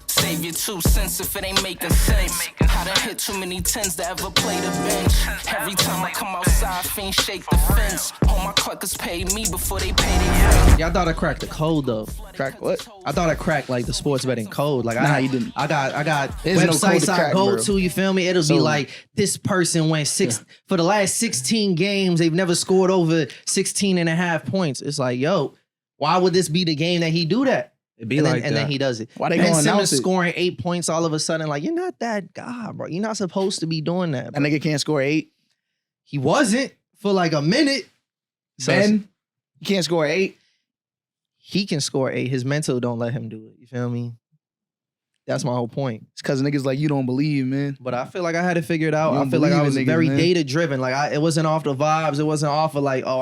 Save your 2 cents if it ain't making sense. I done hit too many tens to ever play the bench. Every time I come outside, fiend shake the fence. All my cluckers pay me before they pay their rent. Yeah, I thought I cracked the code though. Crack what? I thought I cracked like the sports betting code. Like Nah, you didn't. I got There's no code websites to I crack, go bro. to. You feel me? It'll be like this person went for the last 16 games. They've never scored over 16 and a half points. It's like, yo, why would this be the game that he do that? It be And like then he does it. Why they Ben gonna Simmons announce it? scoring 8 points all of a sudden? Like, you're not that guy, bro. You're not supposed to be doing that. That Bro. nigga can't score 8. He wasn't for like a minute. So Ben, you can't score 8. he can score 8. His mental don't let him do it. You feel me? That's my whole point. It's because niggas like you don't believe, man. But I feel like I had it figured out. You I don't feel like I believe was in niggas, very man. data driven. Like it wasn't off the vibes. It wasn't off of like, oh,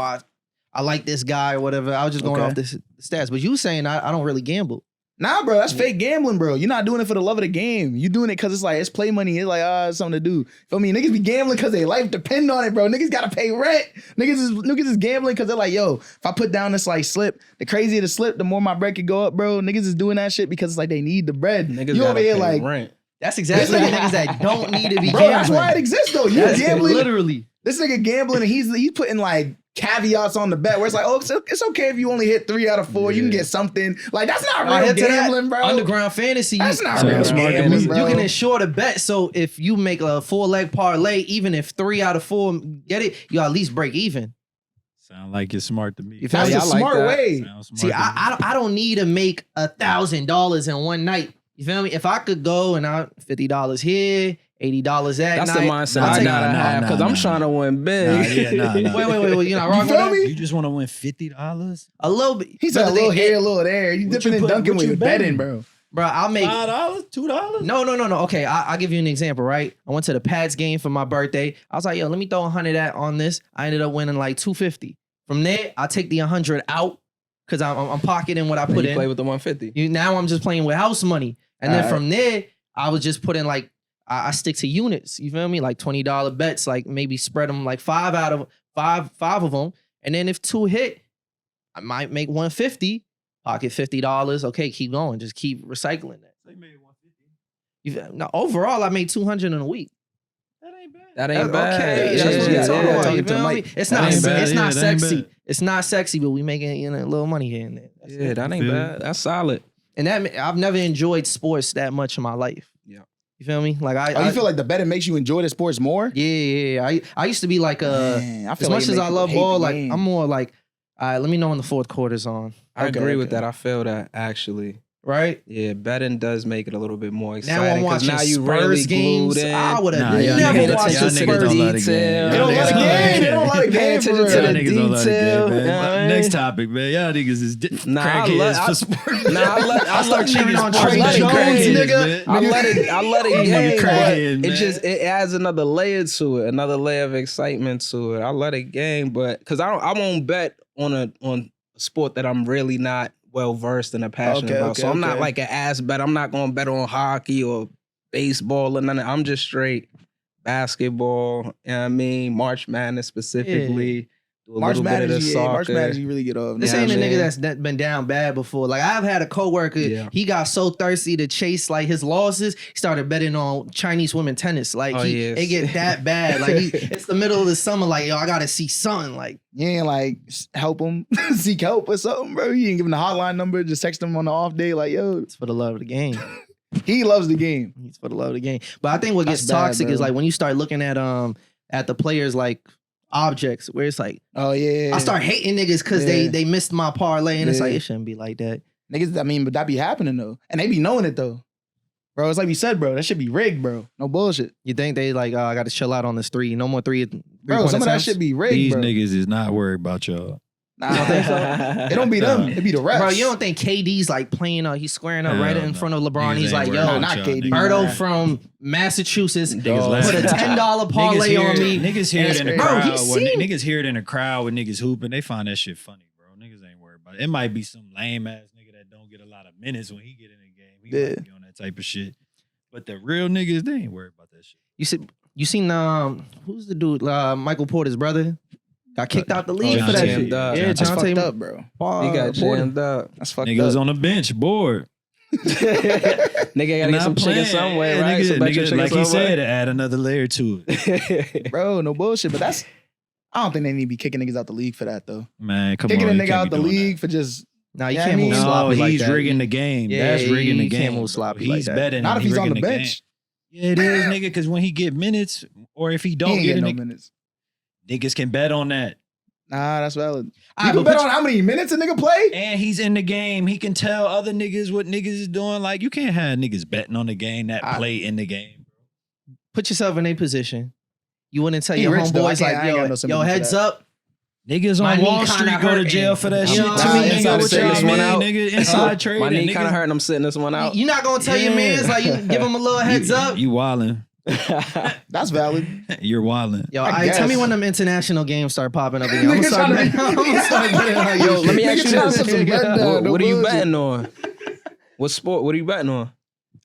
I like this guy or whatever. I was just going Okay. off the stats. But you saying I don't really gamble. Nah, bro, that's fake gambling, bro. You're not doing it for the love of the game. You doing it because it's like, it's play money. It's like, it's something to do. Feel me? Niggas be gambling because their life depend on it, bro. Niggas got to pay rent. Niggas is gambling because they're like, yo, if I put down this like slip, the crazier the slip, the more my bread could go up, bro. Niggas is doing that shit because it's like they need the bread. Niggas you over gotta here pay like, rent. That's exactly the niggas that don't need to be bro, gambling. that's why it exists though. You That's gambling. literally. This nigga gambling and he's putting like caveats on the bet where it's like, oh, it's okay if you only hit 3 out of 4. You can get something. Like, that's not Right, real hit to that gambling, bro. Underground fantasy. That's not So real that's smart gambling, gambling. bro. You can insure the bet. So if you make a 4-leg parlay, even if 3 out of 4 get it, you at least break even. Sound like it's smart to me. You feel That's me? the I like smart that. way. Sounds smart See, to me. I don't need to make $1,000 in one night. You feel me? If I could go and I $50 here, $80 that That's night. the mindset I'll I take- gotta have because I'm trying to win big. Nah. Wait. You know, You wrong with feel that? me? You just want to win $50? A little bit. He said a But the little thing- here, a little there. You What dipping you and put- dunking what when you you're betting, betting? bro. Bro, I'll make $5? $2? No. Okay, I'll give you an example, right? I went to the Pats game for my birthday. I was like, yo, let me throw 100 on this. I ended up winning like 250. From there, I take the 100 out because I'm pocketing what I put You in. play with the 150. Now I'm just playing with house money. And then Alright. from there, I was just putting like, I stick to units. You feel me? Like $20 bets, like maybe spread them like five of them. And then if 2 hit, I might make 150, pocket $50. Okay, keep going. Just keep recycling that. They made $150. Now, overall, I made 200 in a week. That ain't bad. That ain't bad. Okay, Yeah, that's what yeah, we're talking yeah. about. Talking You to the feel me? mic. It's That not, ain't bad. it's Yeah, not that ain't sexy. bad. It's not sexy, but we making a little money here and there. That's Yeah, it. that ain't Feel bad. That's solid. And that I've never enjoyed sports that much in my life. Yeah. You feel me? Like Oh, you feel like the betting makes you enjoy the sports more? Yeah. I used to be like Man, I as feel like much it as make I people love hate ball, the like game. I'm more like, all right, let me know when the fourth quarter's on. I Okay, agree with okay. that. I feel that actually. Right? Yeah, betting does make it a little bit more Now exciting. I'm 'cause watching now you Spurs really games. glued in. I would have Nah, y'all never niggas- watched y'all the niggas Spurs. don't love the game. Detail. They don't Y'all like the niggas game. They don't like the Pay game attention for to real. the Y'all niggas don't love the detail. game, man. You know what I mean? Next topic, man. Y'all niggas is Nah, I crackheads let- for sports. Nah, I start cheering on I Trey let it Jones, crazy. nigga. I let it Nigga game, but crackhead, man. it adds another layer to it, another layer of excitement to it. I let it game, but because I won't bet on a sport that I'm really not well versed and passionate about. So I'm not like an ass bet. I'm not gonna bet on hockey or baseball or none of that. I'm just straight basketball. You know what I mean? March Madness specifically. Do a March little bit of the Madness, soccer. March Madness, you really get off. This Yeah, ain't a man. nigga that's been down bad before. Like I've had a coworker, Yeah. he got so thirsty to chase like his losses, he started betting on Chinese women tennis. Like Oh, yes. it get that bad. Like it's the middle of the summer. Like yo, I gotta see sun. Like You ain't like help him, seek help or something, bro. You ain't give him the hotline number, just text him on the off day, like, yo, it's for the love of the game. he loves the game. It's for the love of the game. But I think what gets That's bad, toxic bro. is like when you start looking at the players like objects, where it's like Oh yeah. I start hating niggas because Yeah. they missed my parlay, and it's Yeah. like it shouldn't be like that. Niggas, I mean, but that be happening though. And they be knowing it though. Bro, it's like we said, bro. That should be rigged, bro. No bullshit. You think they like I got to chill out on this three? No more three. Bro, some of that shit be rigged, These bro. niggas is not worried about y'all. Nah, I don't think so. It don't be them. It be the refs. Bro, you don't think KD's like playing? He's squaring up Hell right in no. front of LeBron. Niggas He's ain't like, worried yo, about not y'all KD. niggas. Berto Nah. from Massachusetts Niggas put a laughing. $10 parlay on me. Niggas hear it in the Bro, crowd. he when seen- niggas hear it in the crowd with niggas hooping. They find that shit funny, bro. Niggas ain't worried about it. It might be some lame ass nigga that don't get a lot of minutes when he get in the game. He Yeah. might be on that type of shit. But the real niggas, they ain't worried about that shit. You seen who's the dude? Michael Porter's brother Got kicked out the league John for that jammed shit. up. Yeah, That's John fucked Tatum. up, bro. He got jammed up. That's fucked Nigga was up. on the bench, bored. Nigga gotta get some chicken somewhere, Yeah, right? nigga, Some extra chicken like he somewhere. said, to add another layer to it. Bro, no bullshit. But that's, I don't think they need to be kicking niggas out the league for that though. Man, come Kicking on. a you nigga can't out be the doing league for just Nah, you Yeah, can't I move mean- that. sloppy No, like he's that. rigging the game. Yeah, That's rigging the you game. can't move bro. sloppy like He's that. betting. not if he's on rigging the game. bench. Yeah, it is, nigga, because when he get minutes, or if he He don't ain't get getting it, no minutes. niggas can bet on that. Nah, that's valid. All You right, can but bet on how many minutes a nigga play? And he's in the game. He can tell other niggas what niggas is doing. Like, you can't have niggas betting on the game that play in the game. Put yourself in a position. You wouldn't tell He your rich, though. I homeboys can't- like, I ain't got no yo, sympathy for heads that. up. Niggas My on knee Wall kinda Street go to jail hurting. for that You shit know, too. nah, Nigga, inside what sitting you this mean, one out. nigga? Inside trading. My knee nigga. kind of hurt. I'm sitting this one out. You're not gonna tell your mans like you give them a little heads up. You wildin'. That's valid. You're wildin'. Yo, I tell me guess. when them international games start popping up again. I'm Nigga gonna tryna start be- betting on you. Yo, let me Nigga ask you tryna this. put some bread down, no What are you bullshit. betting on? What sport? What are you betting on?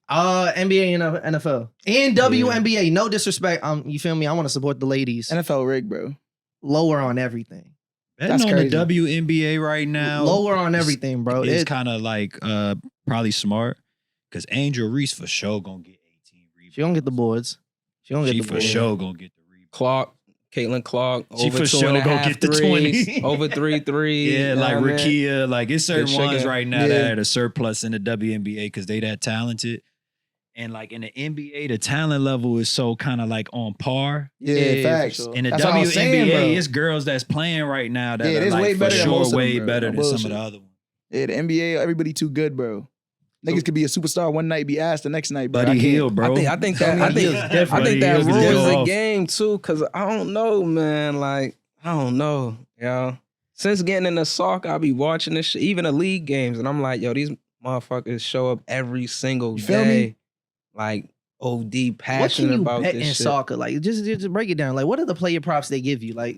NBA and NFL and WNBA. No disrespect. You feel me? I want to support the ladies. NFL rig, bro. Lower on everything. Betting That's on crazy. the WNBA right now. Lower on everything, bro. It's It- kind of like probably smart because Angel Reese for sure gonna get 18 rebounds. She gonna get the boards. She gonna She get the for boards. sure gonna get the rebounds. Clark, Caitlin Clark, She over for 2 sure and a gonna half get the threes, 20. over 3 threes. Yeah, you know like what I mean? Rakia, like it's certain Good ones chicken. right now Yeah. that are at a surplus in the WNBA because they that talented. And like in the NBA, the talent level is so kind of like on par. Yeah, for facts. sure. In the That's what I was saying, WNBA, bro. it's girls that's playing right now that Yeah, it are is like way for better than sure most of them, way bro. better No than some of bullshit. the other ones. Yeah, the NBA, everybody too good, bro. Niggas could be a superstar one night, be ass the next night, bro. I Buddy can't- Hill, bro. I think that Buddy Hield's different. I think that Buddy Hield ruins can go the off. game too. Cause I don't know, man. Like I don't know, yo. Since getting into soccer, I be watching this shit, even the league games, and I'm like, yo, these motherfuckers show up every single You feel day. me? Like OD What can passionate you about bet this in shit. soccer? Like, just break it down. Like, what are the player props they give you? Like,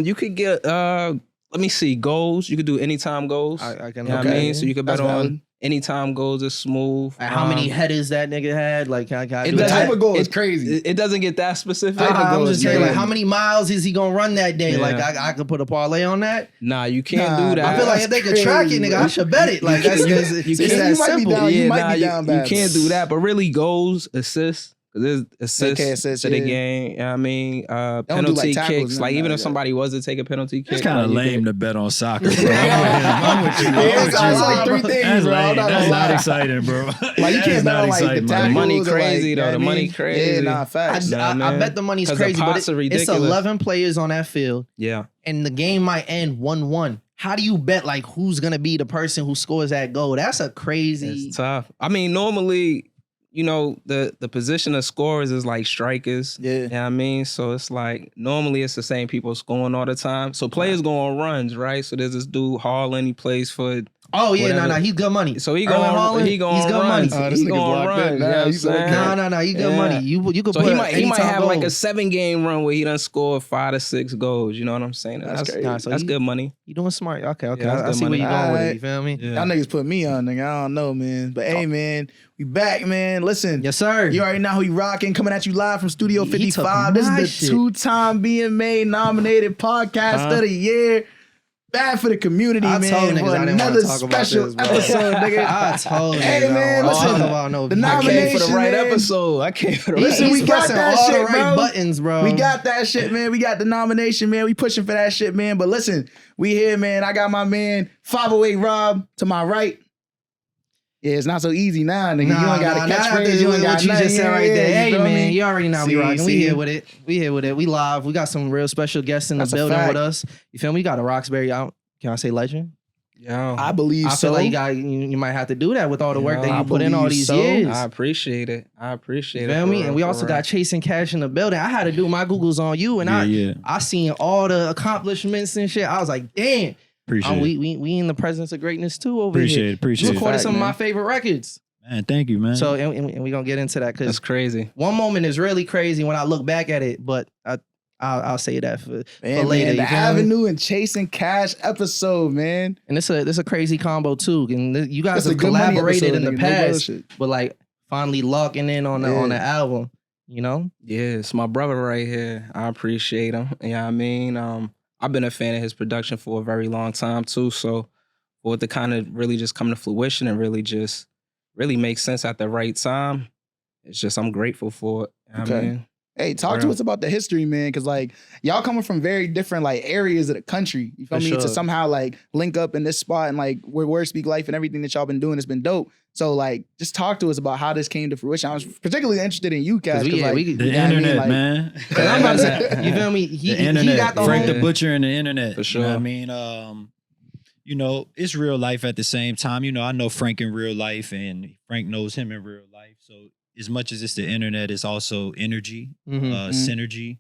You could get let me see, goals. You could do anytime goals. I can. You know what I mean? So you could bet That's on valid. anytime goals is smooth. Like, how many headers that nigga had? Like, can I It do The doesn't- that? type of goal is it- crazy. It doesn't get that specific. Type of I'm goal just is saying, like, crazy. how many miles is he gonna run that day? Yeah. Like, I could put a parlay on that. Nah, you can't Nah, do that. I feel like that's if they could track it, crazy, nigga, bro. I should bet it. Like, that's you it's can't- it's you that might be simple. down. You might nah, be down bad. You can't do that, but really goals, assists. There's assists Okay, assists, to the yeah. game. You know what I mean, don't do, like, penalty tackles kicks. and Like nothing even like if that. somebody was to take a penalty kick, It's kind of like, you lame could- to bet on soccer, bro. I'm with you. I'm Yeah, with it's you. like three things, That's bro. I'm lame. not That's gonna not lie. exciting, bro. Like you That's can't bet not on like the exciting, tackles. man. money or, crazy, like, though. you know The what I money mean? crazy. Yeah, nah, I, facts. Nah, I man. bet the money's 'Cause the crazy, but pots are it's ridiculous. 11 players on that field, Yeah. and the game might end 1-1. How do you bet like who's gonna be the person who scores that goal? That's a crazy. It's tough. I mean, normally, you know, the position of scorers is like strikers. Yeah. You know what I mean? So it's like normally it's the same people scoring all the time. So players go on runs, right? So there's this dude Harlan, he plays for Oh yeah, whatever. no, he's good money. so he Erling going Haaland, he going he's good runs. money. This He nigga's going locked in runs. now. You know what I'm He's looking saying? No, he's good Yeah. money. You could So put he might anytime have like a goals. 7-game run where he done scored 5 to 6 goals. You know what I'm saying? That's crazy. Nah, so That's you- good money. You doing smart? Okay. Yeah, that's I good see where money. you going with it. Alright. You feel me? Y'all niggas put me on, nigga. I don't know, man. But hey, man, we back, man. Listen. Yes, sir. You already know who you rocking. Coming at you live from Studio He took 55. This my is the shit. 2-time BMA nominated podcast of the year. Bad for the community, I man. told niggas For I didn't wanna another talk about special this, bro. episode, nigga. I told Hey, niggas I man, don't wanna listen, talk about no the beef. I came for nomination, the right man. episode. I came for the right Listen, we He's got pressing that all shit, the right bro. buttons, bro. We got that shit, man. We got the nomination, man. We pushing for that shit, man. But listen, we here, man. I got my man 508 Rob to my right. Yeah, it's not so easy now, nigga. you ain't got a catchphrase. You ain't got what you nothing. just said right Yeah, there. you Hey, feel man, me? you already know we See, rocking. We see. here with it. We here with it. We live. We got some real special guests in the That's a building fact. with us. You feel me? We got a Roxbury out. Can I say legend? Yo, I believe I so. feel like you might have to do that with all the work Yeah, that I you put in all believe these so. years. I appreciate it. I appreciate You it. feel for me? real, And we for also real. got Chasing Cash in the building. I had to do my Googles on you, and Yeah. I seen all the accomplishments and shit. I was like, damn, Appreciate it. we in the presence of greatness too over Appreciate here. it. Appreciate You it. recorded Fact, some of man. my favorite records. Man, thank you, man. So and we gonna get into that That's because crazy. one moment is really crazy when I look back at it, but I'll say that for Man, later. man, the you feel me? Avenue and Chasing Cash episode, man. And this a crazy combo too. And you guys It's a have good money collaborated episode, in the nigga. No past, bullshit. but like finally locking in on the Yeah. on the album. You know, Yeah, it's my brother right here. I appreciate him. You know what I mean? I've been a fan of his production for a very long time too. So for it to kind of really just come to fruition and really make sense at the right time, it's just I'm grateful for it. You know what I mean? Hey, talk to us about the history, man, because like y'all coming from very different like areas of the country. You feel me? To somehow like link up in this spot and like where words speak life and everything that y'all been doing has been dope. So like, just talk to us about how this came to fruition. I was particularly interested in you guys. The internet, man. I'm about to say, you feel me? He got the Frank the Butcher and the internet. For sure. You know what I mean? You know, it's real life at the same time. You know, I know Frank in real life and Frank knows him in real life. So as much as it's the internet, it's also energy, synergy.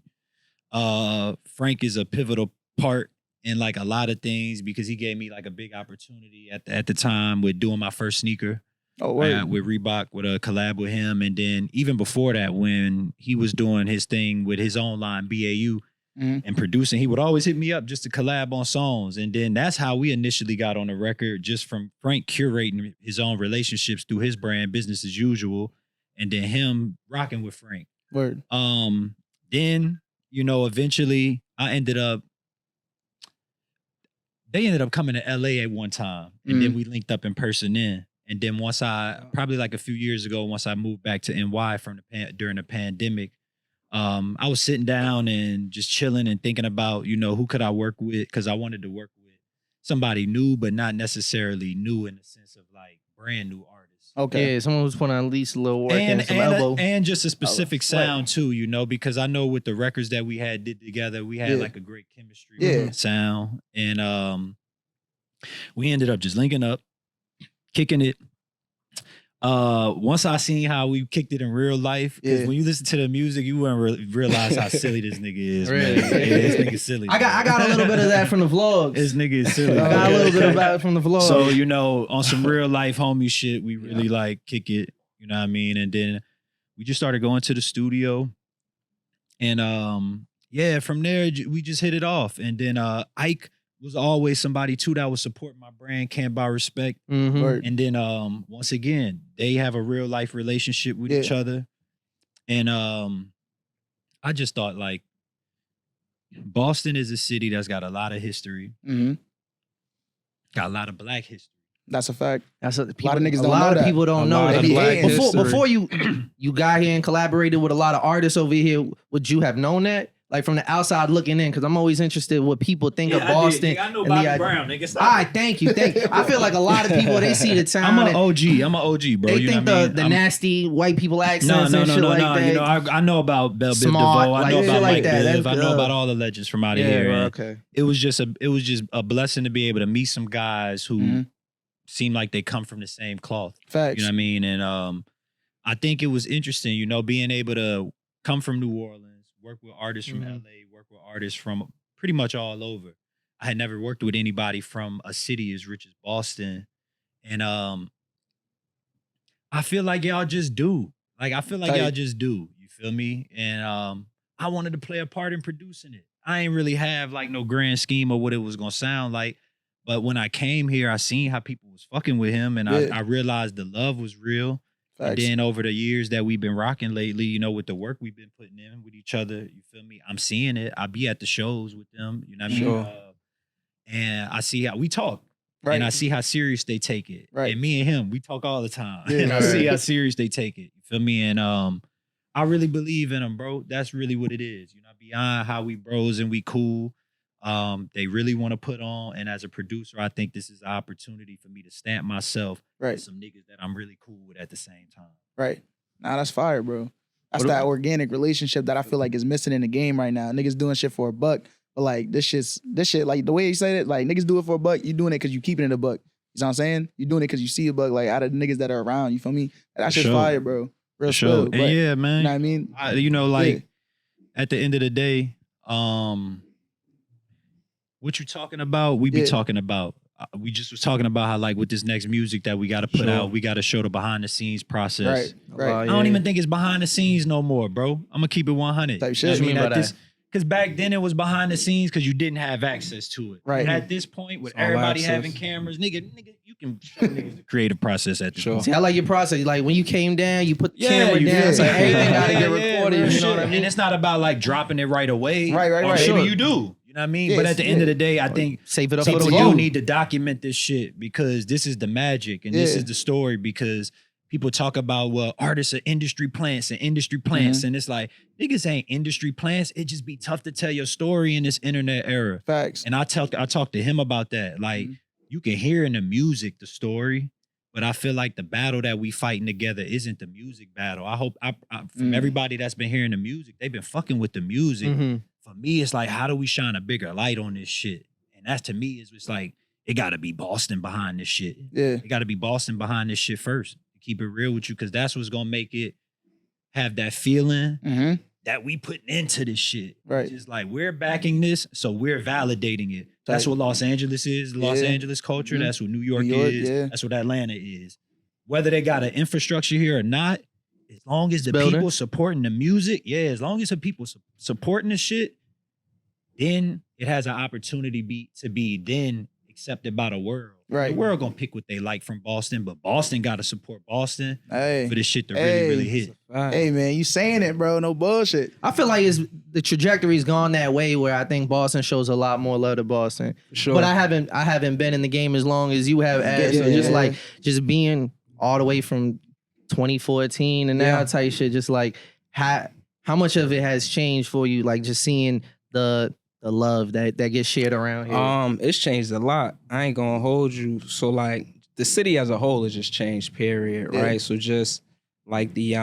Frank is a pivotal part in like a lot of things because he gave me like a big opportunity at the time with doing my first sneaker. With Reebok, with a collab with him. And then even before that, when he was doing his thing with his own line, BAU, and producing, he would always hit me up just to collab on songs. And then that's how we initially got on the record, just from Frank curating his own relationships through his brand, Business as Usual, and then him rocking with Frank. Word. Then, you know, eventually they ended up coming to LA at one time. And then we linked up in person then. And then probably like a few years ago, once I moved back to NY during the pandemic, I was sitting down and just chilling and thinking about, you know, who could I work with? Because I wanted to work with somebody new, but not necessarily new in the sense of like brand new artists. Okay. Yeah, someone who's putting on at least a little work and some elbow. And just a specific sound too, you know, because I know with the records that we did together, we had like a great chemistry with the sound. And we ended up just linking up, kicking it. Once I seen how we kicked it in real life, because when you listen to the music, you wouldn't realize how silly this nigga is. Really? Man. Yeah, this nigga's silly. I got a little bit of that from the vlogs. This nigga is silly. I got a little bit about it from the vlogs. So, you know, on some real life homie shit, we really like kick it. You know what I mean? And then we just started going to the studio. And from there, we just hit it off. And then Ike was always somebody too that would support my brand, Can't Buy Respect. And then once again, they have a real life relationship with each other. And I just thought like Boston is a city that's got a lot of history. Got a lot of black history. That's a fact. That's a lot of niggas don't know that. A lot of people don't know that. Before you got here and collaborated with a lot of artists over here, would you have known that? Like from the outside looking in, because I'm always interested in what people think of Boston. I know Bobby Brown, nigga. All right, thank you. I feel like a lot of people, they see the town. I'm an OG, bro. They think the nasty white people accents and shit like that. You know, I know about Bell Biv DeVoe. I know about Mike Biv. I know about all the legends from out of here. Bro, okay. It was just a blessing to be able to meet some guys who seem like they come from the same cloth. Facts. You know what I mean? And I think it was interesting, you know, being able to come from New Orleans, work with artists from LA, work with artists from pretty much all over. I had never worked with anybody from a city as rich as Boston. And I feel like y'all just do. Like, I feel like y'all just do. You feel me? And I wanted to play a part in producing it. I ain't really have like no grand scheme of what it was gonna sound like. But when I came here, I seen how people was fucking with him. And I realized the love was real. And then over the years that we've been rocking lately, you know, with the work we've been putting in with each other, you feel me? I'm seeing it. I be at the shows with them, you know what I mean? And I see how we talk. And I see how serious they take it. And me and him, we talk all the time. And I see how serious they take it. You feel me? And I really believe in them, bro. That's really what it is. You know, beyond how we bros and we cool, they really want to put on. And as a producer, I think this is an opportunity for me to stamp myself with some niggas that I'm really cool with at the same time. Nah, that's fire, bro. That's that organic relationship that I feel like is missing in the game right now. Niggas doing shit for $1, but like this shit, like the way you say it, like niggas do it for $1, you doing it because you keeping it $1. You know what I'm saying? You doing it because you see $1, like out of the niggas that are around. You feel me? That's just fire, bro. Real sure. But, yeah, man. You know what I mean? You know, like at the end of the day, what you talking about, we be talking about. We just was talking about how like with this next music that we got to put out, we got to show the behind the scenes process. I don't even think it's behind the scenes no more, bro. I'm gonna keep it 100. Type shit. I mean, because back then it was behind the scenes because you didn't have access to it. And at this point, with everybody having cameras, nigga, you can show niggas the creative process at this point. See, I like your process. Like when you came down, you put the camera down, so everything gotta get recorded. You know what I mean? And it's not about like dropping it right away. Right. Maybe you do. You know what I mean? But at the end of the day, I think save it up for people the do road. need to document this shit because this is the magic and this is the story because people talk about, well, artists are industry plants and industry plants. And it's like, niggas ain't industry plants. It just be tough to tell your story in this internet era. Facts. And I talked to him about that. Like, you can hear in the music the story, but I feel like the battle that we fighting together isn't the music battle. I hope from everybody that's been hearing the music, they've been fucking with the music. For me, it's like, how do we shine a bigger light on this shit? And that's, to me, it's like, it got to be Boston behind this shit. Yeah. It got to be Boston behind this shit first. Keep it real with you, because that's what's going to make it have that feeling that we putting into this shit. Right. Just like, we're backing this, so we're validating it. That's what Los Angeles is, Los Angeles culture. That's what New York is. That's what Atlanta is. Whether they got an infrastructure here or not, as long as the people supporting the music, as long as the people supporting the shit, then it has an opportunity to be then accepted by the world. Right. The world gonna pick what they like from Boston, but Boston gotta support Boston Hey. for this shit to really hit. Hey man, you saying it, bro? No bullshit. I feel like the trajectory's gone that way where I think Boston shows a lot more love to Boston. Sure. But I haven't been in the game as long as you have, Ad. So just being all the way from 2014 and now type shit, just like how much of it has changed for you, like just seeing the love that gets shared around here. It's changed a lot. I ain't gonna hold you. So like the city as a whole has just changed, period. Right. So just like the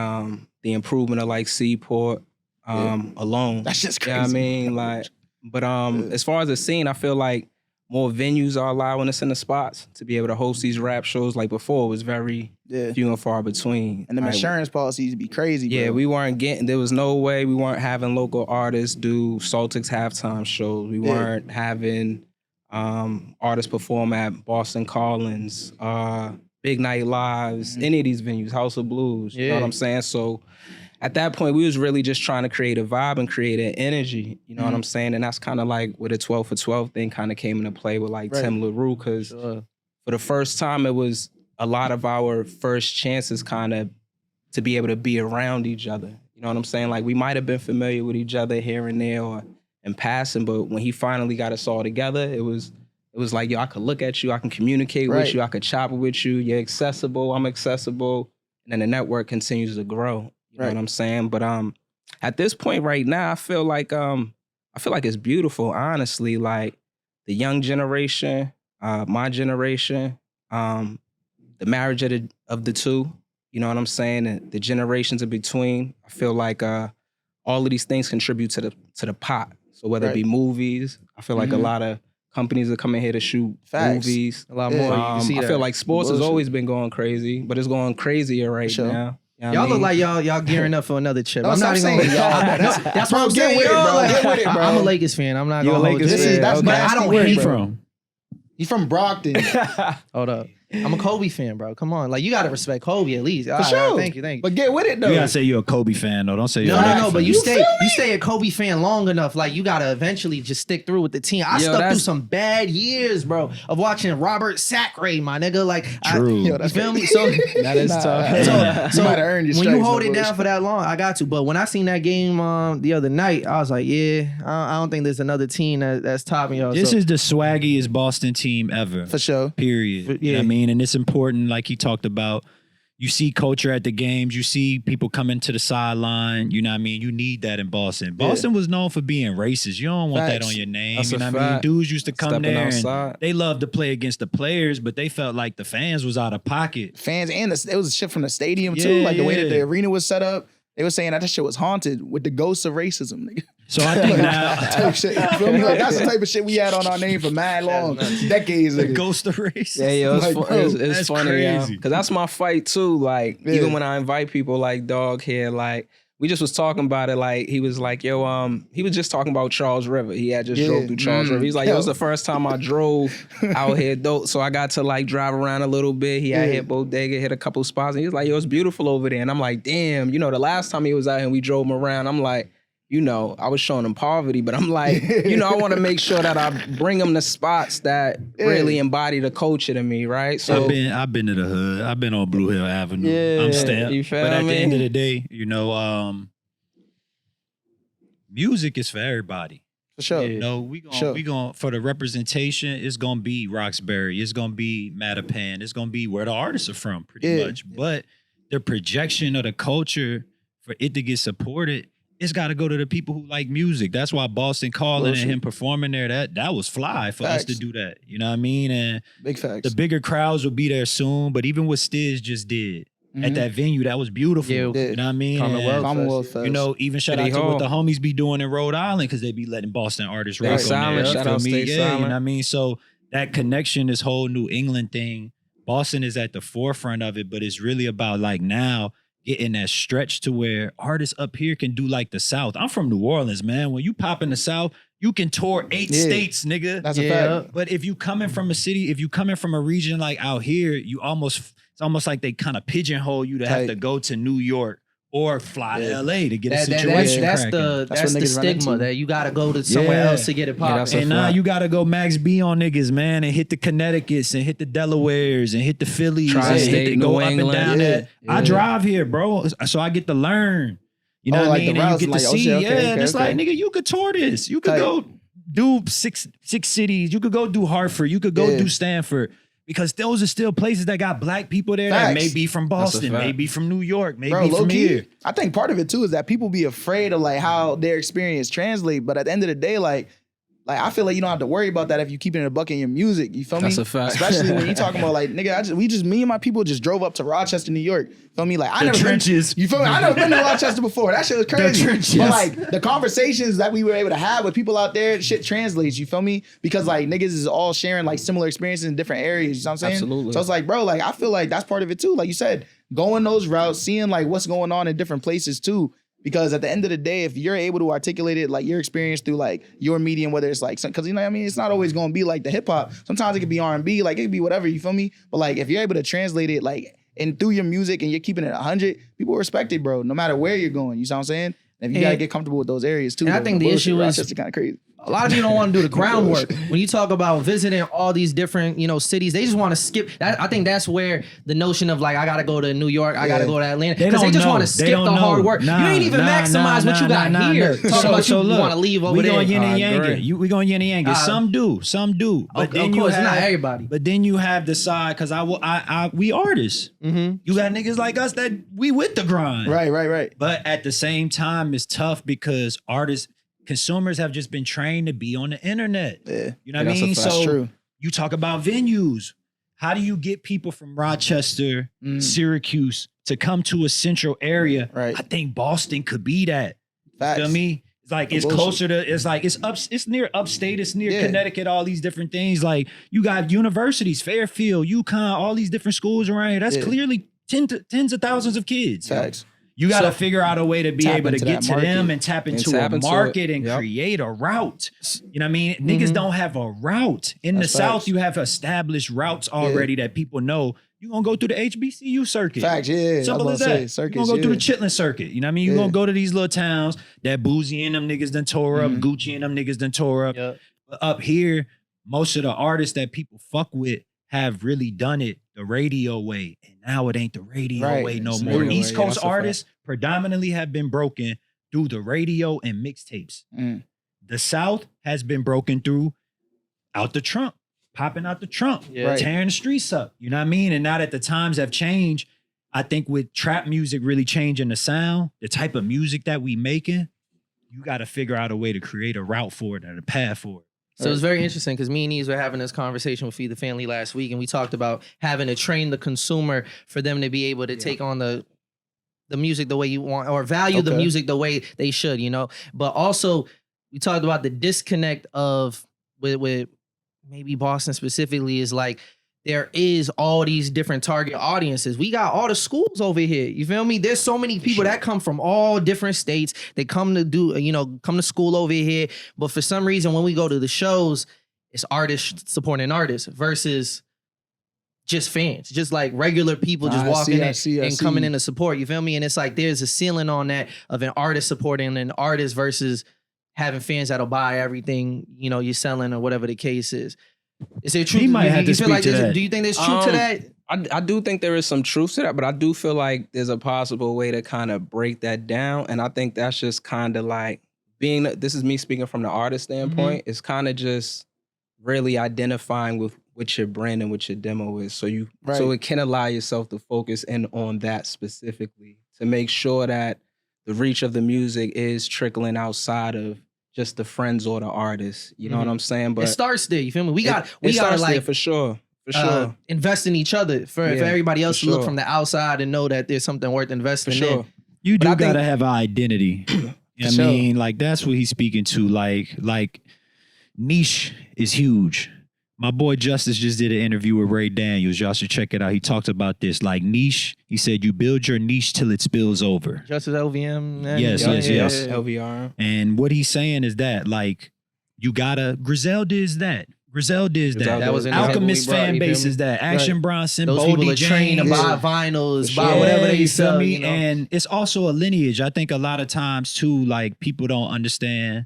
improvement of like Seaport alone. That's just crazy. You know what I mean? Like, but as far as the scene, I feel like more venues are allowing us in the spots to be able to host these rap shows. Like before, it was very few and far between. And the insurance policies be crazy, bro. Yeah, we weren't getting, there was no way we weren't having local artists do Celtics halftime shows. We weren't having artists perform at Boston Collins, Big Night Lives, any of these venues, House of Blues. You know what I'm saying? So at that point, we was really just trying to create a vibe and create an energy. You know what I'm saying? And that's kind of like where the 12 for 12 thing kind of came into play with like Tim LaRue, because for the first time, it was a lot of our first chances kind of to be able to be around each other. You know what I'm saying? Like we might have been familiar with each other here and there or in passing, but when he finally got us all together, it was like, yo, I could look at you, I can communicate with you, I could chop it with you, you're accessible, I'm accessible, and then the network continues to grow. You know what I'm saying? But at this point right now, I feel like it's beautiful, honestly. Like the young generation, my generation, the marriage of the two, you know what I'm saying? And the generations in between, I feel like all of these things contribute to the pot. So whether it be movies, I feel like a lot of companies are coming here to shoot movies. A lot more. You can see I feel like sports has always been going crazy, but it's going crazier right now. You know y'all what I mean? look like y'all gearing up for another chip. No, I'm not even saying y'all. That's what I'm saying. Get with it, bro. Get with it, bro. I'm a Lakers fan. I'm not You a gonna hold you. Lakers fan? That's But I don't nasty hate work, bro. From He's from Brockton. Hold up. I'm a Kobe fan, bro. Come on. Like, you got to respect Kobe at least. For sure. Thank you. But get with it, though. you gotta say you're a Kobe fan though. Don't say you're a Lakers No, fan. but you You stay a Kobe fan long enough. Like, you gotta eventually just stick through with the team. I stuck through some bad years, bro, of watching Robert Sacre, my nigga. Like, True. you feel me? So That is tough. so You might have earned your when you stripes, hold no it down bullshit. for that long, I got to. But when I seen that game the other night, I was like, I don't think there's another team that's topping y'all. This So- is the swaggiest Boston team ever. For sure. Period. You know what I mean? And it's important, like he talked about. You see culture at the games. You see people coming to the sideline. You know what I mean? You need that in Boston. Boston was known for being racist. You don't want that Facts. on your name. That's you a know what I mean? fact. Dudes used to come Stepping there outside. and they loved to play against the players, but they felt like the fans was out of pocket. Fans and it was shit from the stadium too. Like the way that the Yeah. arena was set up. They were saying that shit was haunted with the ghosts of racism, nigga. So I think Type now shit. You feel me? Like that's the type of shit we had on our name for mad long, decades. the Nigga. ghost of race. Yeah, yo, it's, Like, fu- bro, it's that's funny, crazy. because that's my fight too. Like, Yeah. even when I invite people like Dog here, like, we just was talking about it. Like, he was like, yo, he was just talking about Charles River. He had just drove through Charles River. He's like, yo, it was the first time I drove out here, though. So I got to like drive around a little bit. He had hit Bodega, hit a couple spots. And he was like, yo, it's beautiful over there. And I'm like, damn, the last time he was out here and we drove him around, I'm like, I was showing him poverty, but I'm like, I want to make sure that I bring him to spots that really embody the culture to me, right? So I've been to the hood. I've been on Blue Hill Avenue. Yeah, I'm stamped. you feel But at me? the end of the day, music is for everybody. For sure. You know, we going for the representation, it's gonna be Roxbury, it's gonna be Mattapan, it's gonna be where the artists are from, pretty much. But the projection of the culture for it to get supported, it's got to go to the people who like music. That's why Boston Calling and him performing there, that was fly for us to do that. You know what I mean? And big facts. The bigger crowds will be there soon. But even what Stiz just did at that venue, that was beautiful. You know what I mean? Commonwealth Fest. You know, even shout out to what the homies be doing in Rhode Island, because they be letting Boston artists rock on there. Shout out Stay Silent. You know what I mean? So that connection, this whole New England thing, Boston is at the forefront of it, but it's really about like now getting that stretch to where artists up here can do like the South. I'm from New Orleans, man. When you pop in the South, you can tour 8 states, nigga. That's a fact. But if you coming from a city, if you coming from a region like out here, it's almost like they kind of pigeonhole you to have to go to New York or fly to LA to get a situation that's cracking. That's the stigma that you got to go to somewhere else to get it popping. And now you got to go Max B on niggas, man, and hit the Connecticut's and hit the Delawares and hit the Phillies and go up and down there. I drive here, bro, so I get to learn. You know what I mean? And you get to see, it's like, nigga, you could tour this. You could go do six cities. You could go do Hartford. You could go do Stanford. Because those are still places that got black people there that may be from Boston, maybe from New York, maybe from here. I think part of it too is that people be afraid of like how their experience translate. But at the end of the day, like I feel like you don't have to worry about that if you keep it in a bucket in your music. You feel me? That's a fact. Especially when you talking about like, nigga, me and my people just drove up to Rochester, New York. Feel me? Like trenches. You feel me? I never been to Rochester before. That shit was crazy. The trenches. But like the conversations that we were able to have with people out there, shit translates. You feel me? Because like niggas is all sharing like similar experiences in different areas. You know what I'm saying? Absolutely. So it's like, bro, like I feel like that's part of it too. Like you said, going those routes, seeing like what's going on in different places too. Because at the end of the day, if you're able to articulate it, like your experience through like your medium, whether it's like, because you know what I mean? It's not always going to be like the hip hop. Sometimes it could be R&B, like it could be whatever, you feel me? But like if you're able to translate it like and through your music and you're keeping it 100, people respect it, bro, no matter where you're going. You know what I'm saying? And if you got to get comfortable with those areas too. And I think the issue is just kind of crazy. A lot of people don't want to do the groundwork. When you talk about visiting all these different, cities, they just want to skip. I think that's where the notion of like, I got to go to New York, I got to go to Atlanta. Because they just want to skip the hard work. You ain't even maximize what you got here. Talk about you want to leave over there. We going yin and yang it. Some do. But then you have, not everybody. But then you have the side, because we artists. Mm-hmm. You got niggas like us that we with the grind. Right. But at the same time, it's tough because consumers have just been trained to be on the internet. Yeah. You know what I mean? So true. You talk about venues. How do you get people from Rochester, Syracuse to come to a central area? Right. I think Boston could be that. Facts. You feel me? It's like it's closer to, it's near upstate, it's near Connecticut, all these different things. Like you got universities, Fairfield, UConn, all these different schools around here. That's clearly tens of thousands of kids. Facts. You got to figure out a way to be able to get to them and tap into a market and create a route. You know what I mean? Niggas don't have a route. In the South, you have established routes already that people know. You're going to go through the HBCU circuit. Facts, yeah. Simple as that. You're going to go through the Chitlin circuit. You know what I mean? You're going to go to these little towns that Boozy and them niggas done tore up, Gucci and them niggas done tore up. Yep. But up here, most of the artists that people fuck with have really done it the radio way. And now it ain't the radio way no more. East Coast artists predominantly have been broken through the radio and mixtapes. The South has been broken through out the trunk, popping out the trunk, tearing the streets up. You know what I mean? And now that the times have changed, I think with trap music really changing the sound, the type of music that we making, you got to figure out a way to create a route for it and a path for it. So it's very interesting because me and Ease were having this conversation with Feed the Family last week, and we talked about having to train the consumer for them to be able to take on the music the way you want or value the music the way they should, But also, we talked about the disconnect of with maybe Boston specifically is like there is all these different target audiences. We got all the schools over here. You feel me? There's so many people that come from all different states. They come to come to school over here. But for some reason, when we go to the shows, it's artists supporting artists versus just fans, just like regular people just walking in and coming in to support. You feel me? And it's like there's a ceiling on that of an artist supporting an artist versus having fans that'll buy everything, you're selling or whatever the case is. Is there truth? He might have to speak to that. Do you think there's truth to that? I do think there is some truth to that, but I do feel like there's a possible way to kind of break that down. And I think that's just kind of like this is me speaking from the artist standpoint, it's kind of just really identifying with what your brand and what your demo is. So so it can allow yourself to focus in on that specifically to make sure that the reach of the music is trickling outside of just the friends or the artists. You know what I'm saying? But it starts there. You feel me? We gotta like for sure. Invest in each other for everybody else to look from the outside and know that there's something worth investing in. You do gotta have an identity. I mean, like that's what he's speaking to. Like niche is huge. My boy Justice just did an interview with Ray Daniels. Y'all should check it out. He talked about this. Like niche, he said you build your niche till it spills over. Justice LVM. Yes. LVR. And what he's saying is that like you gotta Griselda is that. Griselda is that. That was Alchemist fan base is that. Action Bronson, those Bodie people are trained to buy vinyls, buy whatever they sell. Me, you know? And it's also a lineage. I think a lot of times too, like people don't understand.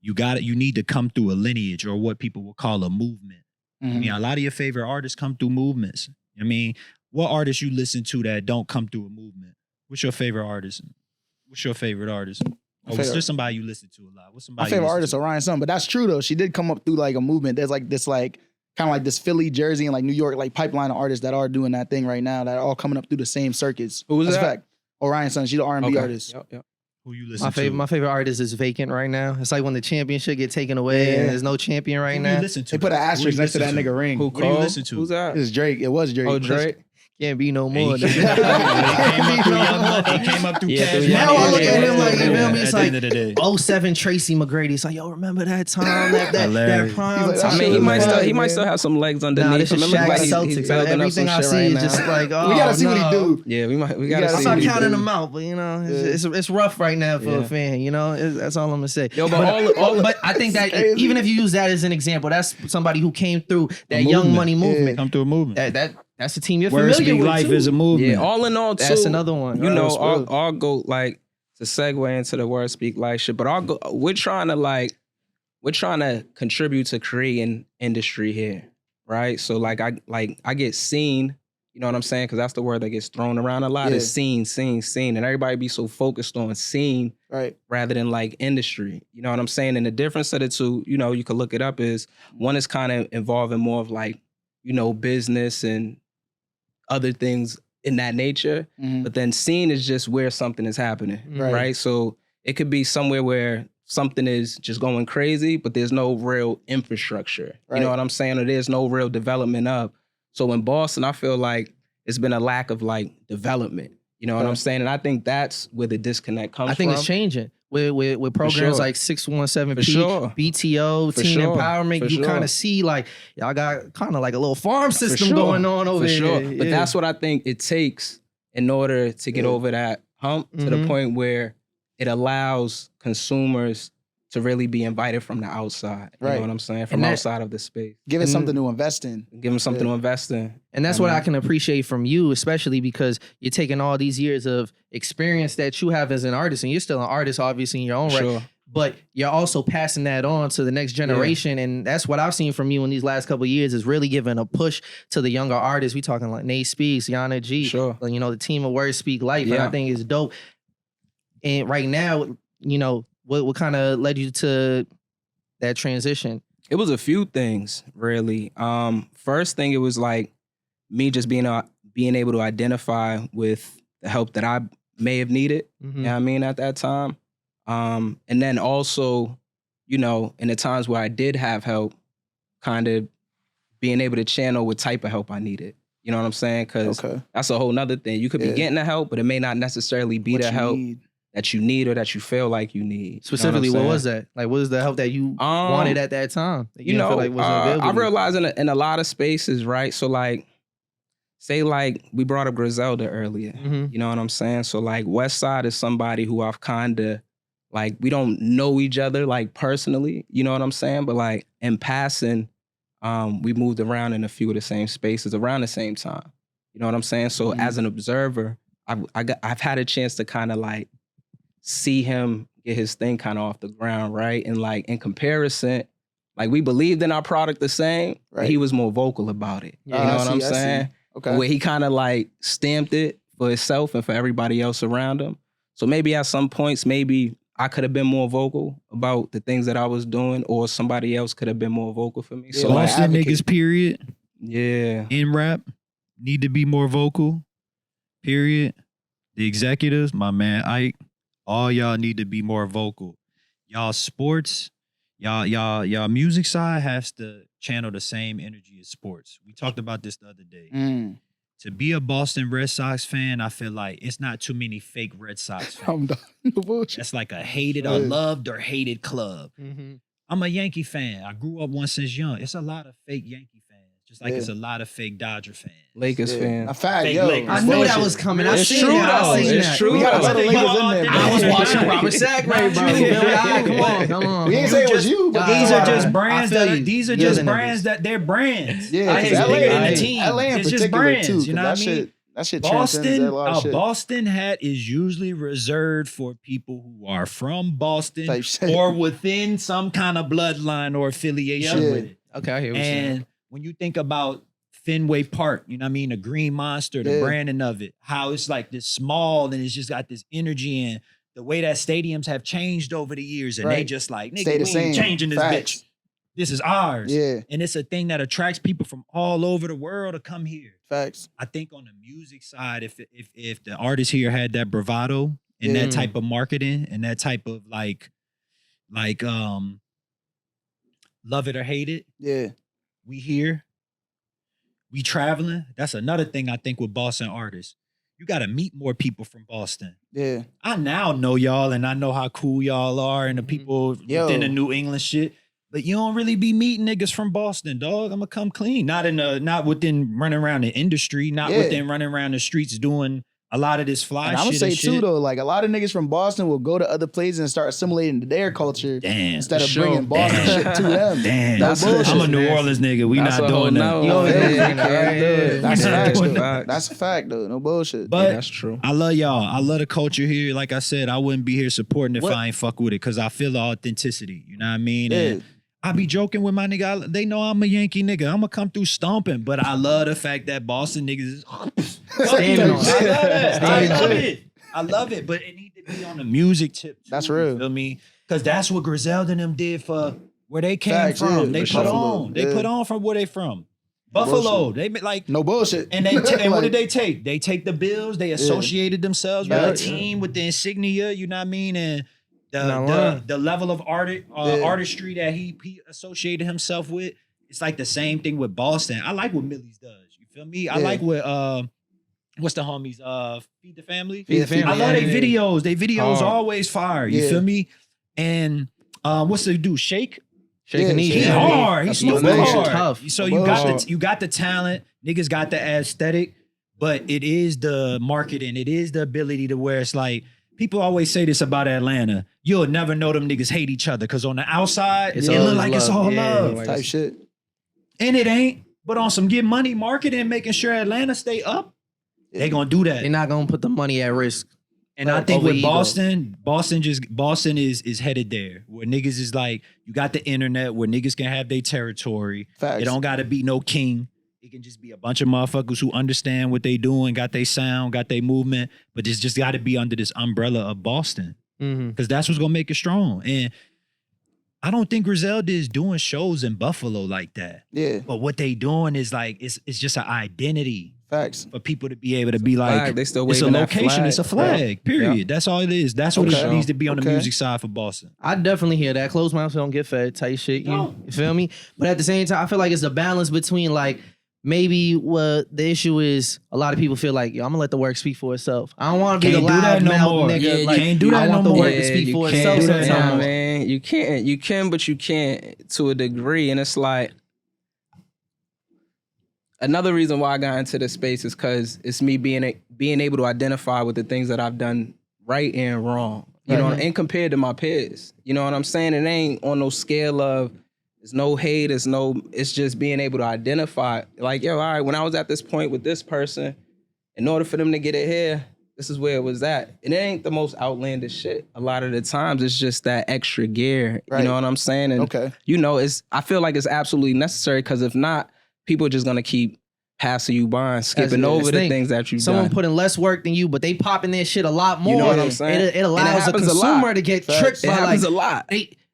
You need to come through a lineage or what people will call a movement. I mean, a lot of your favorite artists come through movements. I mean, what artists you listen to that don't come through a movement? What's your favorite artist? What's your favorite artist? Or is there somebody you listen to a lot? What's somebody? My favorite artist, Orion Sun, but that's true though. She did come up through like a movement. There's like this like kind of like this Philly, Jersey, and like New York like pipeline of artists that are doing that thing right now that are all coming up through the same circuits. Who was that? Fact. Orion Sun. She's the R&B artist. Yep. Who you listen to? My favorite artist is vacant right now. It's like when the championship get taken away and there's no champion right now. They put an asterisk next to that nigga ring. Who do you listen to? Who's that? It's Drake. It was Drake. Oh, Drake. Can't be no more. He came up through Cash. Now I look at him like, you feel me? It's At the end of the day. like 07 Tracy McGrady. It's like, yo, remember that time? That prime time? I mean, he might still have some legs underneath. Nah, this is Shaq Celtics. Everything I see is just like, oh, we gotta see what he do. Yeah, we gotta see. I'm not counting them out, but you know, it's rough right now for a fan. You know, that's all I'm gonna say. Yo, but I think that even if you use that as an example, that's somebody who came through that Young Money movement. Come through a movement. That's the team you're Word familiar Speak with Life too. is a movement. Yeah, all in all, too. That's another one. You know, I'll go like to segue into the Word Speak Life shit, but we're trying to contribute to creating industry here, right? So like I get seen, you know what I'm saying? Because that's the word that gets thrown around a lot is seen, and everybody be so focused on seen rather than like industry. You know what I'm saying? And the difference of the two, you know, you could look it up is one is kind of involving more of like, you know, business and other things in that nature. But then seen is just where something is happening, right? So it could be somewhere where something is just going crazy, but there's no real infrastructure. You know what I'm saying? Or there's no real development of. So in Boston, I feel like it's been a lack of like development. You know what I'm saying? And I think that's where the disconnect comes from. I think it's changing. With programs like 617P, BTO, Teen Empowerment, you kind of see like, y'all got kind of like a little farm system going on over here. But that's what I think it takes in order to get over that hump to the point where it allows consumers to really be invited from the outside. You know what I'm saying? From outside of the space. Give it something to invest in. Give them something to invest in. And that's what I can appreciate from you, especially because you're taking all these years of experience that you have as an artist, and you're still an artist, obviously, in your own right. But you're also passing that on to the next generation. And that's what I've seen from you in these last couple of years is really giving a push to the younger artists. We talking like Nate Speaks, Yana G, you know, the team of Word Speak Life. And I think it's dope. And right now, you know, what kind of led you to that transition? It was a few things, really. First thing, it was like me just being able to identify with the help that I may have needed, you know what I mean, at that time. And then also, you know, in the times where I did have help, kind of being able to channel what type of help I needed. You know what I'm saying? Because that's a whole nother thing. You could be getting the help, but it may not necessarily be the help that you need or that you feel like you need. Specifically, what was that? Like, what was the help that you wanted at that time? That you know, feel like wasn't I realized in a lot of spaces, right? So like, say like we brought up Griselda earlier. You know what I'm saying? So like West Side is somebody who I've kind of, like, we don't know each other like personally, you know what I'm saying? But like in passing, we moved around in a few of the same spaces around the same time. You know what I'm saying? So as an observer, I've had a chance to kind of like see him get his thing kind of off the ground, right? And like in comparison, like we believed in our product the same, but he was more vocal about it. You know what I'm saying? Okay. Where he kind of like stamped it for himself and for everybody else around him. So maybe at some points, maybe I could have been more vocal about the things that I was doing, or somebody else could have been more vocal for me. Yeah, So like Boston advocate. niggas, period, yeah. in rap, need to be more vocal, period. The executives, my man Ike, all y'all need to be more vocal. Y'all sports, y'all music side has to channel the same energy as sports. We talked about this the other day. To be a Boston Red Sox fan, I feel like it's not too many fake Red Sox fans. I'm done. No bullshit. That's like a hated or loved or hated club. Mm-hmm. I'm a Yankee fan. I grew up one since young. It's a lot of fake Yankee fans, just like it's a lot of fake Dodger fans. Lakers fan. A fact, Fake yo. Lakers. I knew that was coming. I It's seen true, that. I though. seen It's that. true. We got a lot of Lakers in there, bro. I was watching Yeah. Robert Sacre, bro. You feel me? Come on. We ain't say it was you, but These come are on. just brands I feel that you. these are Yeah, just the brands niggas. that they're brands. Yeah, Like, because it's bigger than LA, the team. LA in It's just particular brands. too. You know what I mean? That shit transcends a lot of shit. Boston hat is usually reserved for people who are from Boston Type shit. or within some kind of bloodline or affiliation Yeah. with it. Okay, I hear what you're saying. And when you think about Fenway Park, you know what I mean? The Green Monster, the branding of it, how it's like this small and it's just got this energy and the way that stadiums have changed over the years and they Right. just like, nigga, Stay the we ain't same. changing this Facts. bitch. This is ours. Yeah, And it's a thing that attracts people from all over the world to come here. facts. I think on the music side, if the artist here had that bravado and that type of marketing and that type of like love it or hate it, Yeah, we here, we traveling. That's another thing I think with Boston artists. You got to meet more people from Boston. yeah. I now know y'all and I know how cool y'all are and the people Yo. within the New England shit. But you don't really be meeting niggas from Boston, dog. I'm gonna come clean. Not within running around the industry, not Yeah. within running around the streets doing a lot of this fly And I'm shit. gonna say and too shit. though, like a lot of niggas from Boston will go to other places and start assimilating to their culture Damn. instead of for sure. bringing Boston Damn. shit to them. Damn. No That's- bullshit. I'm a New Orleans nigga. We That's not a whole doing that. nother Yo, one. yeah, You yeah, can't yeah. do it. That's Yeah. facts. Facts. Though. That's a fact though. No bullshit. But That's true. I love y'all. I love the culture here. Like I said, I wouldn't be here supporting if What- I ain't fuck with it because I feel the authenticity. You know what I mean? Yeah. And I be joking with my nigga. They know I'm a Yankee nigga. I'm gonna come through stomping, but I love the fact that Boston niggas is Standing on it. I love that. Standing I love on it. I love it, but it need to be on the music tip. Too, That's you real. feel me? Because that's what Griselda and them did for where they came Facts, from. yeah, They for put sure. on. They Yeah. put on from where they from. Buffalo. bullshit. They like No bullshit. and they and what Like, did they take? They take the Bills. They associated themselves with Yeah. a team with the insignia. You know what I mean? And Not lying. the level of Yeah. artistry that he associated himself with. It's like the same thing with Boston. I like what Millie's does. You feel me? I Yeah. like what what's the homies? Feed the Family. Feed the Family, I love yeah, their yeah. videos. Their videos Hard. always fire. You Yeah. feel me? And what's the dude? Shake. Shaking Yeah, knees. He Yeah. hard. He That's smooth bullshit. hard. Tough. So you got Bullshit. you got the talent. Niggas got the aesthetic, but it is the marketing. It is the ability to where it's like people always say this about Atlanta. You'll never know them niggas hate each other because on the outside It's it all look like it's love. all Yeah, love, like- type shit. and it ain't. But on some get money marketing, making sure Atlanta stay up, they gonna do that. They're not gonna put the money at risk. And I think over with ego. Boston is headed there. Where niggas is like, you got the internet where niggas can have their territory. Facts. It don't gotta be no king. It can just be a bunch of motherfuckers who understand what they doing, got their sound, got their movement, but it's just gotta be under this umbrella of Boston. Mm-hmm. Because that's what's gonna make it strong. And I don't think Griselda is doing shows in Buffalo like that. Yeah, But what they doing is like, it's just an identity facts. for people to be able to be like, Flag. They still it's a waving that location, flag. it's a flag, period. That's all it is. That's what Okay. it needs to be on the Okay. music side for Boston. I definitely hear that. Closed mouths don't get fed type shit. You feel me? But at the same time, I feel like it's a balance between like maybe what the issue is. A lot of people feel like, yo, I'm gonna let the work speak for itself. I don't want to be the Can't do that loud no mouth more. nigga. Yeah, you like, can't do that I want no the more. work to speak you for can't itself do that no sometimes. more. Man, you can't. You can, but you can't to a degree. And it's like another reason why I got into this space is because it's me being able to identify with the things that I've done right and wrong. You know, and compared to my peers. You know what I'm saying? It ain't on no scale of there's no hate, it's just being able to identify. Like, yo, all right, when I was at this point with this person, in order for them to get it here, this is where it was at. And it ain't the most outlandish shit. A lot of the times it's just that extra gear. Right. You know what I'm saying? And Okay. you know, I feel like it's absolutely necessary because if not, people are just gonna keep passing you by and skipping over the things that you've Someone done. putting less work than you, but they popping their shit a lot more. You know what I'm saying? It allows the consumer to get tricked It by happens like a lot.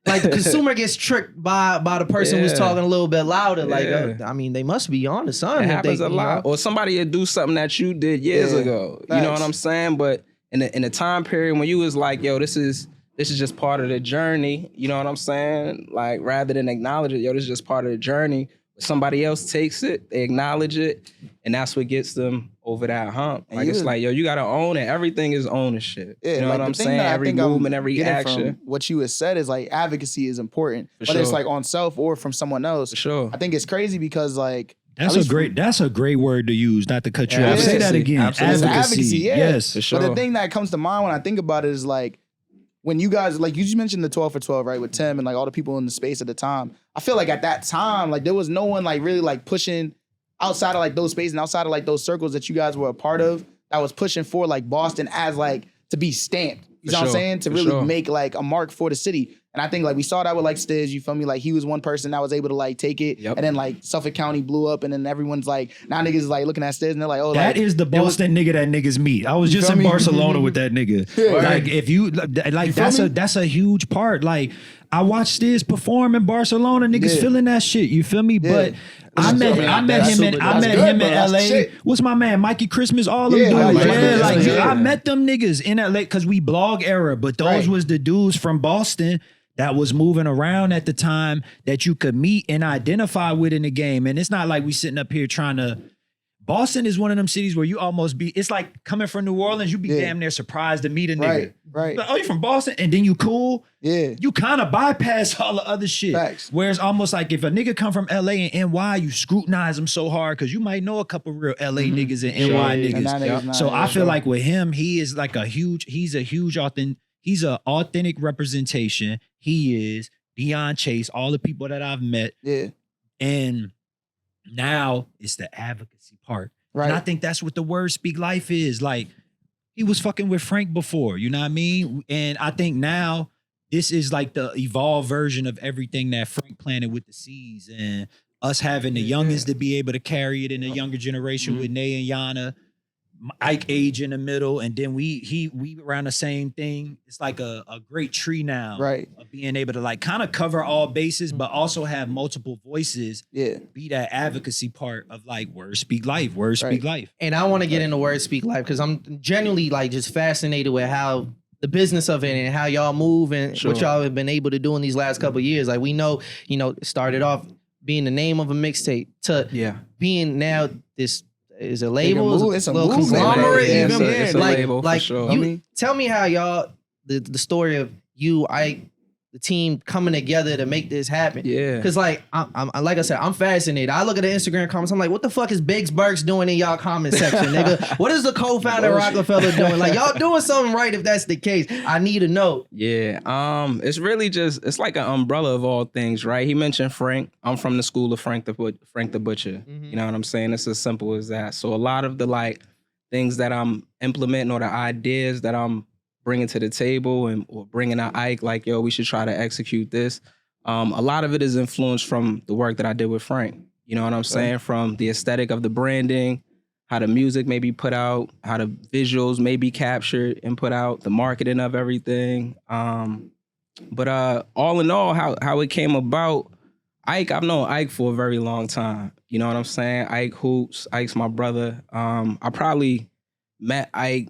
like the consumer gets tricked by the person who's talking a little bit louder. Like, Yeah. I mean, they must be on to something. It if happens they, a lot. Or somebody will do something that you did years ago. You know what I'm saying? But in the time period when you was like, yo, this is just part of the journey. You know what I'm saying? Like, rather than acknowledge it, yo, this is just part of the journey. Somebody else takes it, they acknowledge it, and that's what gets them over that hump. Like, it's like, yo, you gotta own it. Everything is ownership. Yeah, you know like what I'm saying? Every movement, every action. What you had said is like advocacy is important, whether it's like on self or from someone else. For sure. I think it's crazy because like that's a great word to use. Not to cut you off. Yeah. Say that again. Absolutely. Advocacy, yeah. Yes, for sure. But the thing that comes to mind when I think about it is like when you guys, like you just mentioned the 12 for 12, right, with Tim and like all the people in the space at the time. I feel like at that time, like there was no one like really like pushing outside of like those spaces and outside of like those circles that you guys were a part of that was pushing for like Boston as like to be stamped. You know what I'm saying? To really make like a mark for the city. And I think like we saw that with like Stiz, you feel me? Like he was one person that was able to like take it. And then like Suffolk County blew up and then everyone's like, now niggas is like looking at Stiz and they're like, oh, that like, is the Boston nigga that niggas meet. I was just in Barcelona with that nigga. Like if you like that's a huge part. Like I watched Stiz perform in Barcelona, niggas feeling that shit. You feel me? But I met him in LA. What's my man? Mikey Christmas, all them dudes. I met them niggas in LA because we blog era, but those was the dudes from Boston that was moving around at the time that you could meet and identify with in the game. And it's not like we sitting up here trying to. Boston is one of them cities where you almost be, it's like coming from New Orleans, you be damn near surprised to meet a nigga. Right. Uh, Like, oh, you from Boston? And then you cool? Yeah. You kind of bypass all the other shit. Facts. Whereas almost like if a nigga come from LA and NY, you scrutinize him so hard because you might know a couple real LA niggas and NY niggas. So I feel like with him, he is like he's an authentic representation. He is Deion Chase, all the people that I've met. Yeah. And now it's the advocacy part. Right. And I think that's what the word speak life is. Like, he was fucking with Frank before, you know what I mean? And I think now this is like the evolved version of everything that Frank planted with the seeds and us having the youngest to be able to carry it in the younger generation with Nay and Yana, Ike age in the middle, and then we around the same thing. It's like a great tree now, Right. Of being able to like kind of cover all bases, but also have multiple voices. Yeah. Be that advocacy part of like words speak life, speak life. And I want to get into Word Speak Life because I'm genuinely like just fascinated with how the business of it and how y'all move and what y'all have been able to do in these last couple of years. Like we know, it started off being the name of a mixtape to being now this. Is a label, it's a little movement. conglomerate. It's a label, like for sure. you tell me how y'all the story of you, the team coming together to make this happen. Yeah. Because like I'm like I said, I'm fascinated. I look at the Instagram comments. I'm like, what the fuck is Biggs Burks doing in y'all comment section, nigga? What is the co-founder Rockefeller doing? Like y'all doing something right if that's the case. I need to know. Yeah. It's really it's like an umbrella of all things, right? He mentioned Frank. I'm from the school of Frank the Butcher. You know what I'm saying? It's as simple as that. So a lot of the like things that I'm implementing or the ideas that I'm bringing to the table or bringing out Ike, like, yo, we should try to execute this. A lot of it is influenced from the work that I did with Frank. You know what I'm saying? From the aesthetic of the branding, how the music may be put out, how the visuals may be captured and put out, the marketing of everything. But all in all, how it came about, Ike, I've known Ike for a very long time. You know what I'm saying? Ike hoops. Ike's my brother. I probably met Ike.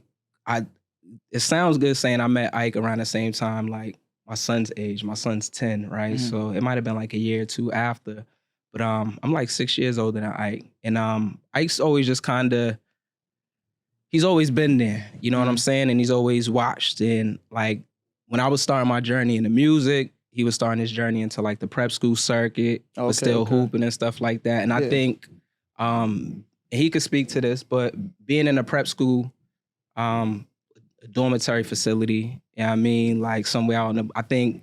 It sounds good saying I met Ike around the same time, like my son's age. My son's 10, right? So it might have been like a year or two after. But I'm like 6 years older than Ike. And Ike's always just he's always been there. You know what I'm saying? And he's always watched. And like when I was starting my journey in the music, he was starting his journey into like the prep school circuit, but still hooping and stuff like that. And I think he could speak to this, but being in a prep school, a dormitory facility, you know what I mean? Like somewhere out I think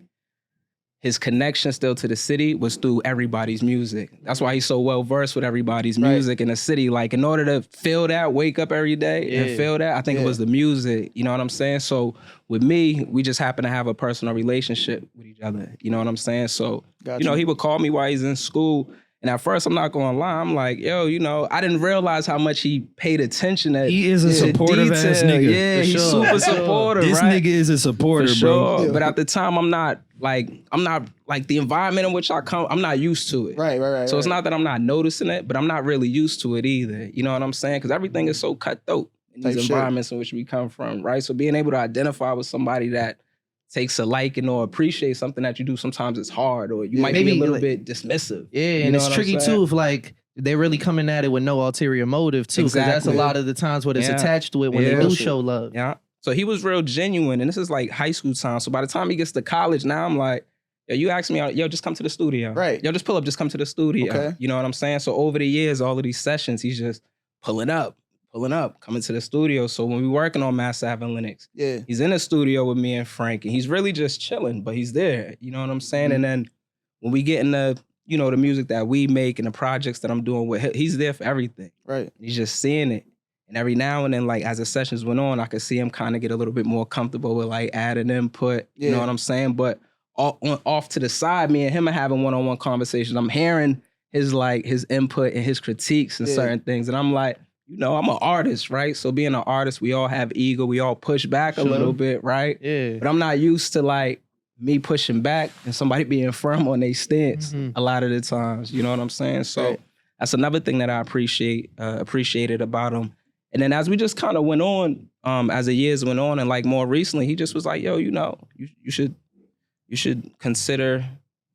his connection still to the city was through everybody's music. That's why he's so well versed with everybody's music in the city. Like in order to feel that, wake up every day and feel that, I think it was the music. You know what I'm saying? So with me, we just happen to have a personal relationship with each other. You know what I'm saying? So, he would call me while he's in school And at first, I'm not going to lie. I'm like, yo, you know, I didn't realize how much he paid attention to. He is a supportive ass nigga. Yeah, he's super supportive. This right? nigga is a supporter, For sure. bro. But at the time, I'm not like the environment in which I come, I'm not used to it. Right. So it's not that I'm not noticing it, but I'm not really used to it either. You know what I'm saying? Because everything is so cutthroat in these environments in which we come from, right? So being able to identify with somebody that takes a liking or appreciate something that you do, sometimes it's hard, or you might be a little bit dismissive. Yeah, and it's tricky too if like they're really coming at it with no ulterior motive too, because that's a lot of the times what it's attached to it when they do show love. Yeah. So he was real genuine, and this is like high school time. So by the time he gets to college, now I'm like, yo, you ask me, yo, just come to the studio. Right. Yo, just pull up, just come to the studio. Okay. You know what I'm saying? So over the years, all of these sessions, he's just pulling up, coming to the studio. So when we working on Mass Ave and Linux, he's in the studio with me and Frank, and he's really just chilling, but he's there. You know what I'm saying? And then when we get in the, you know, the music that we make and the projects that I'm doing with him, he's there for everything. Right. He's just seeing it. And every now and then, like, as the sessions went on, I could see him kind of get a little bit more comfortable with, like, adding input. You know what I'm saying? But off to the side, me and him are having one-on-one conversations. I'm hearing his input and his critiques and certain things. And I'm like, you know, I'm an artist, right? So being an artist, we all have ego. We all push back a little bit, right? Yeah. But I'm not used to, like, me pushing back and somebody being firm on their stance a lot of the times. You know what I'm saying? So that's another thing that I appreciated about him. And then as we just kind of went on, as the years went on, and like more recently, he just was like, yo, you know, you should consider,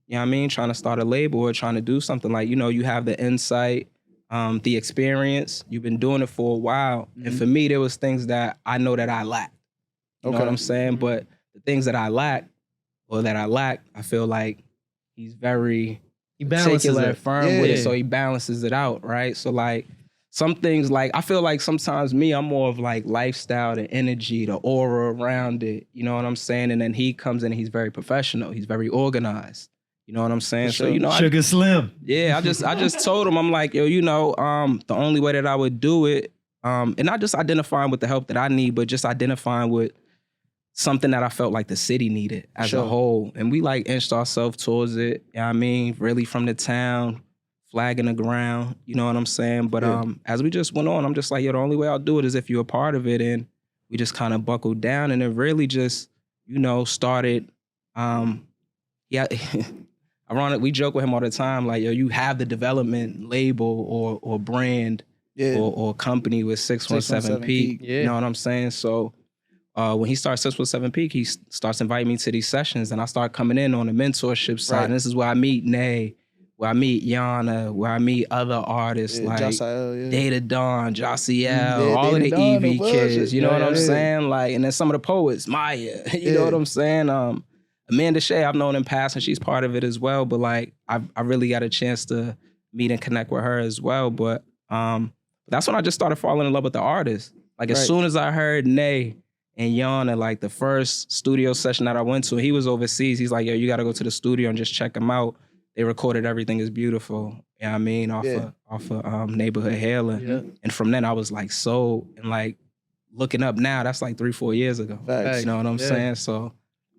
you know what I mean, trying to start a label or trying to do something. Like, you know, you have the insight, the experience, you've been doing it for a while. And for me, there was things that I know that I lacked. You know what I'm saying? But the things that I lack, I feel like he's very particular and firm with it. So he balances it out, right? So like, some things, like, I feel like sometimes I'm more of like lifestyle, the energy, the aura around it. You know what I'm saying? And then he comes in and he's very professional. He's very organized. You know what I'm saying? Sure. So, you know, Sugar Slim. Yeah, I just told him, I'm like, yo, you know, the only way that I would do it, and not just identifying with the help that I need, but just identifying with something that I felt like the city needed as a whole. And we like inched ourselves towards it. You know what I mean? Really from the town, flag in the ground, you know what I'm saying? But as we just went on, I'm just like, yo, the only way I'll do it is if you're a part of it. And we just kind of buckled down, and it really just, you know, started, ironic, we joke with him all the time, like, yo, you have the development label or brand or company with 617 Peak. You know what I'm saying? So when he starts 617 Peak, he starts inviting me to these sessions, and I start coming in on the mentorship side. And this is where I meet Nay, where I meet Yana, where I meet other artists like Data Dawn, Josiel, all of the EV kids, you know what I'm saying? Like, and then some of the poets, Maya, you know what I'm saying? Amanda Shea, I've known in past, and she's part of it as well. But like, I really got a chance to meet and connect with her as well. But that's when I just started falling in love with the artist. Like, as soon as I heard Nay and Yana, like the first studio session that I went to, he was overseas. He's like, yo, you got to go to the studio and just check him out. They recorded Everything Is Beautiful, you know what I mean, off of Neighborhood Hailing. And from then I was like sold, and like looking up now, that's like 3-4 years ago. You know what I'm saying? So,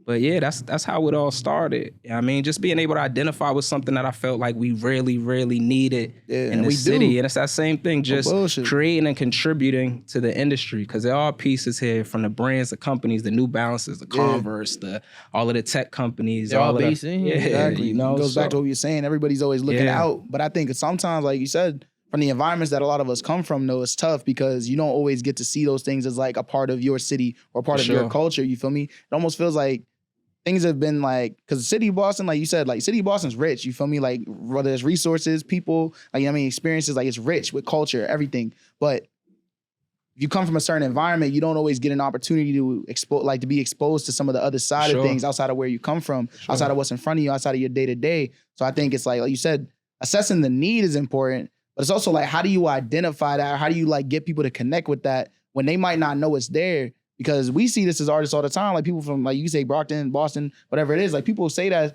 but yeah, that's how it all started. You know what I mean, just being able to identify with something that I felt like we really, really needed in the city. And it's that same thing, just creating and contributing to the industry, because there are pieces here from the brands, the companies, the New Balances, the Converse, all of the tech companies. They're all based in here. Exactly. You know, it goes back to what you're saying. Everybody's always looking out. But I think sometimes, like you said, from the environments that a lot of us come from, though, it's tough because you don't always get to see those things as like a part of your city or part of your culture. You feel me? It almost feels like things have been like, because the city of Boston, like you said, like city of Boston's rich. You feel me? Like, whether it's resources, people, like, you know what I mean, experiences, like it's rich with culture, everything. But if you come from a certain environment, you don't always get an opportunity to to be exposed to some of the other side of things outside of where you come from, outside of what's in front of you, outside of your day to day. So I think it's like you said, assessing the need is important, but it's also like, how do you identify that? How do you like get people to connect with that when they might not know it's there? Because we see this as artists all the time, like people from, like you say, Brockton, Boston, whatever it is, like people say that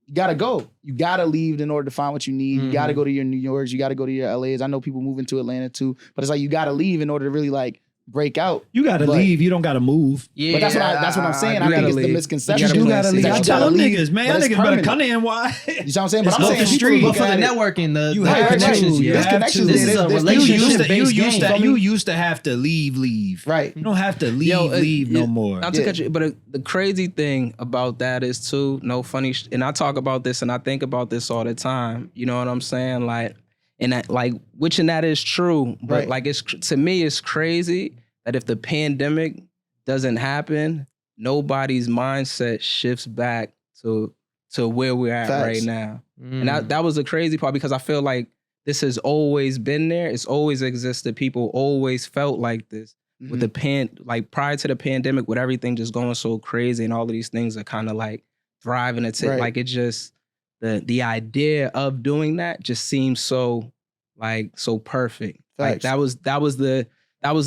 you gotta go. You gotta leave in order to find what you need. You gotta go to your New Yorks, you gotta go to your LAs. I know people moving to Atlanta too, but it's like you gotta leave in order to really like break out. You gotta leave. You don't gotta move. Yeah, But that's what I'm saying. I think it's the misconception. You gotta leave. That I you tell gotta them leave, niggas, man, but y'all it's niggas better permanent. come to NY. You know what I'm saying? But It's I'm off saying the people street. But look for the at it- networking, the You the have connections, to. yeah. There's connections This there. is a There's relationship future. You used to have to leave. Right. You don't have to leave no more. Not to cut you, but the crazy thing about that is too, no funny, and I talk about this and I think about this all the time. You know what I'm saying? Like, and that, like, which and that is true, but like, it's to me, it's crazy that if the pandemic doesn't happen, nobody's mindset shifts back to where we're at right now. And that was the crazy part, because I feel like this has always been there. It's always existed. People always felt like this. With the like prior to the pandemic, with everything just going so crazy and all of these things are kind of like thriving. It's like, it just, the idea of doing that just seems so like so perfect. Like that was the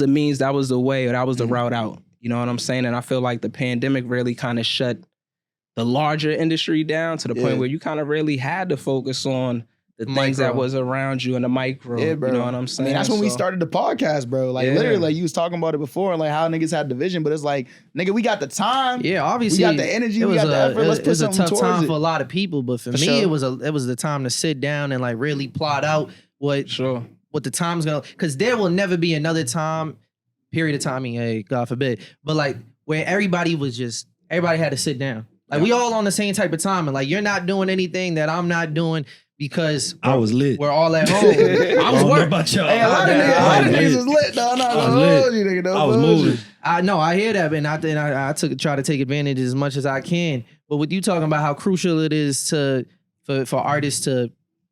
means, that was the way, or that was the route out. You know what I'm saying? And I feel like the pandemic really kind of shut the larger industry down to the point where you kind of really had to focus on the things that was around you and the micro. Yeah, bro. You know what I'm saying? I mean, that's when we started the podcast, bro. Like literally, like you was talking about it before, like how niggas had division, but it's like, nigga, we got the time. Yeah, obviously, we got the energy, we got the effort. Let's put something towards it. It was a tough time for a lot of people, but for me, sure. it was the time to sit down and like really plot out what the time's gonna. Because there will never be another time, period of time. I mean, hey, God forbid, but like where everybody had to sit down. Like we all on the same type of time, and like you're not doing anything that I'm not doing. Because I was lit. We're all at home. I was working. Hey, a lot of niggas was lit. No, I was moving. I know. I hear that, and I try to take advantage as much as I can. But with you talking about how crucial it is for artists to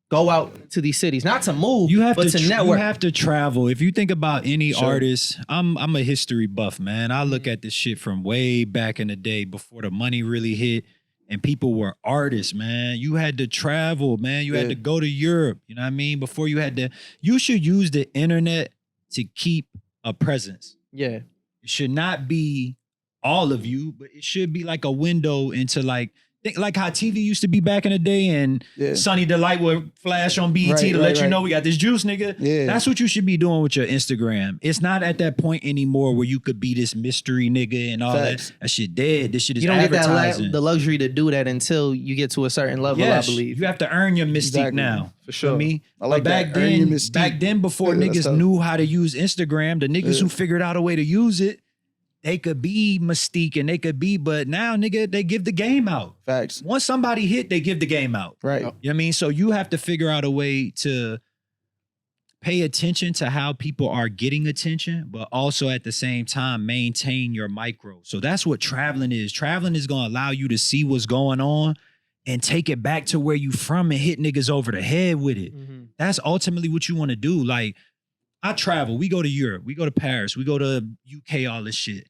go out to these cities, not to move, but to network. You have to travel. If you think about any artist, I'm a history buff, man. I look at this shit from way back in the day before the money really hit. And people were artists, man. You had to travel, man. You had to go to Europe. You know what I mean? Before you should use the internet to keep a presence. Yeah. It should not be all of you, but it should be like a window into like how TV used to be back in the day, and Sunny Delight would flash on BET to let you know we got this juice, nigga. Yeah. That's what you should be doing with your Instagram. It's not at that point anymore where you could be this mystery nigga and all that. That shit dead. This shit is advertising. Get the luxury to do that until you get to a certain level, I believe. You have to earn your mystique now. For sure. Me? I like back that. Back then, before niggas knew how to use Instagram, the niggas who figured out a way to use it, they could be mystique and but now, nigga, they give the game out. Facts. Once somebody hit, they give the game out. Right. You know what I mean? So you have to figure out a way to pay attention to how people are getting attention, but also at the same time, maintain your micro. So that's what traveling is. Traveling is going to allow you to see what's going on and take it back to where you from and hit niggas over the head with it. Mm-hmm. That's ultimately what you want to do. Like, I travel. We go to Europe. We go to Paris. We go to UK, all this shit.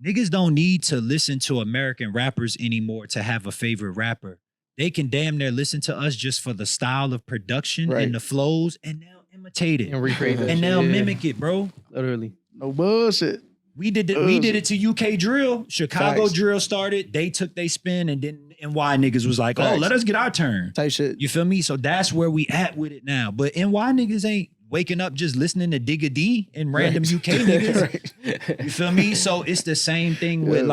Niggas don't need to listen to American rappers anymore to have a favorite rapper. They can damn near listen to us just for the style of production and the flows, and they'll imitate it and recreate it, and they'll mimic it, bro. Literally, no bullshit. We did it. We did it to UK drill. Chicago drill started. They took they spin, and then NY niggas was like, "Oh, let us get our turn." Type shit. You feel me? So that's where we at with it now. But NY niggas ain't waking up just listening to Digga D and random UK niggas. You feel me? So it's the same thing with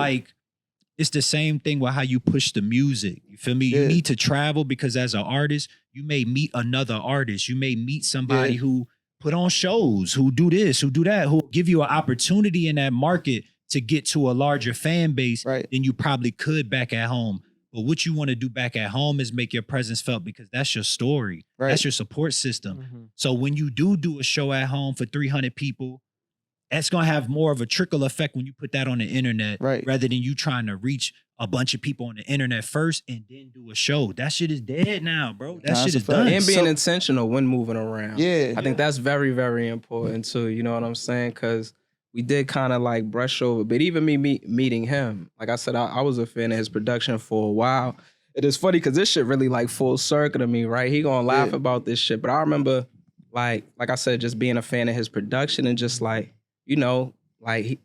it's the same thing with how you push the music. You feel me? You need to travel because as an artist, you may meet another artist. You may meet somebody who put on shows, who do this, who do that, who give you an opportunity in that market to get to a larger fan base than you probably could back at home. But what you want to do back at home is make your presence felt because that's your story. Right. That's your support system. Mm-hmm. So when you do a show at home for 300 people, that's going to have more of a trickle effect when you put that on the internet rather than you trying to reach a bunch of people on the internet first and then do a show. That shit is dead now, bro. That shit is done. And being intentional when moving around. Yeah. I think that's very, very important too. You know what I'm saying? Because we did kind of like brush over, but even me meeting him, like I said, I was a fan of his production for a while. It is funny because this shit really like full circle to me, right? He gonna laugh about this shit, but I remember like I said, just being a fan of his production and just like, you know, like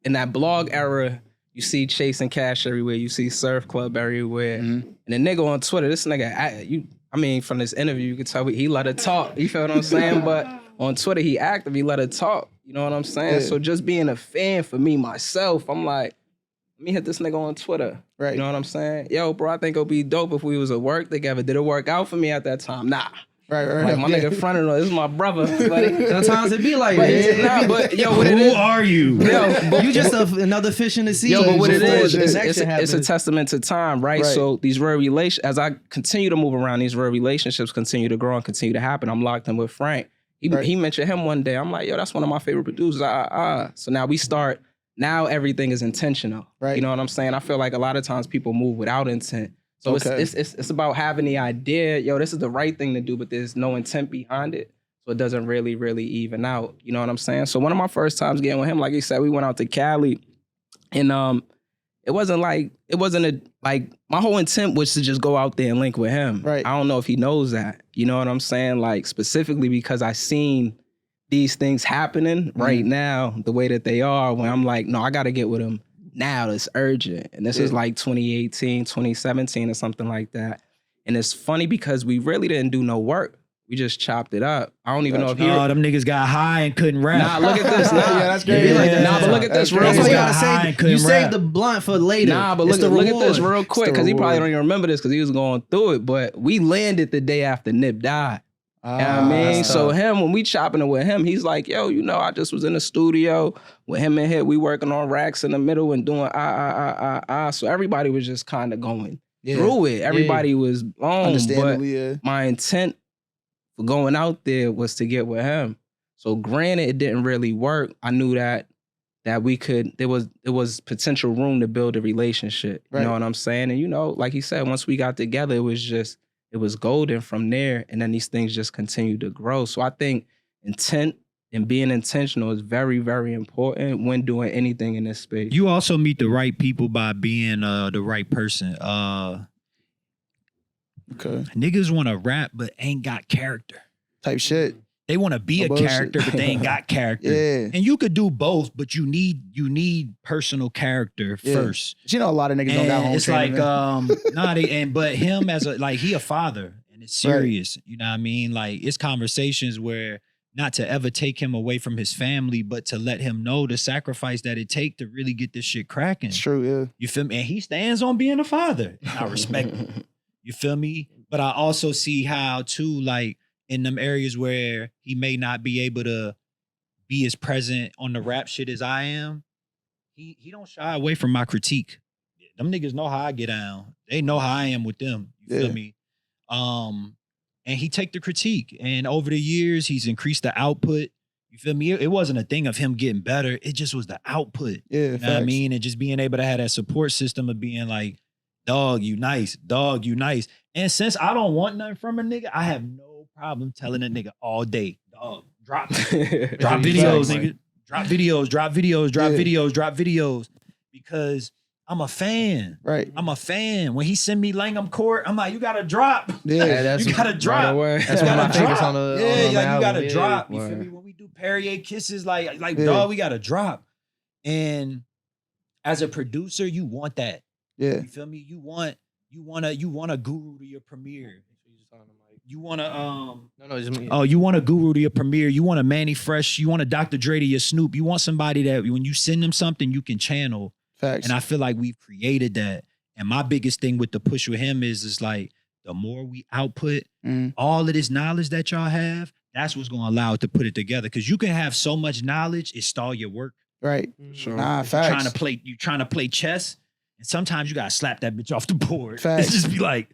in that blog era, you see Chase and Cashe everywhere, you see Surf Club everywhere, and the nigga on Twitter, this nigga, I mean, from this interview, you could tell he let her talk. You feel what I'm saying? But on Twitter, he let her talk. You know what I'm saying? Yeah. So just being a fan for me, myself, I'm like, let me hit this nigga on Twitter. Right. You know what I'm saying? Yo, bro, I think it'll be dope if we was at work together. Did it work out for me at that time? Nah. Right. Like, my nigga fronted on, this is my brother, buddy. Sometimes it be like But, that. nah, but yo, what it is? Who are you? Yo, but, You just another fish in the sea. yo, but what it before is, the it's next shit a happens. testament to time, right? Right. So these real relations, as I continue to move around, these real relationships continue to grow and continue to happen. I'm locked in with Frank. He mentioned him one day. I'm like, yo, that's one of my favorite producers. So now we start. Now everything is intentional. Right. You know what I'm saying? I feel like a lot of times people move without intent. So it's about having the idea, yo, this is the right thing to do, but there's no intent behind it. So it doesn't really even out. You know what I'm saying? So one of my first times getting with him, like he said, we went out to Cali, and my whole intent was to just go out there and link with him. Right. I don't know if he knows that. You know what I'm saying? Like specifically because I seen these things happening right now, the way that they are, when I'm like, no, I got to get with him now. It's urgent. And this is like 2018, 2017 or something like that. And it's funny because we really didn't do no work. We just chopped it up. I don't even know if he... Oh, them niggas got high and couldn't rap. Nah, look at this. Nah, Yeah, that's crazy. But look at this real That's why quick. you gotta save. You Couldn't save rap. the blunt for later. Nah, but It's look the at this reward. real quick, because he probably don't even remember this because he was going through it. But we landed the day after Nip died. You know what I mean? that's So tough. him, when we chopping it with him, he's like, yo, you know, I just was in the studio with him and Hit. We working on racks in the middle and doing So everybody was just kind of going through it. Everybody was blown. Understandably, yeah. My intent for going out there was to get with him. So granted, it didn't really work. I knew that we could, there was potential room to build a relationship. You know what I'm saying? And you know, like he said, once we got together, it was golden from there. And then these things just continued to grow. So I think intent and being intentional is very, very important when doing anything in this space. You also meet the right people by being the right person. Okay. Niggas want to rap but ain't got character. Type shit. They want to be No a bullshit. character, but they ain't got character. Yeah. And you could do both, but you need personal character first. But you know, a lot of niggas don't got home It's training, like, but him as he a father, and it's serious. You know what I mean? Like, it's conversations where not to ever take him away from his family, but to let him know the sacrifice that it take to really get this shit cracking. It's true, yeah. You feel me? And he stands on being a father. I respect him. You feel me? But I also see how too, like, in them areas where he may not be able to be as present on the rap shit as I am, he don't shy away from my critique. Them niggas know how I get down. They know how I am with them. You feel me? And he take the critique. And over the years, he's increased the output. You feel me? It wasn't a thing of him getting better. It just was the output. Yeah, you know what I mean? And just being able to have that support system of being like, dog, you nice. Dog, you nice. And since I don't want nothing from a nigga, I have no problem telling a nigga all day, dog, drop videos, nigga. Drop videos. Because I'm a fan. Right. I'm a fan. When he send me Langham Court, I'm like, you gotta drop. Yeah. You gotta drop. Right away. That's one of my favorites on the like album. you gotta Yeah. drop. You feel me? When we do Perrier Kisses, like dog, we gotta drop. And as a producer, you want that. Yeah. You feel me? You want a guru to your premiere. You want to you want a guru to your premiere. You want a Manny Fresh. You want a Dr. Dre to your Snoop. You want somebody that when you send them something, you can channel. Facts. And I feel like we've created that. And my biggest thing with the push with him is like the more we output all of this knowledge that y'all have, that's what's going to allow it to put it together. Because you can have so much knowledge, it stall your work. Right. Sure. Nah, You facts. trying to play chess, and sometimes you gotta slap that bitch off the board. Facts. It's just be like,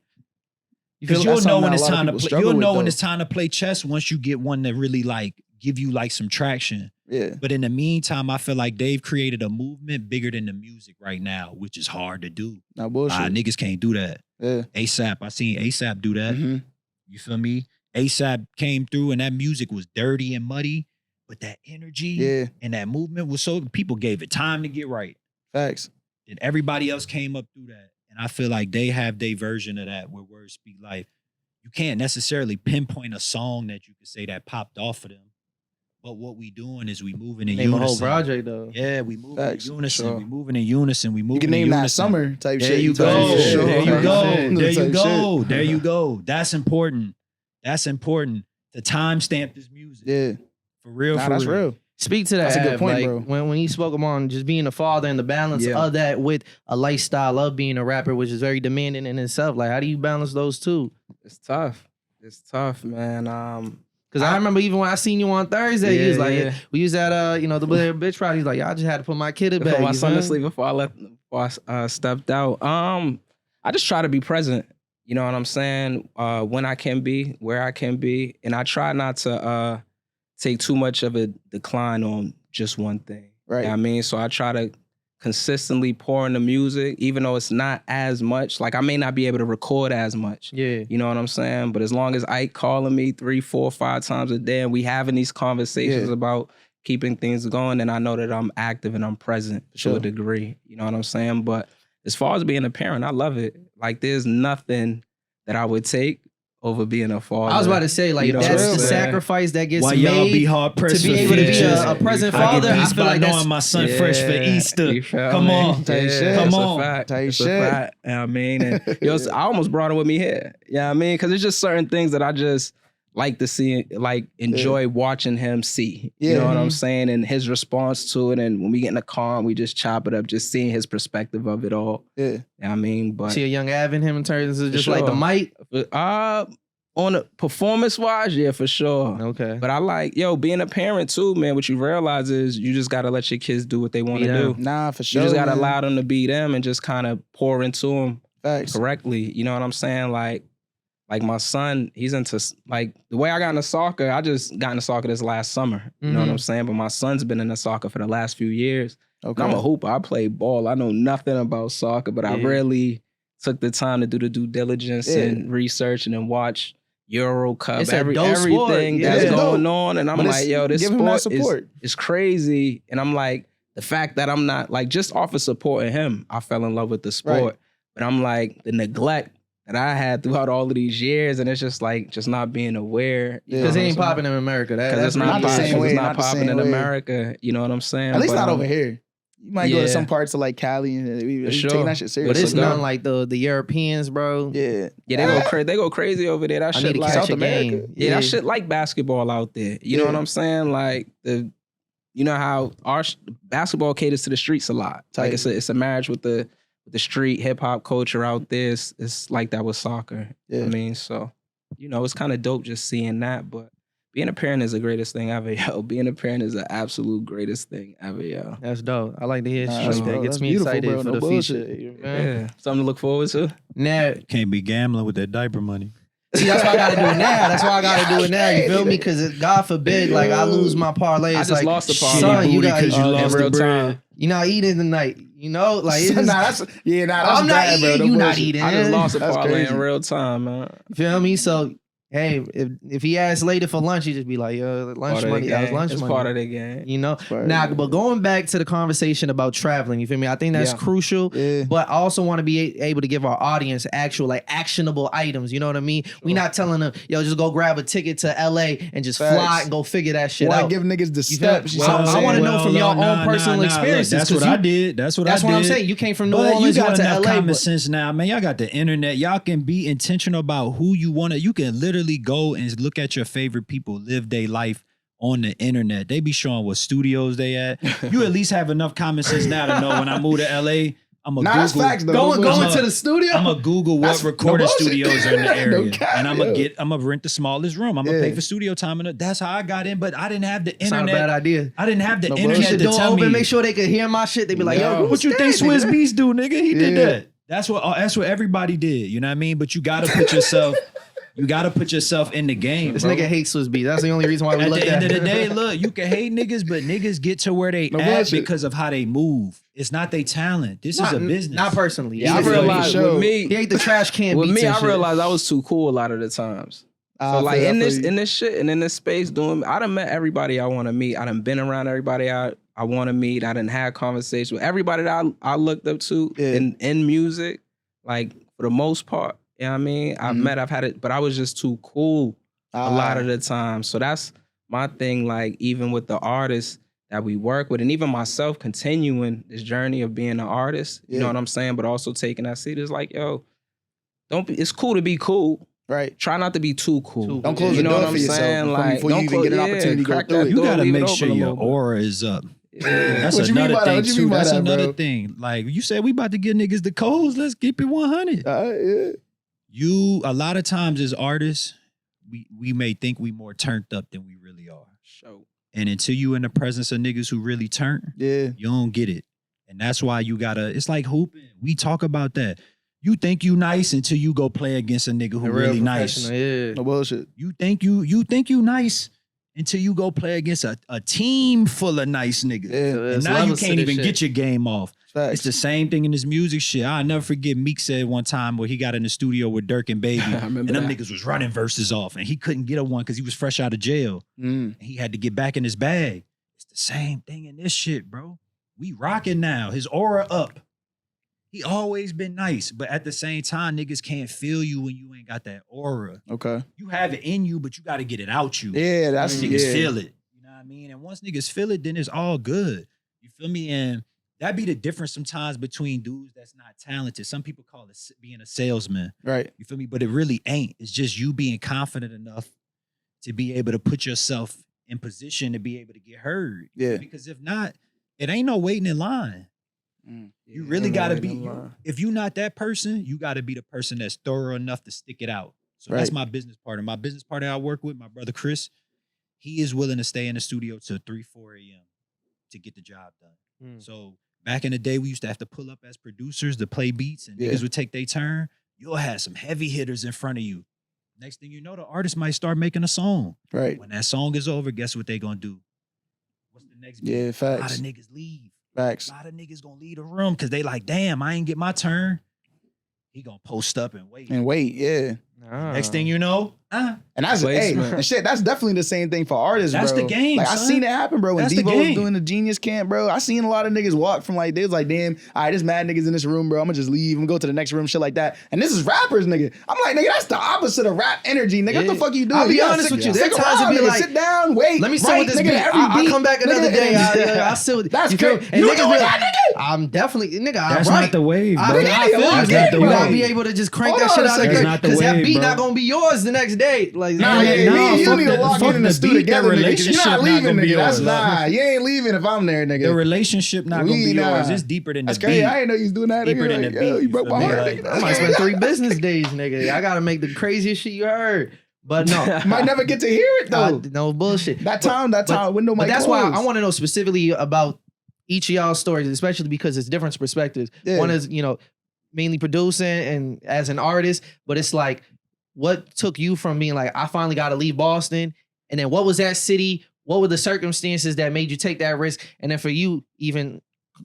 You because feel you'll that's know something when that it's a lot of time to people play. struggle You'll know with, when though. it's time to play chess once you get one that really like give you like some traction. Yeah. But in the meantime, I feel like they've created a movement bigger than the music right now, which is hard to do. Not bullshit. Niggas can't do that. Yeah. ASAP, I seen ASAP do that. Mhm. You feel me? ASAP came through and that music was dirty and muddy, but that energy Yeah. and that movement was so people gave it time to get right. Facts. And everybody else came up through that. And I feel like they have their version of that where words speak life. You can't necessarily pinpoint a song that you could say that popped off of them. But what we doing is we moving in Name a unison. whole project though. Yeah, we moving Facts. in unison. Sure. We moving in unison. We moving You can in name that unison. summer type There shit. you type go. shit. There you Type go. shit. There you Type go. shit. There you go. That's important. That's important. To timestamp this music. Yeah. For real, Nah, for that's real. real. Speak to that. That's a good point, like, bro. When you spoke about just being a father and the balance of that with a lifestyle of being a rapper, which is very demanding in itself. Like, how do you balance those two? It's tough. It's tough, man. Because I remember even when I seen you on Thursday, you was like, we used at the bitch ride. He's like, y'all just had to put my kid to bed. Put my son to sleep before I stepped out. I just try to be present. You know what I'm saying? When I can be, where I can be, and I try not to take too much of a decline on just one thing. Right. You know what I mean? So I try to consistently pour into music, even though it's not as much. Like, I may not be able to record as much. Yeah. You know what I'm saying? But as long as Ike calling me 3, 4, 5 times a day and we having these conversations about keeping things going, then I know that I'm active and I'm present to a degree. You know what I'm saying? But as far as being a parent, I love it. Like, there's nothing that I would take over being a father. I was about to say, like, that's the sacrifice that gets made y'all be hard pressed to be able to be a present father. I I feel like knowing my son fresh for Easter. Come on. Come on. It's a fact. You know what I mean? And I almost brought him with me here. You know what I mean? Because it's just certain things that I just like to see, like, enjoy watching him see. You know what I'm saying? And his response to it. And when we get in the car and we just chop it up, just seeing his perspective of it all. Yeah. You know what I mean? But see a young Av in him in terms of just like the mic? On a performance-wise, yeah, for sure. Okay. But I like, being a parent too, man, what you realize is you just got to let your kids do what they want to do. Nah, for sure. You just got to allow them to be them and just kind of pour into them correctly. You know what I'm saying? Like my son, he's into, like, the way I got into soccer, I just got into soccer this last summer. You know what I'm saying? But my son's been into soccer for the last few years. Okay. I'm a hooper. I play ball. I know nothing about soccer, but I really took the time to do the due diligence and research and then watch Euro Cup, it's everything that's going on. And I'm like, this sport is crazy. And I'm like, the fact that I'm not, like, just off of supporting him, I fell in love with the sport. Right. But I'm like, the neglect that I had throughout all of these years, and it's just like, just not being aware. Because it ain't popping in America. Because it's not popping in America. You know what I'm saying? At least not over here. You might go to some parts of like Cali and we taking that shit serious. But it's not like the Europeans, bro. Yeah, they go crazy over there. That shit like South America. Yeah, that shit like basketball out there. You know what I'm saying? Like you know how our basketball caters to the streets a lot. Like it's a marriage with the street hip hop culture out there. It's like that with soccer. Yeah. I mean, so it's kind of dope just seeing that, but. Being a parent is the greatest thing ever, yo. Being a parent is the absolute greatest thing ever, yo. That's dope. I like to hear shit like that. Gets me excited for the future. Yeah. Something to look forward to. Now, can't be gambling with that diaper money. See, that's why I gotta do it now. That's why I gotta do it now. You feel me? Because God forbid, like I lose my parlay. It's I just like, lost the parlay. Son, you got because you lost the bread. You're not eating tonight. You know, like it's that's I'm bad, not eating. bro. You not eating. I just lost a parlay in real time, man. You feel me? So. Hey, if he asks later for lunch, he just be like, yo, lunch money. That was lunch money. It's part of the game. You know? Now, but going back to the conversation about traveling, you feel me? I think that's crucial. Yeah. But I also want to be able to give our audience actual, like, actionable items. You know what I mean? Sure. We not telling them, yo, just go grab a ticket to LA and just fly and go figure that shit out. Give niggas the steps. I want to know from your own personal experiences. That's what I did. That's what I'm saying. You came from New Orleans, you got to enough LA. Common sense now, man. Y'all got the internet. Y'all can be intentional about who you want to. You can literally go and look at your favorite people live their life on the internet. They be showing what studios they at. You at least have enough common sense now to know when I move to LA, I'm gonna Google. That's facts, though. Going to the studio. I'm gonna Google what recording studios are in the area, and I'm gonna rent the smallest room. I'm gonna pay for studio time, and that's how I got in. But I didn't have the internet. Not a bad idea. I didn't have the internet to tell open, me. Make sure they could hear my shit. They be like, yo, what you think Swizz Beatz do, nigga? He did that. That's what everybody did. You know what I mean? But you gotta put yourself. You gotta put yourself in the game. This bro. nigga hates Swizz Beatz. That's the only reason why we look at it. At the end of the day, look, you can hate niggas, but niggas get to where they at because of how they move. It's not their talent. This is a business. Not personally. Yeah, I realized with me, he ate the trash can. With beats me, and I realized I was too cool a lot of the times. So like in this shit and in this space I done met everybody I want to meet. I done been around everybody I want to meet. I done had conversations with everybody that I looked up to in music, like for the most part. You know what I mean? I've had it, but I was just too cool a lot of the time. So that's my thing, like even with the artists that we work with and even myself continuing this journey of being an artist, you know what I'm saying? But also taking that seat is like, yo, it's cool to be cool, Right. Try not to be too cool. Don't close the door for yourself before you even get an opportunity to go through it. You got to make sure your aura is up. Yeah. That's another thing too. That's another thing. Like you said, we about to get niggas the codes. Let's keep it 100. Yeah. A lot of times as artists, we may think we more turned up than we really are. Show. And until you in the presence of niggas who really turn, you don't get it. And that's why you gotta, it's like hooping. We talk about that. You think you nice until you go play against a nigga who really nice. Yeah. No bullshit. You think you nice until you go play against a team full of nice niggas. Yeah, and now you can't even get your game off. Facts. It's the same thing in this music shit. I'll never forget Meek said one time where he got in the studio with Dirk and Baby. And them niggas was running verses off. And he couldn't get a one because he was fresh out of jail. And he had to get back in his bag. It's the same thing in this shit, bro. We rocking now. His aura up. He always been nice. But at the same time, niggas can't feel you when you ain't got that aura. Okay. You have it in you, but you got to get it out you. Yeah, that's niggas feel it. You know what I mean? And once niggas feel it, then it's all good. You feel me? And that be the difference sometimes between dudes that's not talented. Some people call it being a salesman. Right. You feel me? But it really ain't. It's just you being confident enough to be able to put yourself in position to be able to get heard. Yeah. Because if not, it ain't no waiting in line. You really got to be, if you're not that person, you got to be the person that's thorough enough to stick it out. So that's my business partner. My business partner I work with, my brother Chris, he is willing to stay in the studio till 3, 4 a.m. to get the job done. So back in the day, we used to have to pull up as producers to play beats and niggas would take their turn. You'll have some heavy hitters in front of you. Next thing you know, the artist might start making a song. Right. When that song is over, guess what they gonna do? What's the next beat? Yeah, facts. A lot of niggas leave. Facts. A lot of niggas gonna leave the room because they like, damn, I ain't get my turn. He gonna post up and wait. Next thing you know, and that's and shit. That's definitely the same thing for artists. That's bro. the game. Like son. I seen it happen, bro. When That's Devo was doing the Genius Camp, bro. I seen a lot of niggas walk from like they was like, damn, all right, there's mad niggas in this room, bro. I'm gonna just leave and go to the next room, shit like that. And this is rappers, nigga. I'm like, nigga, that's the opposite of rap energy, nigga. What the fuck you doing? I'll be honest with you. There times it be like, sit down, wait. Let me sit with this beat. I'll come back another day. I'll sit with. That's great. And You niggas doing be that, like, nigga? I'm definitely nigga. That's I'm right. not the wave, bro. I feel That's you. not the You gotta wave. be able to just crank Hold that shit on a out of second. the That's not the because that wave, beat bro. not gonna be yours the next day. Like, Nah, like, you need to fuck walk the in the beat, studio that together, nigga. 'Cause relationship you're not not leaving, gonna be nigga. That's yours. you ain't leaving if I'm there, nigga. The relationship not gonna be yours. Nah. It's deeper than That's the crazy. beat. I ain't know you was doing that. Deeper Nigga. than Like, the yo, beat, you broke you my feel me? heart, Like, nigga. I might spend 3 business days, nigga. I gotta make the craziest shit you heard. But no, Might never get to hear it though. no bullshit. That time window might But that's close. why I want to know specifically about each of y'all's stories, especially because it's different perspectives. Yeah. One is, mainly producing and as an artist, but it's like, what took you from being like, I finally got to leave Boston? And then what was that city? What were the circumstances that made you take that risk? And then for you, even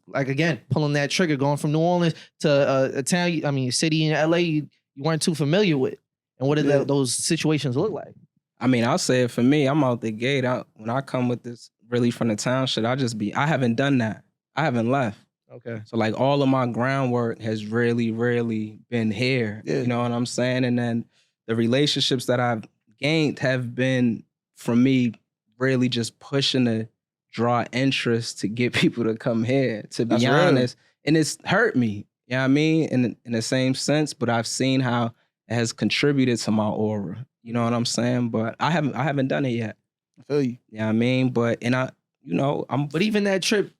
like, again, pulling that trigger, going from New Orleans to a town, a city in LA you weren't too familiar with. And what did those situations look like? I mean, I'll say it for me. I'm out the gate. When I come with this really from the town shit, I haven't done that. I haven't left. Okay. So like all of my groundwork has really, really been here. Yeah. You know what I'm saying? And then the relationships that I've gained have been from me really just pushing to draw interest to get people to come here, to be honest. And it's hurt me, you know what I mean? In the same sense, but I've seen how it has contributed to my aura. You know what I'm saying? But I haven't done it yet. I feel you. You know what I mean? But But even that trip,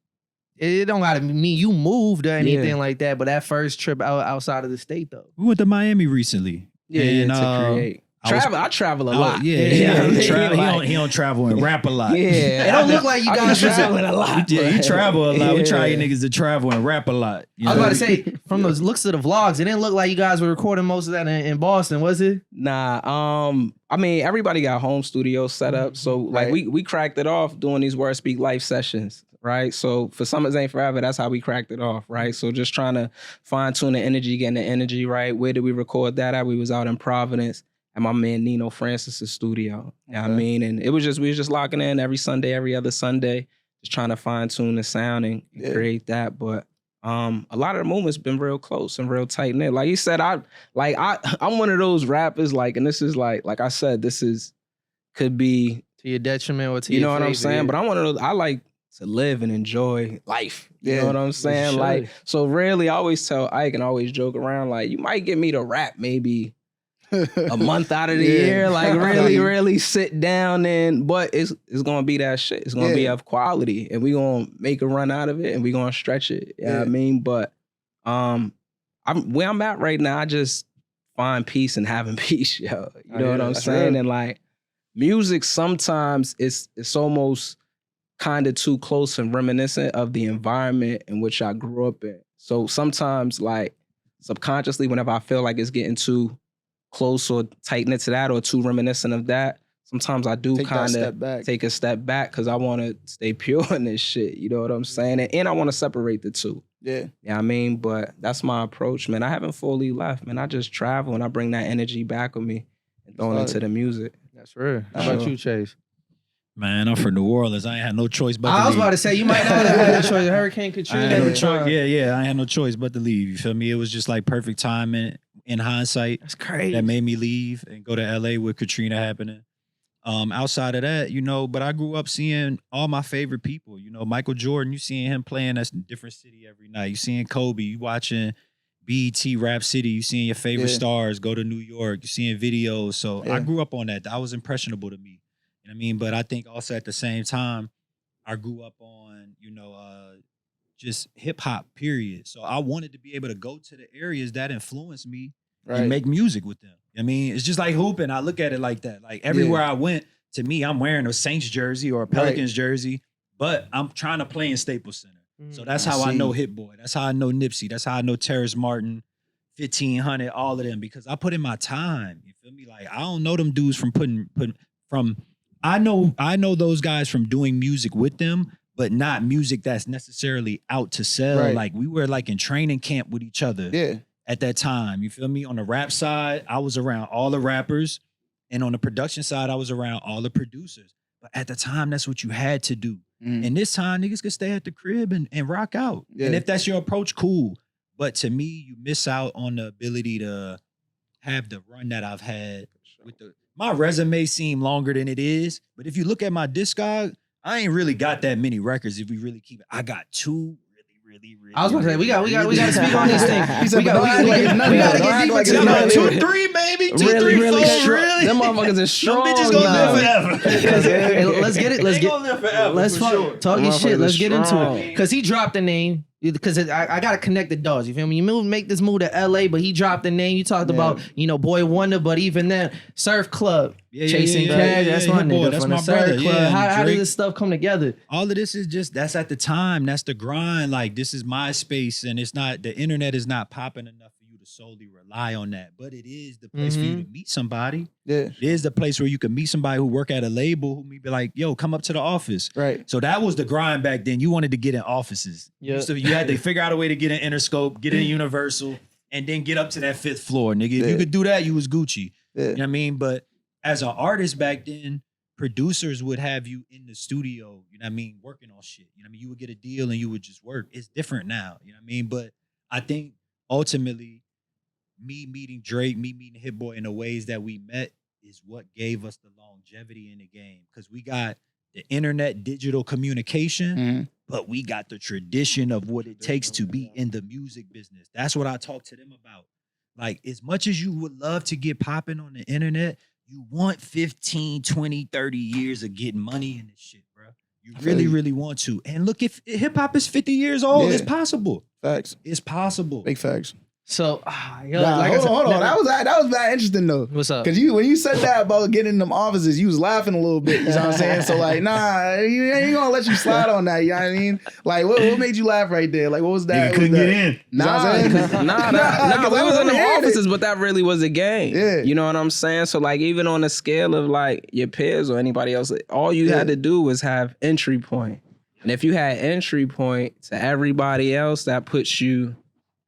it don't gotta mean you moved or anything like that. But that first trip outside of the state though. We went to Miami recently. Yeah, and, to create. I travel a lot. He don't travel and rap a lot. Yeah, it don't look like you guys traveling a lot. Yeah, you travel a lot. We try Yeah. niggas to travel and rap a lot. I was about to say, from those looks of the vlogs, it didn't look like you guys were recording most of that in Boston, was it? Nah, I mean, everybody got home studios set up. So like we cracked it off doing these Word Speak Life sessions, right? So for Summers Ain't Forever, that's how we cracked it off, right? So just trying to fine tune the energy, getting the energy right. Where did we record that at? We was out in Providence at my man Nino Francis's studio. You know what I mean? And we was just locking in every Sunday, every other Sunday, just trying to fine tune the sound and create that. But a lot of the movements been real close and real tight knit. Like you said, I'm one of those rappers, like, and this is like I said, could be to your detriment or to you your know what I'm favor, saying? yeah. But I'm one of those, I like to live and enjoy life. You Yeah, know what I'm saying? Like, so really I always tell Ike and I always joke around, like, you might get me to rap maybe a month out of the year, like really sit down but it's gonna be that shit. It's gonna be of quality, and we gonna make a run out of it, and we gonna stretch it. You know what I mean? But where I'm at right now, I just find peace in having peace, yo. You know what I'm saying? And like music, sometimes it's almost kind of too close and reminiscent of the environment in which I grew up in. So sometimes, like subconsciously, whenever I feel like it's getting too close or tight knit to that or too reminiscent of that, sometimes I do kind of take a step back because I want to stay pure in this shit. You know what I'm saying? And I want to separate the two. Yeah. You know what I mean? But that's my approach, man. I haven't fully left, man. I just travel and I bring that energy back with me and throw it into the music. That's real. How about you, Chase? Man, I'm from New Orleans. I ain't had no choice but to leave. I was about to say, you might not have had a choice. Hurricane Katrina. Yeah, I had no choice but to leave. You feel me? It was just like perfect timing in hindsight. That's crazy. That made me leave and go to LA with Katrina happening. Outside of that, you know, but I grew up seeing all my favorite people. You know, Michael Jordan, you seeing him playing a different city every night. You seeing Kobe, you watching BET Rap City, you seeing your favorite stars go to New York, you seeing videos. So I grew up on that. That was impressionable to me. You know what I mean? But I think also at the same time, I grew up on, you know, just hip hop, period. So I wanted to be able to go to the areas that influenced me and make music with them. I mean, it's just like hooping. I look at it like that. Like everywhere I went, to me, I'm wearing a Saints jersey or a Pelicans jersey, but I'm trying to play in Staples Center. So that's how I know Hit Boy. That's how I know Nipsey. That's how I know Terrace Martin, 1500, all of them, because I put in my time. You feel me? Like I don't know them dudes from I know those guys from doing music with them, but not music that's necessarily out to sell. Like we were like in training camp with each other. Yeah. At that time, you feel me? On the rap side, I was around all the rappers. And on the production side, I was around all the producers. But at the time, that's what you had to do. And this time, niggas could stay at the crib and rock out. And if that's your approach, cool. But to me, you miss out on the ability to have the run that I've had. My resume seemed longer than it is. But if you look at my discog, I ain't really got that many records if we really keep it. I got two. I was going to say we got to speak on these things. We got to get deeper to it. 2, 3, maybe 2, 3, 4. Really? Them motherfuckers is strong. Them bitches gonna live forever. Let's get it. Let's talk your shit. Let's get into it. Because he dropped the name. Because I gotta connect the dots. You feel me? You make this move to LA, but he dropped the name. You talked about, you know, Boy Wonder, but even then, Surf Club, Chasing Cash. That's my nigga. That's from my the Surf brother. Club. How did this stuff come together? All of this is just that's at the time. That's the grind. Like this is MySpace, and it's not the internet is not popping enough for you to solely rely on that. But it is the place for you to meet somebody. Yeah, it is the place where you can meet somebody who work at a label who may be like, "Yo, come up to the office." Right. So that was the grind back then. You wanted to get in offices. Yeah. So you had to figure out a way to get in Interscope, get in Universal, and then get up to that 5th floor, nigga. If you could do that, you was Gucci. Yeah. You know what I mean? But as an artist back then, producers would have you in the studio, you know what I mean, working on shit. You know what I mean? You would get a deal and you would just work. It's different now, you know what I mean? But I think ultimately, me meeting Drake, me meeting Hit Boy in the ways that we met is what gave us the longevity in the game. Because we got the internet, digital communication, but we got the tradition of what it takes to be in the music business. That's what I talk to them about. Like, as much as you would love to get popping on the internet, you want 15, 20, 30 years of getting money in this shit, bro. You really, really want to. And look, if hip-hop is 50 years old, it's possible. Facts. It's possible. Big facts. So, hold on. That was very interesting though. What's up? Because when you said that about getting in them offices, you was laughing a little bit. You know what I'm saying? So like, nah, he ain't gonna let you slide on that. You know what I mean? Like, what made you laugh right there? Like, what was that? You couldn't get in. Nah, we was in the offices, but that really was a game. Yeah. You know what I'm saying? So like, even on the scale of like your peers or anybody else, all you had to do was have entry point. And if you had entry point to everybody else, that puts you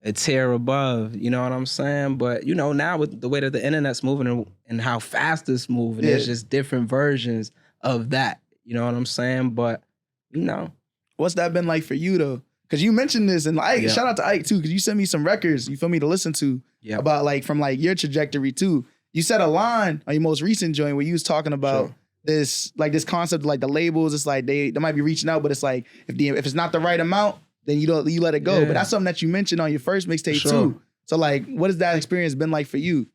a tier above, you know what I'm saying? But, you know, now with the way that the internet's moving and how fast it's moving, there's just different versions of that, you know what I'm saying? But, you know. What's that been like for you, though? Because you mentioned this, and Ike, shout out to Ike, too, because you sent me some records, you feel me, to listen to about, like, from, like, your trajectory, too. You said a line on your most recent joint where you was talking about this concept of, like, the labels. It's like they might be reaching out, but it's like, if it's not the right amount, then you let it go. Yeah. But that's something that you mentioned on your first mixtape too. So like, what has that experience been like for you?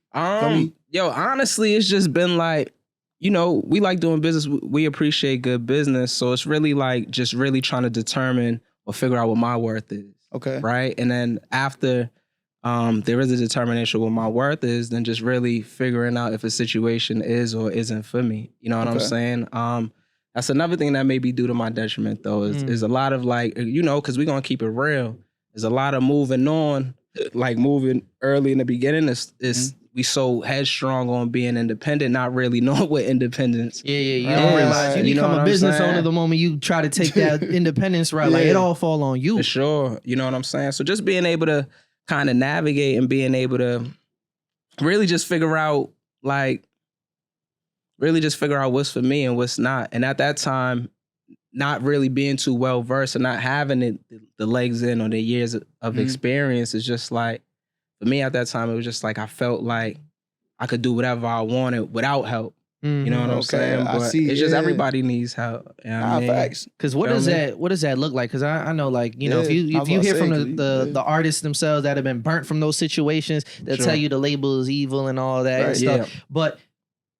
Yo, honestly, it's just been like, you know, we like doing business. We appreciate good business. So it's really like just really trying to determine or figure out what my worth is. Okay. Right. And then after there is a determination what my worth is, then just really figuring out if a situation is or isn't for me. You know what I'm saying? That's another thing that may be due to my detriment, though, is a lot of like, you know, because we're going to keep it real. There's a lot of moving on, like moving early in the beginning. We so headstrong on being independent, not really knowing what independence. Yeah. You don't realize you become a business owner the moment you try to take that independence route. Like, it all fall on you. For sure. You know what I'm saying? So just being able to kind of navigate and being able to really just figure out what's for me and what's not. And at that time, not really being too well versed and not having the legs in or the years of experience is just like, for me at that time, it was just like I felt like I could do whatever I wanted without help. You know what I'm saying? But it's just everybody needs help. You know what I mean? Facts. Because what does that look like? Because I know, like, you know, if you hear from the artists themselves that have been burnt from those situations, they'll tell you the label is evil and all that and stuff. Yeah. But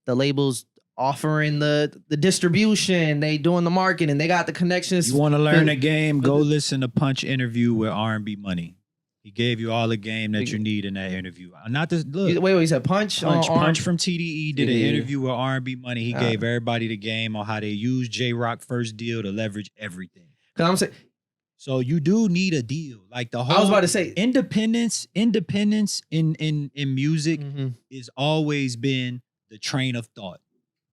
the labels offering the distribution, they doing the marketing, they got the connections. You want to learn a game? Go listen to Punch interview with R&B Money. He gave you all the game that you need in that interview. Not this. Look, wait, he said Punch from TDE did an interview with R&B Money. He gave everybody the game on how they use J-Rock first deal to leverage everything. Because I'm saying, so you do need a deal. Like the whole. I was about to say independence in music is always been the train of thought.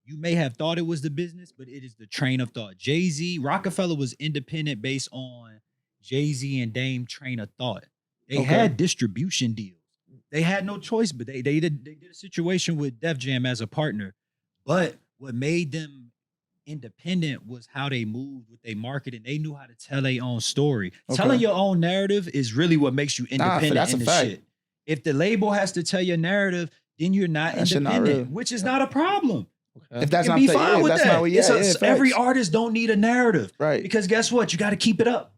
You may have thought it was the business, but it is the train of thought. Jay-Z, Rockefeller was independent based on Jay-Z and Dame train of thought. They had distribution deals. They had no choice, but they did a situation with Def Jam as a partner. But what made them independent was how they moved with their marketing. They knew how to tell their own story. Telling your own narrative is really what makes you independent in this shit. If the label has to tell your narrative, then you're not independent, which is not a problem. If that's not be fine with that. Not every artist don't need a narrative. Right. Because guess what? You got to keep it up.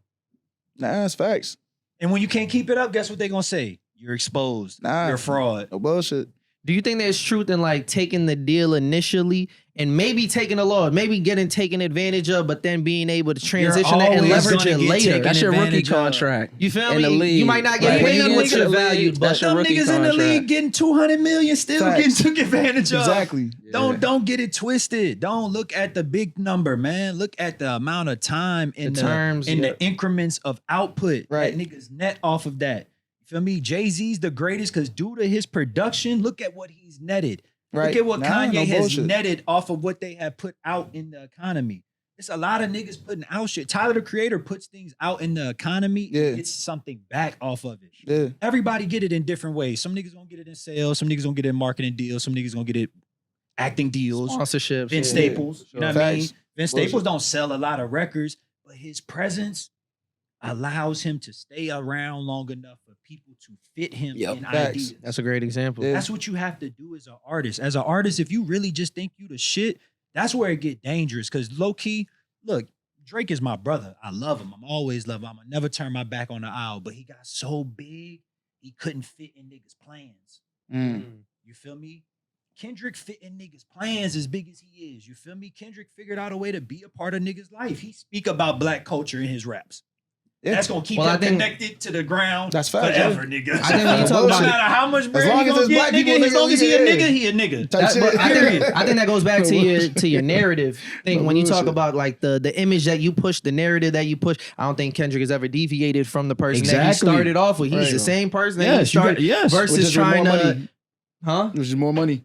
Nah, that's facts. And when you can't keep it up, guess what they're going to say? You're exposed. You're a fraud. No bullshit. Do you think there's truth in like taking the deal initially and maybe taking a loss, maybe taken advantage of, but then being able to transition that and leverage it later? That's your rookie contract. You feel me? You might not get paid what you're valued, but some niggas in the league getting $200 million still getting took advantage of. Exactly. Don't get it twisted. Don't look at the big number, man. Look at the amount of time in the increments of output that niggas net off of that. Feel me? Jay-Z's the greatest because due to his production, look at what he's netted. Right. Look at what Kanye has netted off of what they have put out in the economy. It's a lot of niggas putting out shit. Tyler, the Creator, puts things out in the economy and gets something back off of it. Yeah. Everybody get it in different ways. Some niggas gonna get it in sales. Some niggas gonna get it in marketing deals. Some niggas gonna get it acting deals. Sponsorships. Vince Staples. You know what I mean? Vince Staples don't sell a lot of records, but his presence allows him to stay around long enough for people to fit him in ideas. That's a great example. Yeah. That's what you have to do as an artist. As an artist, if you really just think you the shit, that's where it get dangerous. Because low key, look, Drake is my brother. I love him. I'm always love him. I'm gonna never turn my back on the aisle. But he got so big, he couldn't fit in niggas' plans. You feel me? Kendrick fit in niggas' plans as big as he is. You feel me? Kendrick figured out a way to be a part of niggas' life. He speak about black culture in his raps. Yeah. That's gonna keep him connected to the ground forever, nigga. I think when you talk about no matter how much bread he gonna get, nigga, as long as he a nigga, he a nigga. I think that goes back to your narrative thing. When you talk about like the image that you push, the narrative that you push, I don't think Kendrick has ever deviated from the person that he started off with. He's the same person that he started versus trying to, which is more money.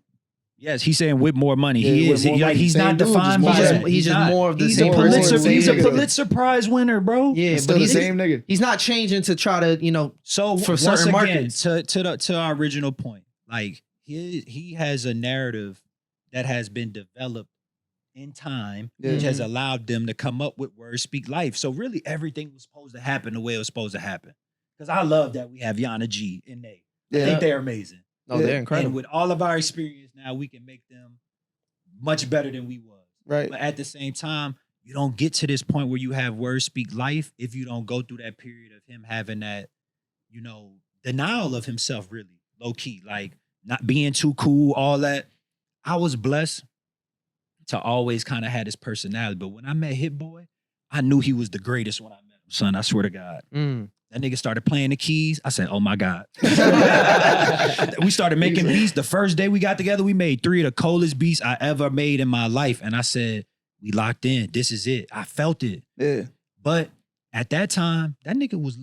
Yes, he's saying with more money. He is. He's not defined by. He's just more of the same person. He's a Pulitzer Prize winner, bro. Yeah, but he's the same nigga. He's not changing to try to, So for once certain again, markets. to our original point, like he has a narrative that has been developed in time, which has allowed them to come up with words speak life. So really, everything was supposed to happen the way it was supposed to happen. Because I love that we have Yana G and Nate. I think they're amazing. Oh, they're incredible. And with all of our experience now, we can make them much better than we was. Right. But at the same time, you don't get to this point where you have words speak life if you don't go through that period of him having that, denial of himself, really, low key. Like, not being too cool, all that. I was blessed to always kind of have this personality. But when I met Hit Boy, I knew he was the greatest when I met him, son. I swear to God. That nigga started playing the keys. I said, oh my God. We started making beats. The first day we got together, we made 3 of the coldest beats I ever made in my life. And I said, we locked in. This is it. I felt it. Yeah. But at that time, that nigga was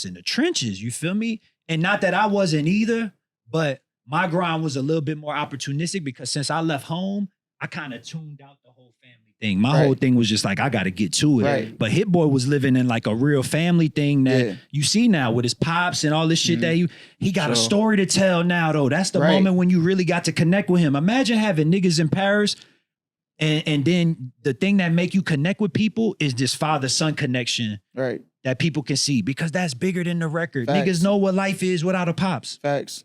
in the trenches. You feel me? And not that I wasn't either, but my grind was a little bit more opportunistic because since I left home, I kind of tuned out the whole family thing. My whole thing was just like, I got to get to it. Right. But Hit Boy was living in like a real family thing that you see now with his pops and all this shit that he got a story to tell now though. That's the moment when you really got to connect with him. Imagine having niggas in Paris and then the thing that make you connect with people is this father-son connection that people can see because that's bigger than the record. Facts. Niggas know what life is without a pops. Facts.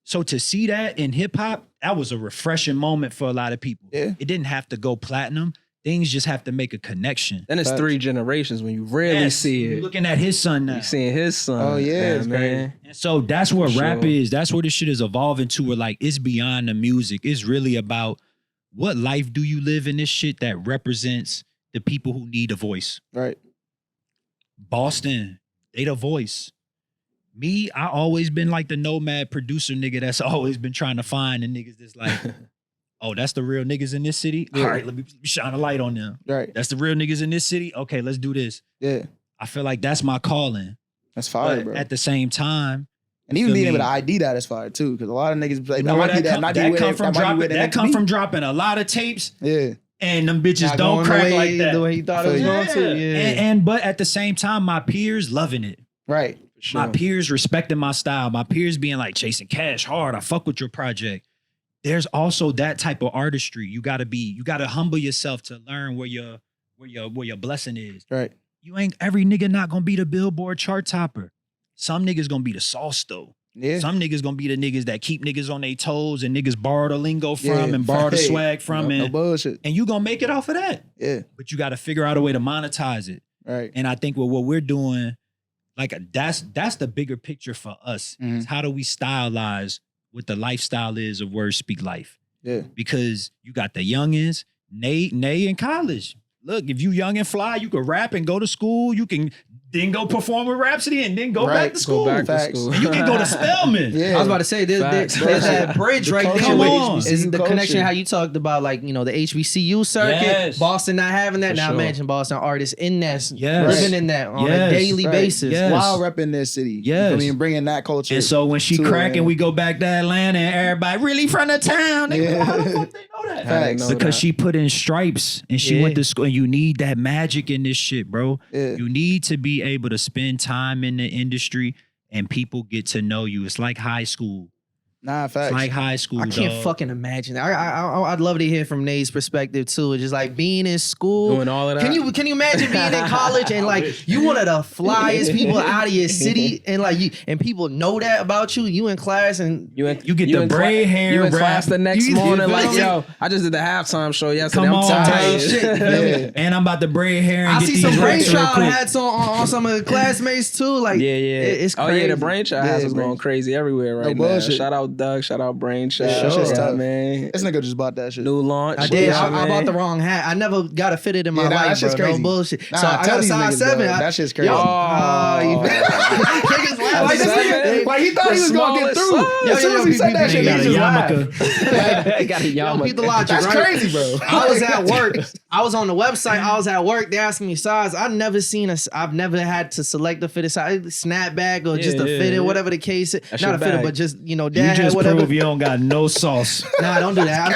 So to see that in hip hop, that was a refreshing moment for a lot of people. Yeah. It didn't have to go platinum. Things just have to make a connection. Then it's 3 generations when you really see it. You're looking at his son now. You seeing his son. Oh yeah, it's man. And so that's where rap is. That's where this shit is evolving to. Where like it's beyond the music. It's really about what life do you live in this shit that represents the people who need a voice. Right. Boston, they the voice. Me, I always been like the nomad producer nigga that's always been trying to find the niggas that's like, oh, that's the real niggas in this city? Yeah. All right, let me shine a light on them. Right. That's the real niggas in this city? Okay, let's do this. Yeah. I feel like that's my calling. That's fire, But bro. at the same time, And even feel being me? able to ID that is fire too, because a lot of niggas be like, you that know might where be that, might be that where come they- from that might be dropping. where they That meant to come be. from dropping a lot of tapes, Yeah. and them bitches Not don't going crack the like way- that. the way he thought it was going to. Yeah. And but at the same time, my peers loving it. Right. My peers respecting my style. My peers being like, chasing cash hard. I fuck with your project. There's also that type of artistry. You gotta humble yourself to learn where your blessing is. Right. You ain't every nigga not gonna be the Billboard chart topper. Some niggas gonna be the sauce though. Yeah. Some niggas gonna be the niggas that keep niggas on their toes and niggas borrow the lingo from Yeah, and borrow the hey, swag from no and bullshit. you gonna make it off of that. Yeah. But you gotta figure out a way to monetize it. Right. And I think with what we're doing, like that's the bigger picture for us. Mhm. Is how do we stylize what the lifestyle is of Words Speak Life? Yeah. Because you got the youngins, Nay in college. Look, if you young and fly, you can rap and go to school. You can then go perform with Rhapsody and then go Right, back to school. Go back to Facts. school. And you can go to Spelman. Yeah. I was about to say there's Facts. that bridge The right culture there. with With, HBCU is the culture. connection how you talked about like the HBCU circuit, Yes. Boston not having that. For Now sure. imagine Boston artists in that, Yes. living in that on Yes. a daily Right. basis. Yes. While repping their city. Yes. I mean, bringing that culture. And so when she to crack it, and we go back to Atlanta and everybody really from the town, they Yeah. how the fuck they know that? Facts. Because she put in stripes and she Yeah. went to school. And you need that magic in this shit, bro. Yeah. You need to be able to spend time in the industry and people get to know you. It's like high school. Nah, facts. It's like high school. I can't dog. fucking imagine. I'd love to hear from Nate's perspective too. It's just like being in school. Doing all of that. Can you imagine being in college and like you one of the flyest people out of your city and like you and people know that about you. You in class and You get the in braid cla- hair You in wrap. class the next You morning, feel like me? yo, I just did the halftime show yesterday. Come I'm on, tired. shit. Yeah. And I'm about to braid hair and I get see these some racks real brainchild quick. hats on some of the classmates too. Like Yeah. it's Oh crazy. yeah, the Brainchild house is going Brain- crazy everywhere right No now. bullshit. Shout out Doug. Shout out Brainchild. Yeah, that shit's tough. man. This nigga just bought that shit. New launch. I did. Yeah, I bought man. the wrong hat. I never got to fit it in my Yeah, nah, that life, shit's bro. crazy. No bullshit. Nah, so I tell got a these size niggas, 7. bro. That shit's crazy. Yo, Niggas like this nigga, like he thought he was gonna get through. Yo, As soon yo, as he said people that shit, got he a just yarmulke. laughed. Got a Yo, yarmulke. beat the logic, That's right? crazy, bro. I was at work. I was on the website. I was at work. They asked me size. I've never had to select a fitted size, snapback or just a Yeah, fitted, yeah. whatever the case is. That's Not your a fitted, bag. but just You dad just had whatever. prove you don't got no sauce. Nah, don't do that.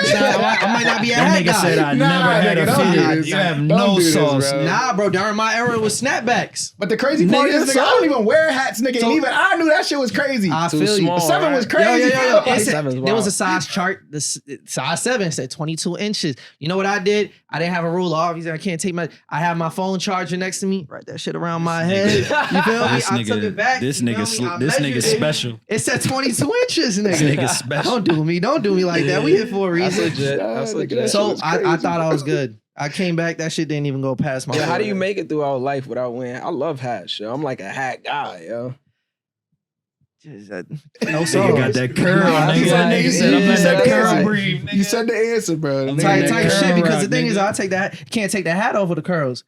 I might not be a That hat nigga guy. said I Nah, never had nigga, a don't do fitted. this. You have Don't no do this, sauce. bro. Nah, bro. During my era, it was snapbacks. But the crazy part Nigga, is, nigga, I so- don't even wear hats, nigga. So- and even I knew that shit was crazy. I Too feel small. you. 7 was right? crazy. Yo. bro. It said- Seven's there was wild. a size chart. The size 7 said 22 inches. You know what I did? I didn't have a ruler. Obviously, I can't take I have my phone charger next to me. Write that shit around my head. You feel me? This I took it back. This you feel nigga, me? I this measured nigga it. special. It said 22 inches, nigga. This nigga special. Don't do me like that. We here for a That's reason. legit. That's Nigga, legit. that So shit was I crazy. thought I was good. I came back. That shit didn't even go past my. Yeah, how do head. you make it throughout life without wearing? I love hats, yo. I'm like a hat guy, yo. No So you got that curl, You nigga. Nigga said, I'm letting that curl breathe, nigga. You said the answer, bro. I'm Type letting that shit. curl Because rock, the thing is, nigga. I take that. Can't take the hat off of the curls.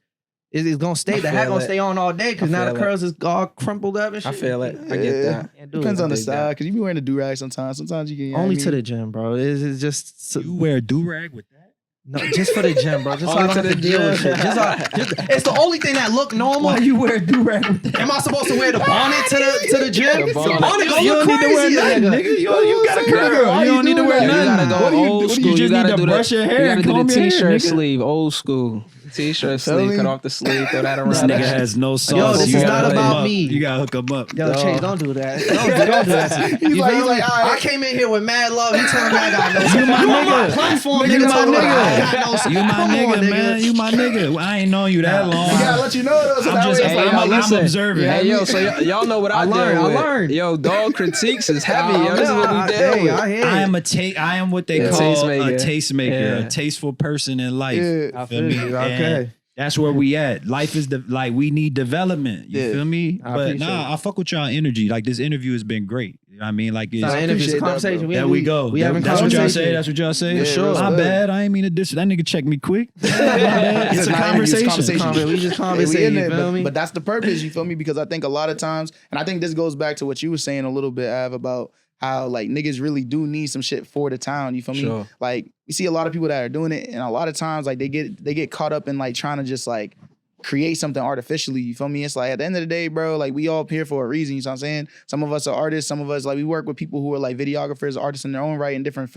It's gonna stay. The hat feel gonna it. stay on all day because I now the feel it. curls is all crumpled up and shit. I feel it. I get that. Can't do Depends it. on the dig style, that. because you be wearing the do-rag sometimes. Sometimes you can. Only to the gym, bro. It's just You wear a do-rag with that? no, just for the gym, bro. Just so I Only don't to have to the deal with gym. shit. It's the only thing that look normal. Why you wear a do-rag with that? Am I supposed to wear the bonnet to the gym? The bonnet. gonna You look don't need to wear crazy, nothing, nigga. nigga. You got a curl. Why You you don't need to doing wear that? You nothing. gotta go old school. you just gotta need to do brush your hair You and gotta do comb the your hair, t-shirt nigga. sleeve, old school. T-shirt Feel sleeve, me? cut off the sleeve, throw that around. This nigga has no sauce. Yo, this You is gotta not hook about him up. me. You gotta hook him up. Yo, Chase, don't do that. Don't do that. He's You like, feel he's me? like, all right. I came in here with mad love. You telling me I got no sauce. You my on my nigga. platform, Nigga, nigga. you my talking about nigga. I got no sauce. You my Come nigga, on, man. You my nigga. I ain't known you that long. You gotta let you know though. So I'm that just, way it's like, I'm listen. observing. Yeah, Hey, yo, so y'all know what I learned, deal with. I learned. Yo, dog critiques is heavy. Yo, this is what we deal with. I hear I it. am what they Yeah. call Tastemaker. a tastemaker, Yeah. a tasteful person in life. Yeah. I Feel feel me? you. And Okay. that's where we at. Life is we need development. You Yeah. feel me? I But appreciate nah, it. I fuck with y'all energy. Like this interview has been great. You know what I mean? Like It's not it's, an interview, it's a appreciate that, conversation. bro. there we go. We having That's what y'all conversation. say. That's what y'all say. For sure. My Yeah. bad. I ain't mean to diss. That nigga checked me quick. My bad. It's a not an interview, it's conversation. We just Yeah, we conversating. in You there, feel me? but that's the purpose, you feel me? Because I think a lot of times, and I think this goes back to what you were saying a little bit, Av, about how like niggas really do need some shit for the town. You feel me? Sure. Like we see a lot of people that are doing it, and a lot of times like they get caught up in like trying to just like create something artificially. You feel me? It's like at the end of the day, bro, like we all here for a reason. You know what I'm saying? Some of us are artists. Some of us like we work with people who are like videographers, artists in their own right in different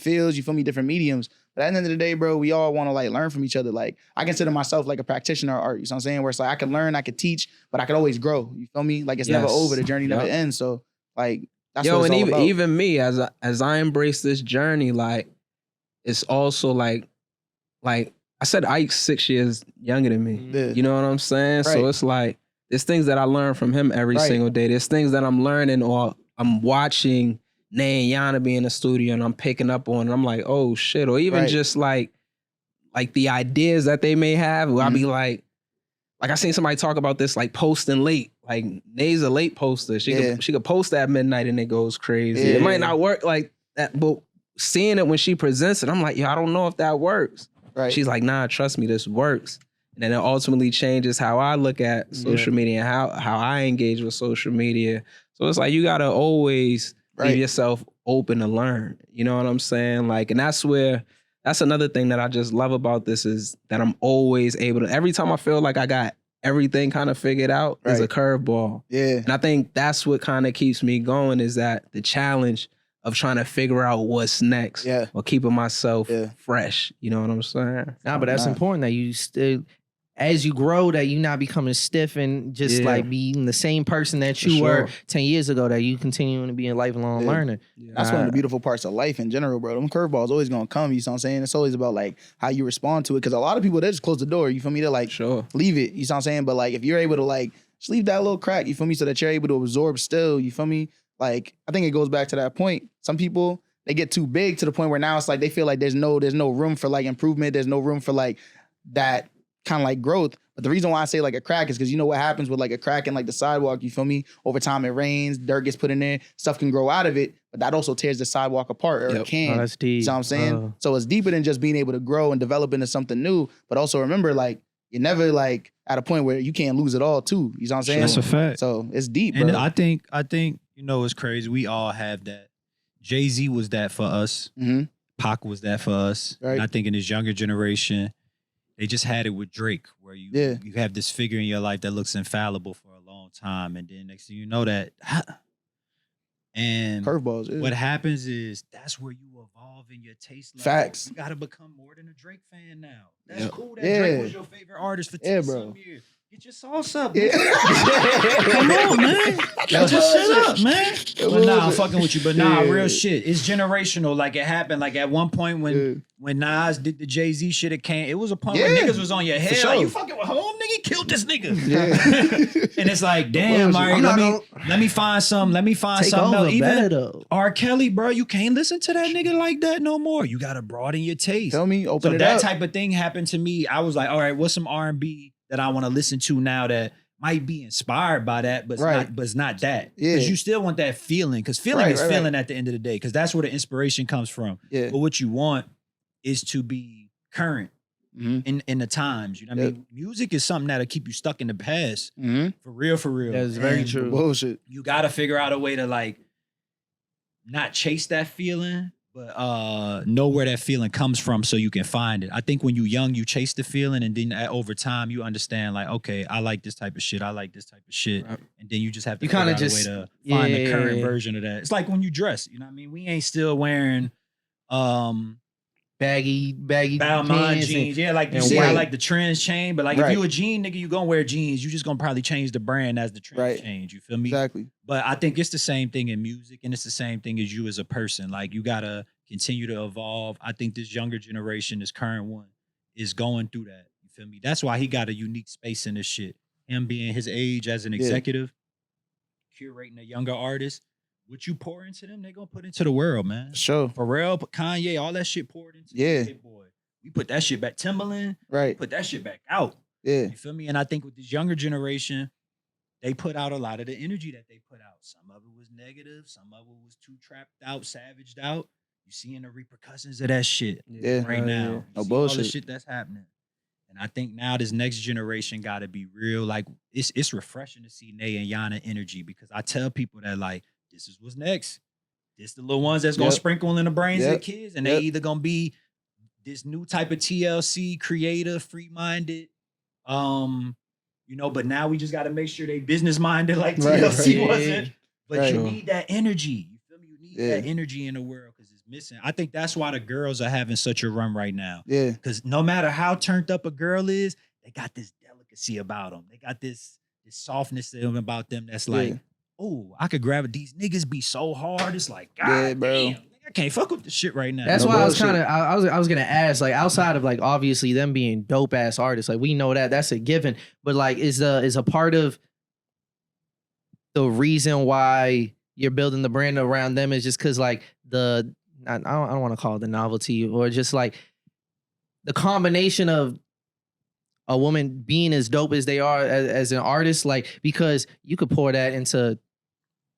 fields. You feel me? Different mediums. But at the end of the day, bro, we all want to like learn from each other. Like I consider myself like a practitioner of art. You know what I'm saying? Where it's like I can learn, I can teach, but I can always grow. You feel me? Like it's never Yes. over. The journey never Yep. ends. So like that's Yo, what it's and all about. even me, as I embrace this journey, like it's also like I said, Ike's 6 years younger than me. Yeah. You know what I'm saying? Right. So it's like there's things that I learn from him every Right. single day. There's things that I'm learning or I'm watching Nay and Yana be in the studio and I'm picking up on, and I'm like, oh shit. Or even Right. just like the ideas that they may have, where I'll be like I seen somebody talk about this, like posting late. Like Nay's a late poster. She could post at midnight and it goes crazy. Yeah. It might not work like that, but seeing it when she presents it, I'm like, yo, I don't know if that works. Right. She's like, nah, trust me, this works. And then it ultimately changes how I look at social media and how I engage with social media. So it's like you gotta always leave yourself open to learn. You know what I'm saying? Like, and that's another thing that I just love about this is that I'm always able to, every time I feel like I got everything kind of figured out, is a curveball. Yeah. And I think that's what kind of keeps me going, is that the challenge of trying to figure out what's next, or keeping myself fresh. You know what I'm saying? Nah, but that's important that you still, as you grow, that you not becoming stiff and just like being the same person that you were 10 years ago, that you continuing to be a lifelong learner. That's one of the beautiful parts of life in general, bro. Them curveballs always gonna come, you know what I'm saying? It's always about like how you respond to it. Cause a lot of people, they just close the door, you feel me? They're like, leave it, you know what I'm saying? But like if you're able to like just leave that little crack, you feel me? So that you're able to absorb still, you feel me? Like I think it goes back to that point. Some people, they get too big to the point where now it's like they feel like there's no room for like improvement, there's no room for like that kind of like growth. But the reason why I say like a crack is because you know what happens with like a crack in like the sidewalk, you feel me? Over time it rains, dirt gets put in there, stuff can grow out of it, but that also tears the sidewalk apart, or it can. Oh, that's deep. You know what I'm saying? So it's deeper than just being able to grow and develop into something new, but also remember like you're never like at a point where you can't lose it all too. You know what I'm saying? That's a fact. So it's deep, bro. And I think you know it's crazy. We all have that. Jay-Z was that for us. Mm-hmm. Pac was that for us. Right. And I think in this younger generation, they just had it with Drake, where you have this figure in your life that looks infallible for a long time, and then next thing you know that, and Curveballs. what happens is that's where you evolve in your taste level. Facts. You got to become more than a Drake fan now. That's Yep. cool that Drake was your favorite artist for 10 some years. Get your sauce up, man. Come on, man. Just shut up, man. But nah, I'm fucking with you. But nah, real shit. It's generational. Like it happened. Like at one point when Nas did the Jay-Z shit, it was a point where niggas was on your head. sure. Like, you fucking with home, nigga, killed this nigga. And it's like, damn, all right, let me find something else. Even R. Kelly, bro, you can't listen to that nigga like that no more. You gotta broaden your taste. Tell me, open So it that up. type of thing happened to me. I was like, all right, what's some R&B that I want to listen to now that might be inspired by that, but it's not that. Yeah. Because you still want that feeling. Because feeling is feeling at the end of the day. Because that's where the inspiration comes from. Yeah. But what you want is to be current in the times. You know what I mean? Music is something that'll keep you stuck in the past. For real, for real. That's very true. Bullshit. You gotta figure out a way to like not chase that feeling, but know where that feeling comes from so you can find it. I think when you're young, you chase the feeling, and then over time you understand like, okay, I like this type of shit. I like this type of shit, and then you just have to figure out a way to find the current version of that. It's like when you dress. You know what I mean? We ain't still wearing baggy Balmain jeans. Yeah, like you see how like the trends change, but like if you a jean nigga, you gonna wear jeans. You just gonna probably change the brand as the trends change. You feel me? Exactly. But I think it's the same thing in music, and it's the same thing as you as a person. Like you gotta continue to evolve. I think this younger generation, this current one, is going through that. You feel me? That's why he got a unique space in this shit. Him being his age as an executive, curating a younger artist. What you pour into them, they gonna put into the world, man. Sure. Pharrell, Kanye, all that shit poured into Hit Boy. We put that shit back. Timbaland, put that shit back out. Yeah. You feel me? And I think with this younger generation, they put out a lot of the energy that they put out. Some of it was negative, some of it was too trapped out, savaged out. You seeing the repercussions of that shit right now. No all bullshit. the shit that's happening. And I think now this next generation gotta be real. Like it's refreshing to see Nay and Yana energy, because I tell people that like, this is what's next. This the little ones that's gonna sprinkle in the brains of the kids, and they either gonna be this new type of TLC, creative, free-minded, you know, but now we just gotta make sure they business-minded like TLC wasn't. But you need that energy. You feel me? You need that energy in the world, because it's missing. I think that's why the girls are having such a run right now. Yeah. Because no matter how turned up a girl is, they got this delicacy about them. They got this softness about them that's like, oh, I could grab it. These niggas be so hard. It's like, God damn, I can't fuck with this shit right now. That's why I was kind of, I was gonna ask, like, outside of like obviously them being dope ass artists, like we know that's a given, but like is a part of the reason why you're building the brand around them is just because like I don't want to call it the novelty, or just like the combination of a woman being as dope as they are as an artist, like, because you could pour that into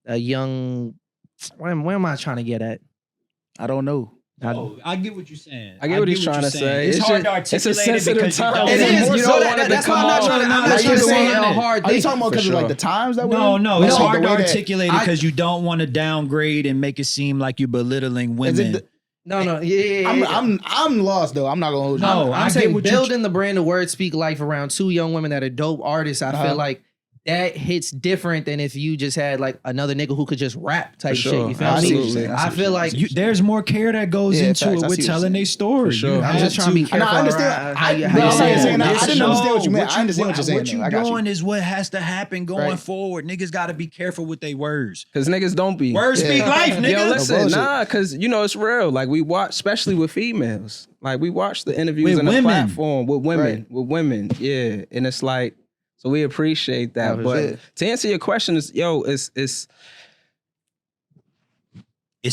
a young, where am I trying to get at? I don't know. I get what you're saying. I get what he's trying to say. It's hard to articulate. It's a sensitive time. It is. You don't want it to come off. I'm not trying to say a hard thing. Are you talking about because of like the times that we're in? No, it's hard to articulate it because you don't want to downgrade and make it seem like you're belittling women. No, I'm lost though. I'm not gonna hold you. No, I'm saying building the brand of Word Speak Life around two young women that are dope artists. I feel like that hits different than if you just had like another nigga who could just rap type shit. You feel me? I feel like there's more care that goes into it with telling their story. Sure. I'm just trying to be careful. I understand. I didn't understand what you meant. I understand what you're saying. What you're doing is what has to happen going forward. Niggas got to be careful with their words. Because niggas don't be. Words speak life, nigga. Yo, listen, because you know it's real. Like we watch, especially with females. Like we watch the interviews on the platform with women. Yeah, and it's like. So we appreciate that. But to answer your question, it's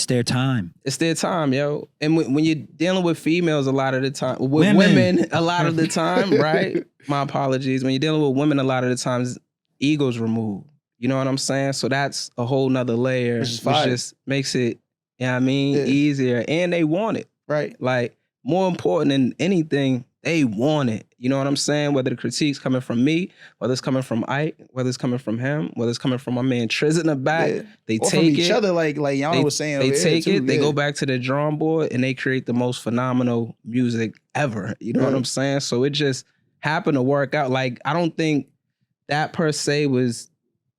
their time. It's their time, yo. And when you're dealing with females a lot of the time, with women a lot of the time, right? My apologies. When you're dealing with women a lot of the times, ego's removed. You know what I'm saying? So that's a whole nother layer, which just makes it, you know what I mean, easier. And they want it. Right. Like, more important than anything, they want it. You know what I'm saying? Whether the critique's coming from me, whether it's coming from Ike, whether it's coming from him, whether it's coming from my man Triz in the back, they or take from each each other, like Yana was saying. They take it, they go back to the drawing board, and they create the most phenomenal music ever. You know what I'm saying? So it just happened to work out. Like, I don't think that per se was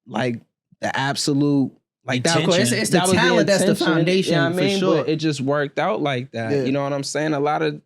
like the absolute. Like that, it's the talent that's the foundation. You know what I mean? For sure. But it just worked out like that. You know what I'm saying? A lot of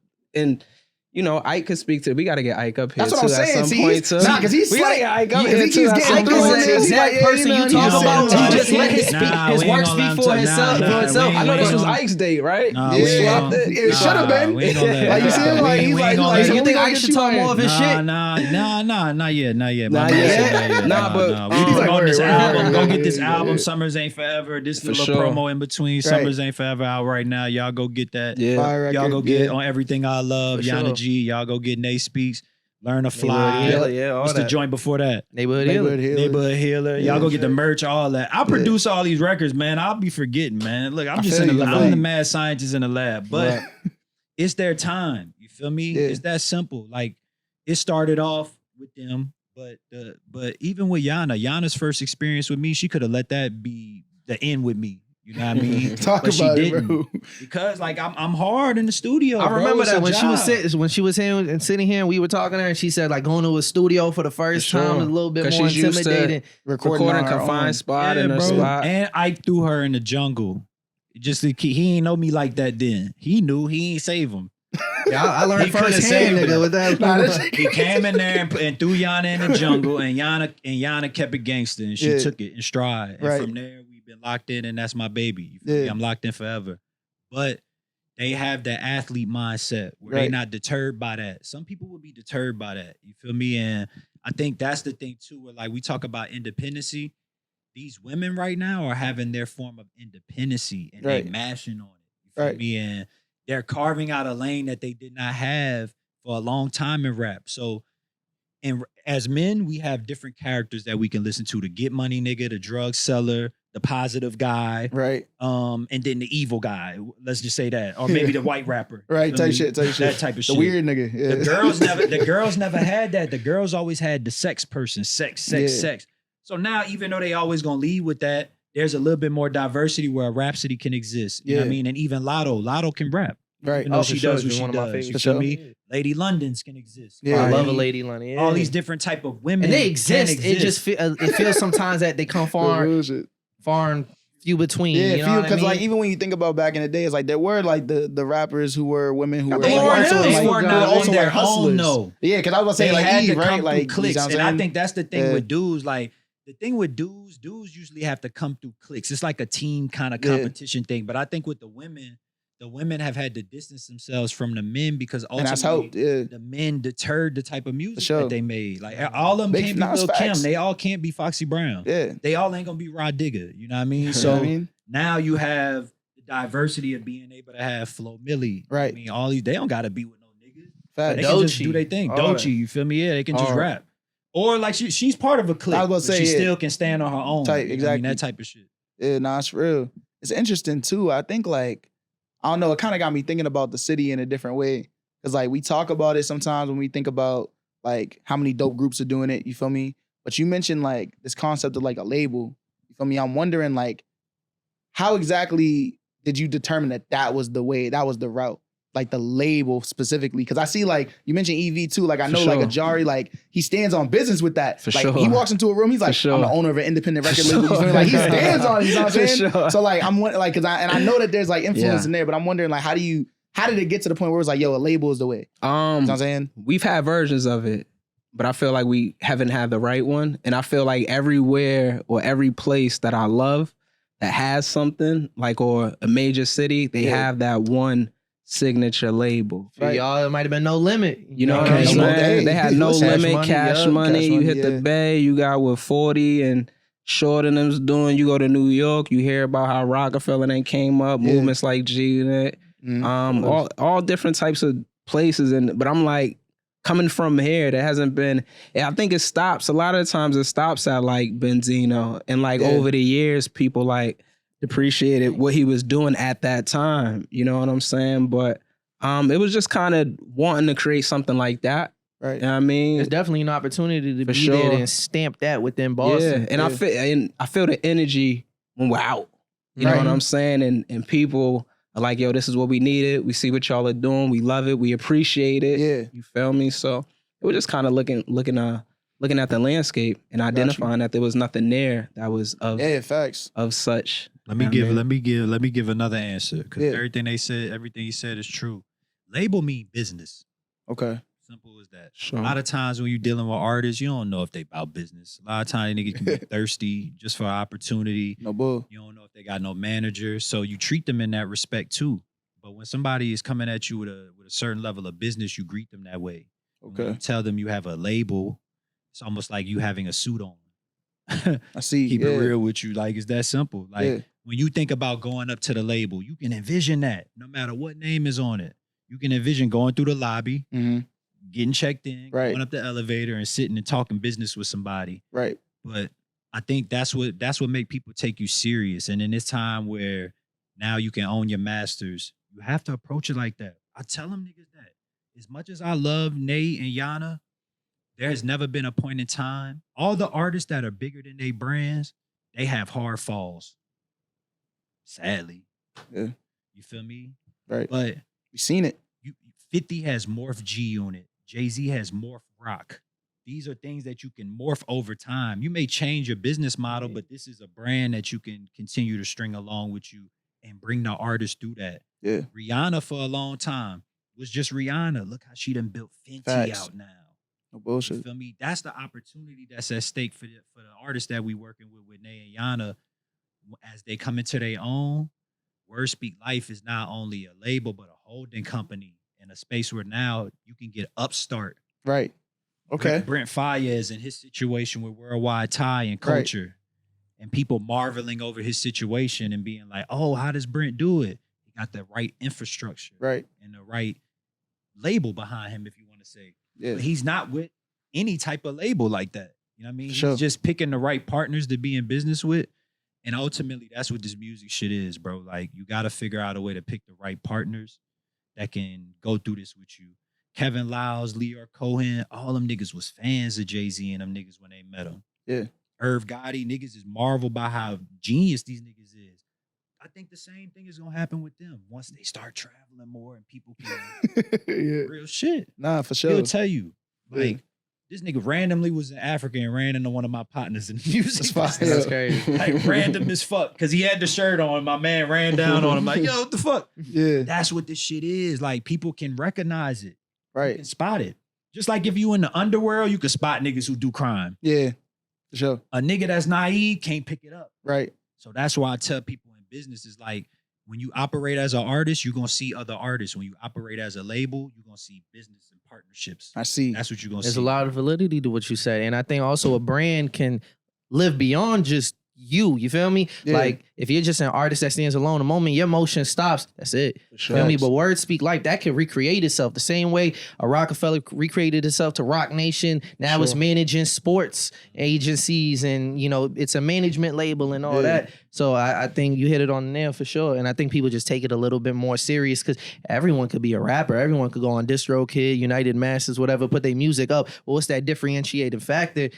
you know, Ike could speak to. We got to get Ike up here. That's what I'm saying. At some point too. Nah, because he's like Ike up here too. The exact person you talk about. You just let his work speak for himself. I know this was Ike's date, right? It should have been. Like you see him, like he's like, you think Ike should talk more of his shit? Nah, not yet. Nah, but we work on this album. Go get this album. Summers Ain't Forever. This little promo in between. Summers Ain't Forever out right now. Y'all go get that. Y'all go get On Everything I Love. Yana G. Y'all go get Nay Speaks. Learn to Fly. all What's the that. joint before that? Neighborhood Neighborhood Healer. Healer. Neighborhood Healer. Y'all go get the merch, all that. I produce all these records, man. I'll be forgetting, man. Look, I'm just feel you, I'm man. the mad scientist in the lab, but it's their time. You feel me? Yeah. It's that simple. Like it started off with them, but even with Yana's first experience with me, she could have let that be the end with me. You know what I mean? Talk But she about it, didn't. bro. Because like I'm hard in the studio. I bro. remember It's that a when she was here and sitting here and we were talking to her and she said like going to a studio for the first time is a little bit 'Cause more she's used to intimidating. Recording on her confined own. spot in her bro. spot. And I threw her in the jungle. Just to keep, he ain't know me like that then. He knew he ain't save him. Yeah, I learned He coulda firsthand, saved nigga, it. with that. Nah, this- He came in there and threw Yana in the jungle, and Yana kept it gangster, and she Yeah. took it in stride. And Right. from there, we've been locked in, and that's my baby. You feel me? Yeah. I'm locked in forever. But they have that athlete mindset where they're Right. not deterred by that. Some people will be deterred by that. You feel me? And I think that's the thing too, where like we talk about independency. These women right now are having their form of independency and Right. they mashing on it. You feel Right. me? And they're carving out a lane that they did not have for a long time in rap. So, and as men, we have different characters that we can listen to: the get money nigga, the drug seller, the positive guy, Right. and then the evil guy. Let's just say that, or maybe the white rapper. Right. Feel Type me? shit. That type of The shit. weird nigga. Yeah. The girls never had that. The girls always had the sex person, sex. So now, even though they always gonna lead with that, there's a little bit more diversity where a Rhapsody can exist. You know what I Yeah. mean? And even Lotto can rap. Right. Even though she does what She's she one of my does. favorites. You For feel sure. me? Lady London's can exist. Yeah. I Cardi, love a Lady Lunny. Yeah. All these different type of women. and they can exist. It just it feels sometimes that they come far and few between. Yeah, you know what I because like mean? even when you think about back in the day, it's like there were like the rappers who were women who were They like, weren't, also, they like, weren't they were on also their like hustlers. own, though. Yeah, because I was about to say They like had Eve, to right? come Like through clicks. you know what And I'm I saying? think that's the thing Yeah. with dudes. Like the thing with dudes usually have to come through clicks. It's like a team kind of Yeah. competition thing. But I think with the women have had to distance themselves from the men because and that's ultimately helped. Yeah, the men deterred the type of music sure. that they made. Like all of them Big- can't nah, be it's Lil Kim. facts. They all can't be Foxy Brown. yeah. They all ain't gonna be Rod Digger. You know what I mean? You know So what I mean, now you have the diversity of being able to have Flo Milli. You know what Right. I mean, all these they don't gotta be with no niggas. fact. They can just Doechii. do their thing. All that. Doechii, you feel me? Yeah, they can just Hard. rap. Or like she's part of a clique. I was but gonna say, she yeah. still can stand on her own. Type, You know what I mean? exactly. That type of shit. Yeah, nah, it's real. It's interesting too. I think like I don't know. It kind of got me thinking about the city in a different way because like we talk about it sometimes when we think about like how many dope groups are doing it. You feel me? But you mentioned like this concept of like a label. You feel me? I'm wondering like how exactly did you determine that was the way, that was the route? Like the label specifically, because I see like you mentioned EV too. Like I know like sure. Ajari, like he stands on business with that. For like sure. he walks into a room, he's like, sure. I'm the owner of an independent record For label. You feel me? sure. Like he stands on it. You know what I'm For saying? sure. So like I'm like, cause I know that there's like influence Yeah. in there, but I'm wondering like how did it get to the point where it's like, yo, a label is the way? You know what I'm saying? We've had versions of it, but I feel like we haven't had the right one. And I feel like everywhere or every place that I love that has something like, or a major city, they Yeah. have that one signature label. For y'all, it might have been No Limit. You know what Okay, I'm so saying? hey, They had No Cash Limit, Money, Cash yeah, Money. Cash You Money, hit yeah. the Bay. You got what 40 and Short and them's doing. You go to New York. You hear about how Rockefeller then came up. Yeah. Movements like G Unit. All different types of places. But I'm like, coming from here, there hasn't been. I think it stops. A lot of the times it stops at like Benzino, and like Yeah. over the years, people like appreciated what he was doing at that time. You know what I'm saying? But it was just kind of wanting to create something like that. Right. You know what I mean? There's definitely an opportunity to For be sure. there and stamp that within Boston. Yeah, and I feel the energy when we're out. You know Right. what I'm saying? And people are like, yo, this is what we needed. We see what y'all are doing. We love it. We appreciate it. Yeah. You feel me? So it was just kind of looking at the landscape and identifying that there was nothing there that was of Yeah, facts. such. Let me You know what I let me give another answer because Yeah. everything he said is true. Label mean business. Okay. Simple as that. Sure. A lot of times when you're dealing with artists, you don't know if they about business. A lot of times niggas can be thirsty just for opportunity. No bull. You don't know if they got no manager, so you treat them in that respect too. But when somebody is coming at you with a certain level of business, you greet them that way. When Okay. you tell them you have a label, it's almost like you having a suit on. I see. Keep yeah. it real with you. Like, it's that simple. Like, Yeah. when you think about going up to the label, you can envision that no matter what name is on it. You can envision going through the lobby, Mm-hmm. getting checked in, Right. going up the elevator and sitting and talking business with somebody. Right. But I think that's what make people take you serious. And in this time where now you can own your masters, you have to approach it like that. I tell them niggas that. As much as I love Nate and Yana, there has never been a point in time. All the artists that are bigger than their brands, they have hard falls. Sadly. Yeah. You feel me? Right. But We seen it. 50 has Morph G on it. Jay-Z has Morph Rock. These are things that you can morph over time. You may change your business model, but this is a brand that you can continue to string along with you and bring the artist through that. Yeah. Rihanna for a long time was just Rihanna. Look how she done built Fenty Facts. out now. No You bullshit. feel me? That's the opportunity that's at stake for the artists that we working with Nay and Yana as they come into their own. Word Speak Life is not only a label, but a holding company in a space where now you can get upstart. Right. Okay. Brent Fayez and his situation with Worldwide Tie and Culture, and people marveling over his situation and being like, "Oh, how does Brent do it? He got the right infrastructure, Right. and the right label behind him, if you want to say." Yeah. But he's not with any type of label like that. You know what I mean? Sure. He's just picking the right partners to be in business with. And ultimately, that's what this music shit is, bro. Like, you got to figure out a way to pick the right partners that can go through this with you. Kevin Lyles, Leor Cohen, all them niggas was fans of Jay-Z and them niggas when they met him. Yeah. Irv Gotti, niggas is marveled by how genius these niggas is. I think the same thing is going to happen with them once they start traveling more and people can Yeah. real shit. Nah, for sure. He'll tell you, like, Yeah. this nigga randomly was in Africa and ran into one of my partners in music. That's fine. That's crazy. Like, random as fuck. Because he had the shirt on. My man ran down on him like, yo, what the fuck? Yeah. That's what this shit is. Like, people can recognize it. You Right. can spot it. Just like if you in the underworld, you can spot niggas who do crime. Yeah. For sure. A nigga that's naive can't pick it up. Right. So that's why I tell people in business is like, when you operate as an artist, you're going to see other artists. When you operate as a label, you're going to see business and partnerships. I see. That's what you're going to see. There's a lot of validity to what you said. And I think also a brand can live beyond just you feel me? Yeah. Like, if you're just an artist that stands alone, the moment your motion stops, that's it. sure. Feel me? But Word Speak Life, that can recreate itself the same way a Rockefeller recreated itself to Rock Nation. Now it's managing sports agencies and, you know, it's a management label and all that. So I think you hit it on the nail for sure. And I think people just take it a little bit more serious because everyone could be a rapper. Everyone could go on DistroKid, United Masters, whatever, put their music up. Well, what's that differentiating factor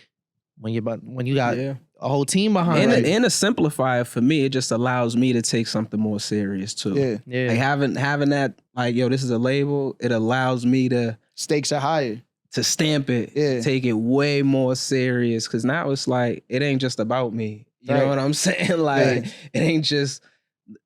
when you got a whole team behind it? And to simplify it for me, it just allows me to take something more serious too. Yeah. Like having that, like, yo, this is a label, it allows me to Stakes are higher. to stamp it, Yeah. take it way more serious. Cause now it's like, it ain't just about me. You Right. know what I'm saying? Like, it ain't just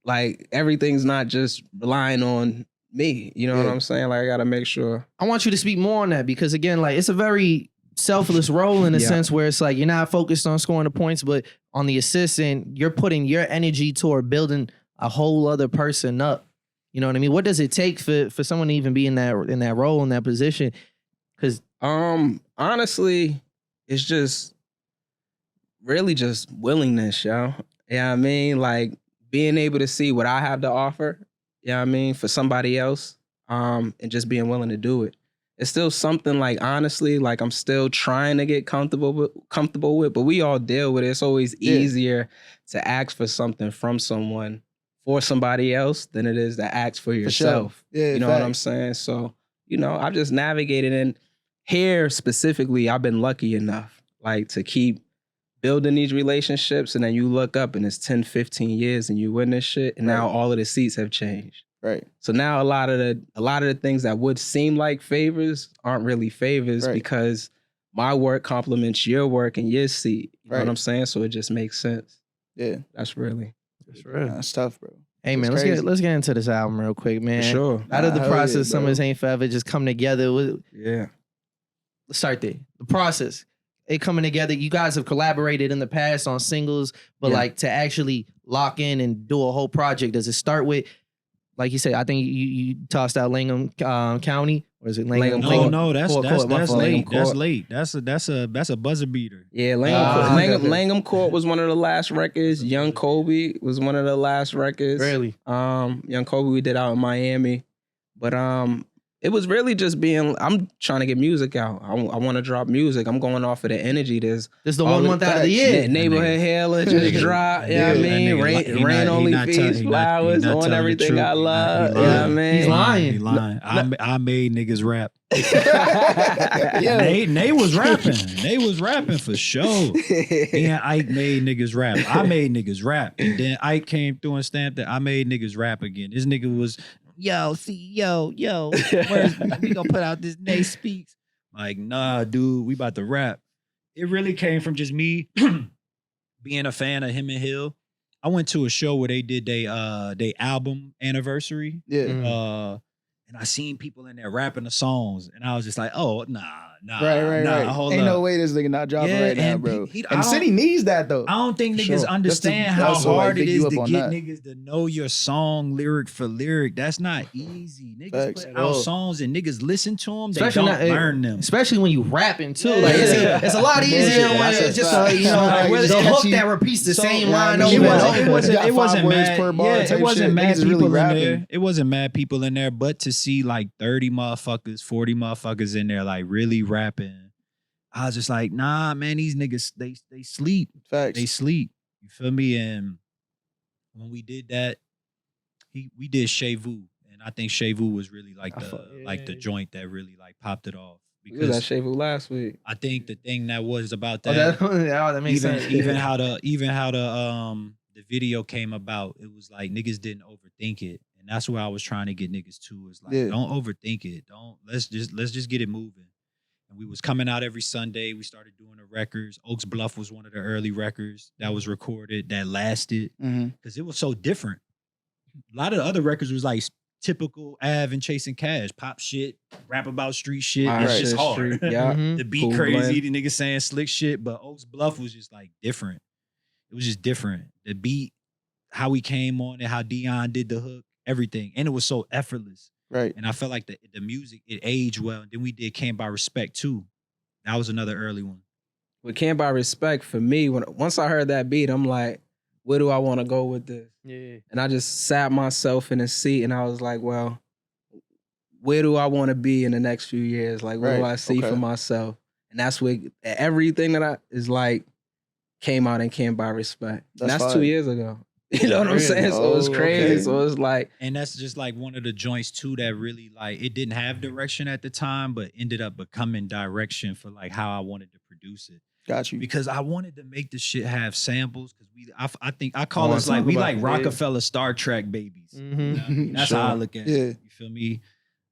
like, everything's not just relying on me. You know what I'm saying? Like, I gotta make sure. I want you to speak more on that because, again, like, it's a very selfless role in a sense where it's like you're not focused on scoring the points, but on the assists, and you're putting your energy toward building a whole other person up. You know what I mean? What does it take for someone to even be in that role, in that position? Because honestly, it's just really just willingness, yo. Yeah, I mean, like being able to see what I have to offer, I mean, for somebody else, and just being willing to do it. It's still something, like, honestly, like I'm still trying to get comfortable with, but we all deal with it. It's always easier to ask for something from someone for somebody else than it is to ask for yourself. For sure. Yeah, you know what I'm saying? So, you know, I've just navigated, and here specifically, I've been lucky enough, like, to keep building these relationships, and then you look up and it's 10, 15 years and you win this shit, and now all of the seats have changed. Right. So now a lot of the things that would seem like favors aren't really favors because my work complements your work and your seat. You know what I'm saying? So it just makes sense. Yeah. That's real. That's tough, bro. hey, man, let's get into this album real quick, man. For sure. Out of the Hell process, yeah, Summers Ain't Forever just come together. Yeah. Let's start there. The process, it coming together. You guys have collaborated in the past on singles, but like to actually lock in and do a whole project, does it start with, like you said, I think you tossed out Langham County, or is it Langham? No, that's Court, late. Langham That's Court. late. That's a buzzer beater. Yeah, okay. Langham Court was one of the last records. Young Kobe was one of the last records. Really? Young Kobe we did out in Miami. But It was really just being, I'm trying to get music out. I want to drop music. I'm going off of the energy. This is the 1 month out of the year. Neighborhood Hailer just dropped. You know what I mean? Rain only feeds flowers on everything I love. You know what I mean? He's lying. He lying. I made niggas rap. Nate was rapping. Nate was rapping for sure. And Ike made niggas rap. I made niggas rap. And then Ike came through and stamped that I made niggas rap again. This nigga was, yo, we gonna put out this Nate Speaks. Like, nah, dude, we about to rap. It really came from just me being a fan of him and Hill. I went to a show where they did they album anniversary. Yeah. And I seen people in there rapping the songs, and I was just like, "Oh, nah, right. hold Ain't up. no way this nigga not dropping right now, bro. And City needs that though. I don't think niggas understand how hard it is to get niggas to know your song lyric for lyric. That's not easy. Niggas put out songs and niggas listen to them. They don't learn them. Especially when you rapping too. Like it's a lot easier when it's just the hook that repeats the same line over and over. It wasn't mad. It wasn't mad people in there. It wasn't mad people in there, but to see like 30 motherfuckers, 40 motherfuckers in there like really rapping, I was just like, nah, man, these niggas, they sleep. Facts. They sleep. You feel me? And when we did that, we did Chez Vous. And I think Chez Vous was really like the joint that really like popped it off. Because we was at Chez Vous last week. I think the thing that was about that, that makes sense. Even how the video came about, it was like niggas didn't overthink it. And that's where I was trying to get niggas to, is like, don't overthink it. Let's just get it moving. And we was coming out every Sunday. We started doing the records. Oaks Bluff was one of the early records that was recorded that lasted because it was so different. A lot of the other records was like typical Av and Chasing Cash, pop shit, rap about street shit. It's just hard. The beat Cool crazy, blend. the niggas saying slick shit, but Oaks Bluff was just like different. It was just different. The beat, how we came on it, how Dion did the hook, everything. And it was so effortless. Right. And I felt like the music, it aged well. And then we did Can't Buy Respect too. That was another early one. With Can't Buy Respect, for me, once I heard that beat, I'm like, where do I want to go with this? Yeah. And I just sat myself in a seat and I was like, well, where do I want to be in the next few years? Like, what do I see for myself? And that's where everything that is like came out in Can't Buy Respect. And that's 2 years ago. You know what I'm saying? So it's crazy. Okay. So it's like, and that's just like one of the joints too that really like, it didn't have direction at the time, but ended up becoming direction for like how I wanted to produce it. Got you. Because I wanted to make the shit have samples. Because I think I call us like, we like Rockefeller Star Trek babies. You know what I mean? That's how I look at it. You feel me?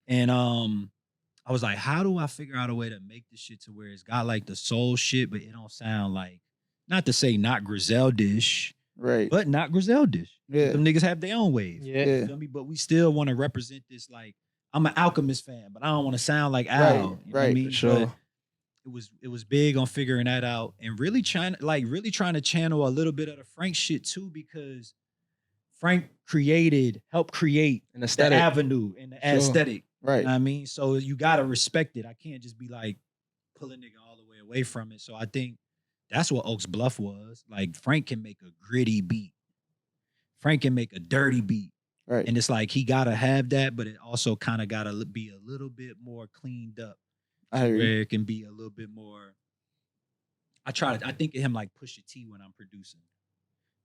And I was like, how do I figure out a way to make this shit to where it's got like the soul shit, but it don't sound like, not to say not Griseldish. Right. But not Griseldish. Yeah. Them niggas have their own wave. Yeah. You feel me? But we still want to represent this like, I'm an Alchemist fan, but I don't want to sound like Al. You know what I mean? Sure. But it was big on figuring that out and really trying to channel a little bit of the Frank shit too, because Frank helped create an aesthetic. The avenue and the aesthetic. Right. You know what I mean? So you gotta respect it. I can't just be like pulling nigga all the way away from it. So I think that's what Oaks Bluff was. Like, Frank can make a gritty beat. Frank can make a dirty beat. Right. And it's like, he got to have that, but it also kind of got to be a little bit more cleaned up. Where it can be a little bit more. I think of him like Pusha T when I'm producing.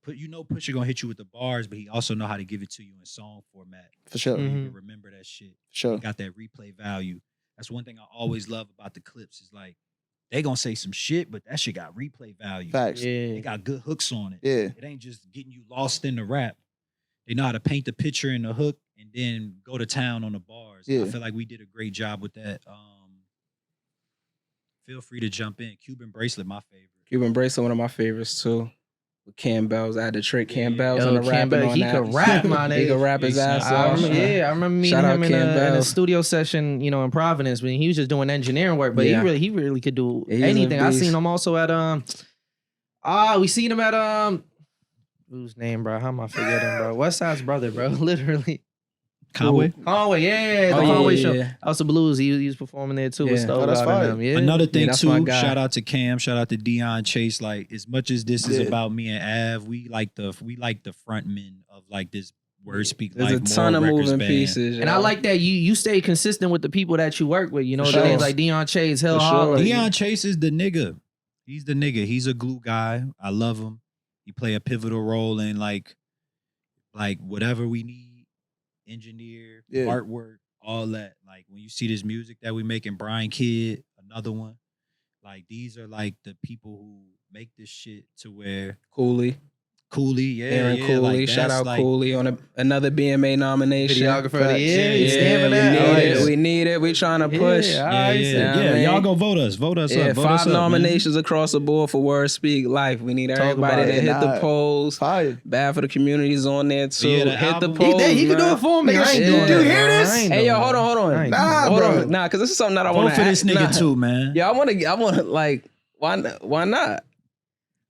Pusha gonna hit you with the bars, but he also know how to give it to you in song format. For sure. You can remember that shit. Sure. He got that replay value. That's one thing I always love about the clips is like, they gonna say some shit, but that shit got replay value. Facts. Yeah. They got good hooks on it. Yeah. It ain't just getting you lost in the rap. They know how to paint the picture in the hook and then go to town on the bars. Yeah. I feel like we did a great job with that. Feel free to jump in. Cuban Bracelet, my favorite. Cuban Bracelet, one of my favorites too. With Campbell's, I had to trick Campbell's on the rap. He could rap, my nigga. He could rap his ass off. I remember meeting him in a studio session, in Providence when he was just doing engineering work. But he really could do anything. I seen him also at we seen him at whose name, bro? How am I forgetting, bro? West Side's brother, bro. Literally. Conway? Conway, the Conway show. House of Blues, he was performing there too. With Stove that's fine. Another thing too, shout out to Cam, shout out to Dion Chase. Like, as much as this is about me and Av, we like the front men of like this Word Speak There's Life, a ton More of Records moving band. pieces. And I like that you stay consistent with the people that you work with. You know, For names sure. like Deion Chase, Hill For sure. Holler. Deion Chase is the nigga. He's the nigga. He's a glue guy. I love him. He play a pivotal role in like whatever we need, engineer, artwork, all that. Like when you see this music that we making, Brian Kidd, another one. Like these are like the people who make this shit to where Cooley, Aaron Cooley, like, shout out like, Cooley on another BMA nomination. Videographer of the year. Yeah, You stamping that? We need it. We trying to push. Yeah. Y'all go vote us. Vote us up. Vote 5 us up, nominations across the board for Word Speak Life. We need everybody to hit the polls. Fire. Bad for the communities on there too. Yeah, the hit the album. polls. He can do it for me. Nigga, I ain't do doing you that, hear man. this? I ain't Hey, doing yo, that. hold on. Nah, Hold bro. on. Nah, because this is something that I Vote want for this nigga too, man. Yeah, I want to like, why not?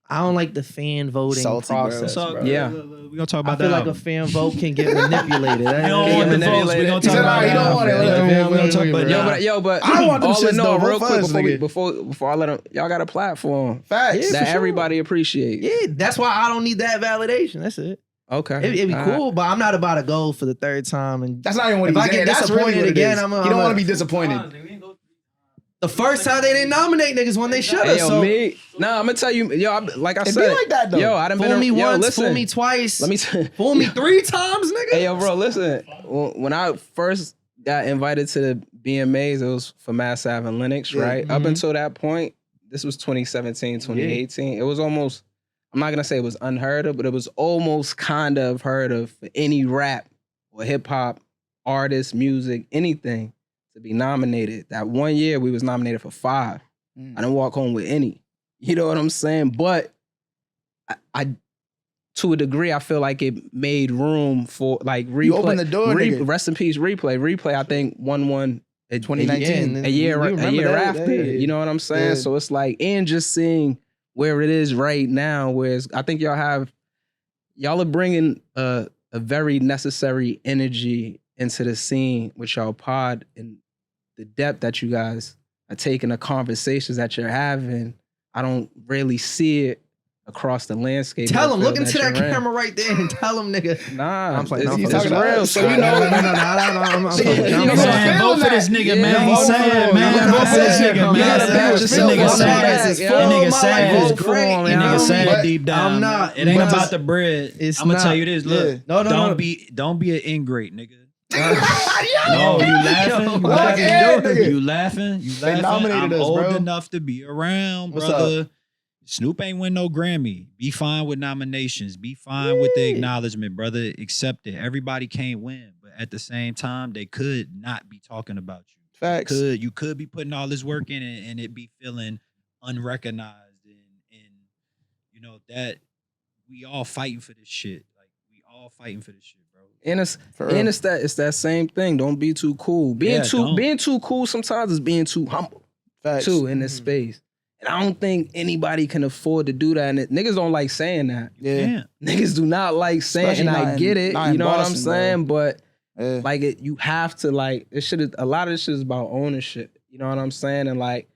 I don't like the fan voting Salty, bro. process. So, Bro. Yeah. We're gonna talk I about feel that. like a fan vote can get manipulated. We don't want the votes. We're gonna He talk said, about he that. don't want it. We're gonna talk about Yo, but I want them all shits in though. all, Vote real for quick us, nigga. before I let them, y'all got a platform Facts. that everybody appreciates. Yeah, that's why I don't need that validation. That's it. Okay, It'd be cool, but I'm not about to go for the third time. And That's not even what If he's I get saying. That's disappointed really what again, it is. I'm He don't a- want to be disappointed. the first time they didn't nominate niggas when they should have. Hey, yo, So I'm gonna tell you, yo, like I It be said, like that, though. Yo, I done been fool me yo, once, listen, fool me twice, Let me tell fool me 3 times, nigga. Hey, yo, bro, listen. When I first got invited to the BMAs, it was for Mass Ave and Linux, right? Up until that point, this was 2017, 2018. It was almost, I'm not gonna say it was unheard of, but it was almost kind of heard of for any rap or hip hop artist, music, anything to be nominated. That one year we was nominated for 5. I didn't walk home with any. You know what I'm saying? But I to a degree, I feel like it made room for like replay. You opened the door, nigga. Rest in peace, replay. Replay, I think won 2019. a year that, after. yeah. You know what I'm saying? Yeah. So it's like, and just seeing where it is right now, whereas I think y'all are bringing a very necessary energy into the scene with y'all pod and the depth that you guys are taking, the conversations that you're having. I don't really see it across the landscape. Tell him, field look into that you're in. camera right there and tell him, nigga. Nah, I'm playing. it's, I'm it's talking to real. us. So you know, I'm Man, vote for this nigga, man. He's sad, man. Vote for this nigga, man. gotta back This yourself nigga up. sad. This That nigga sad. Vote for him, That you know nigga what I sad mean? deep down. I'm not. It ain't but about the bread. it's I'm gonna not. tell you this. Look, No. don't be an ingrate, nigga. No, you laughing? You laughing? They nominated I'm us, old bro. enough to be around, What's brother. Snoop ain't win no Grammy. Be fine with nominations. Be fine with the acknowledgement, brother. Accept it. Everybody can't win, but at the same time, they could not be talking about you. Facts. You could be putting all this work in and it be feeling unrecognized and you know that we all fighting for this shit. Like we all fighting for this shit, bro. And it's that same thing. Don't be too cool. Being too cool sometimes is being too humble. Facts. Too in this space. And I don't think anybody can afford to do that. And niggas don't like saying that. Yeah. Niggas do not like saying, Especially and not I in- get it. not in You know what I'm Boston, bro. saying? But Yeah. like you have to like a lot of this shit is about ownership. You know what I'm saying? And like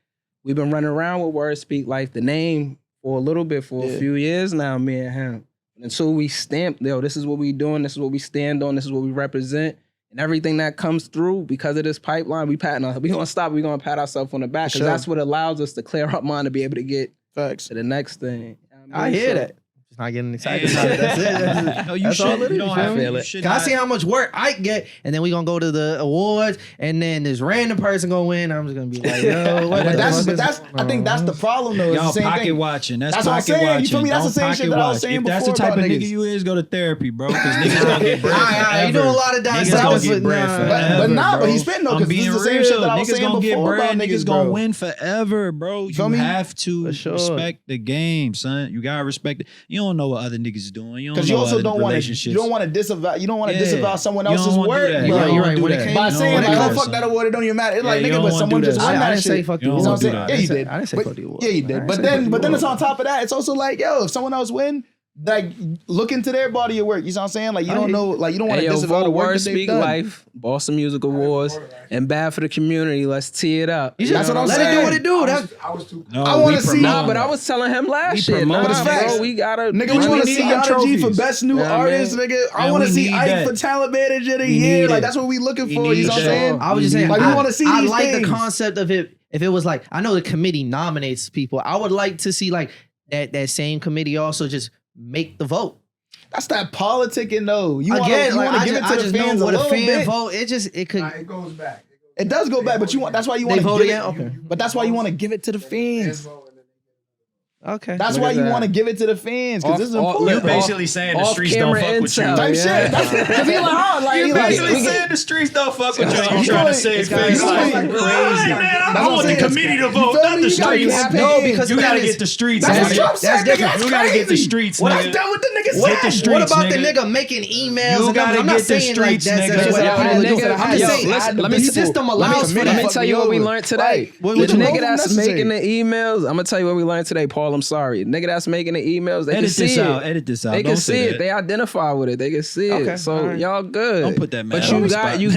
we've been running around with Word Speak Life, the name for a little bit, for a few years now, me and him. Until we stamp, yo, this is what we doing, this is what we stand on, this is what we represent. And everything that comes through because of this pipeline, we gonna stop, we gonna pat ourselves on the back. Because that's what allows us to clear our mind to be able to get Facts. to the next thing. I hear that. Just not getting excited about it. That's it. No, you That's all should. it is. You don't have feel to. it. Should Can I not- see how much work I get, and then we gonna go to the awards, and then this random person gonna win. I'm just gonna be like, yo, what But the that's, fuck but is that's, going I think that's the on? problem though. It's Y'all the same pocket thing. watching. That's That's what I'm pocket saying. watching. You feel me? That's the Don't same shit pocket that I was watch. saying If that's the before type of about nigga niggas. you is, go to therapy, bro. Because niggas gonna get bread forever. You doing a lot of Niggas down gonna south, get bread nah. forever. But nah, bro. but he's spitting though, I'm 'cause this being is the same real. shit that I was Niggas saying gonna get before bread. about Niggas niggas, gonna bro. win forever, bro. You feel me? have to For sure. respect the game, son. You gotta respect it. You don't know what other niggas is doing. You don't Because know you also other don't want to. relationships. You don't want to disavow. You don't want to Yeah. disavow someone You don't else's wanna do work, that. bro. You don't You're wanna right. do When it that. came- By You don't saying wanna like, do oh that, fuck son. that award, it don't even matter. It's like Yeah, you nigga, don't but wanna someone do just that. won I that didn't say shit. fuck You the don't You know wanna what I'm do saying? that. Yeah, you I did. didn't say But- fuck the award. Yeah, you I did. didn't But say then, fuck but the then it's award. on top of that. It's also like, yo, if someone else win, like look into their body of work. You know what I'm saying? Like you don't know, like you don't want to disavow the work that they've Speak done. Life, Boston Music Awards, and Bad for the Community. Let's tee it up. That's what I'm Let saying. it do what it do. I was too. No, I want to we see. Nah, but I was telling him last year. promote Nah, it. Facts. bro, we gotta. Nigga, we want to see Yana G for best new Yeah, artist, man. nigga. I And want to we see need Ike that. for Talent Manager of the We Year. need Like it. that's what we looking We for. need You know what I'm that. saying? I was just saying, Like, we wanna see I these like the things. concept of it. If it was like, I know the committee nominates people. I would like to see like that same committee also just make the vote. That's that politicking though. You want Again, to like, give it I to just the fans know a what a little fan bit. vote. It could. It goes back. It does go back, but you want. That's why you want They to vote give again? it. Okay. But that's why you want to give it to the fans. Okay. That's Look why at you that. want to give it to the fans because this is important. You basically saying the streets don't Off-camera fuck with you. intel, Type shit. Because he like, oh, like, he You like, basically we get- saying the streets don't fuck with you. It's You trying going- to say it's face going- like it's crazy. going- Man, That's I what want I'm the saying. committee to You vote, feel not me? the You gotta streets. have No, fans. because You that gotta is- get the streets. That's what nigga. Trump said. That's different. Nigga, You that's gotta get the crazy. streets, Well, nigga. that's done with the nigga Get the said. streets, What about nigga. the nigga making emails? You and gotta I'm not get the saying streets, like that's nigga. what That's what people I are nigga doing. said. I'm Yo, just saying, listen, the let me- system allows for Let me that. tell you what we learned today. Right. The Which one nigga of them that's necessary? making the emails, I'm gonna tell you what we learned today, Paul. I'm sorry. Nigga that's making the emails, they can Edit see this it. out. Edit this out. They Don't can see say it. that. They identify with it. They can see Okay, it. So alright. y'all good. Don't put that man But on you the got spot. you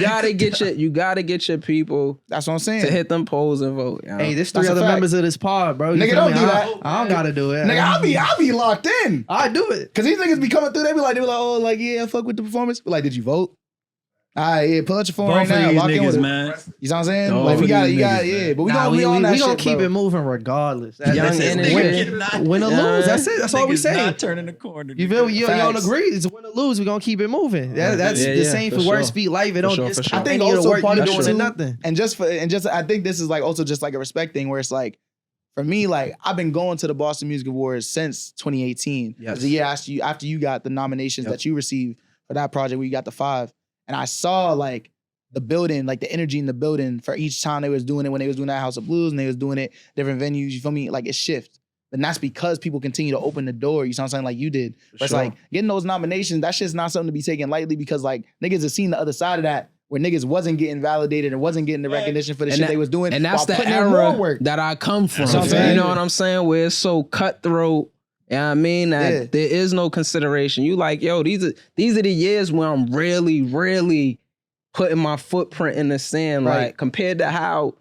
gotta get your people That's what I'm saying. to hit them polls and vote. Yo. Hey, there's That's three a other fact. members of this pod, bro. You Nigga, feel don't me? do that. I don't gotta do it. Nigga, I'll be locked in. I do it. Cause these niggas be coming through, they be like, oh, like, yeah, fuck with the performance. But like, did you vote? All right, yeah, pull out your phone Vote right for now. these Lock in with niggas, it. man. You know what I'm saying? Vote Like, for we got, these you got, niggas, yeah. man. But we Nah, gonna be on that we shit, gonna keep bro. it moving regardless. Young That's it. energy. Win or lose. That's it. That's all we Niggas say. not turning the corner. You feel me? You don't Facts. agree? It's win or lose. We're gonna keep it moving. That's Yeah, the yeah, same for for work, sure. speed, life. It For don't sure, for discount sure. I think any of the also work part you of it doing too, or nothing. and just I think this is like also just like a respect thing where it's like, for me, like I've been going to the Boston Music Awards since 2018. Yes. The year after you got the nominations that you received for that project where you got the 5. And I saw like the building, like the energy in the building for each time they was doing it, when they was doing that House of Blues and they was doing it different venues, you feel me? Like it shifts. And that's because people continue to open the door, you know what I'm saying, like you did. But it's sure. like getting those nominations, that shit's not something to be taken lightly because like niggas have seen the other side of that where niggas wasn't getting validated and wasn't getting the recognition for the shit they was doing. And that's while the putting in more era work. that I come from. That's what I'm saying. You know what I'm saying? Where it's so cutthroat. You know what I mean? That there is no consideration. You like, yo, these are the years where I'm really putting my footprint in the sand. Right. Like compared to how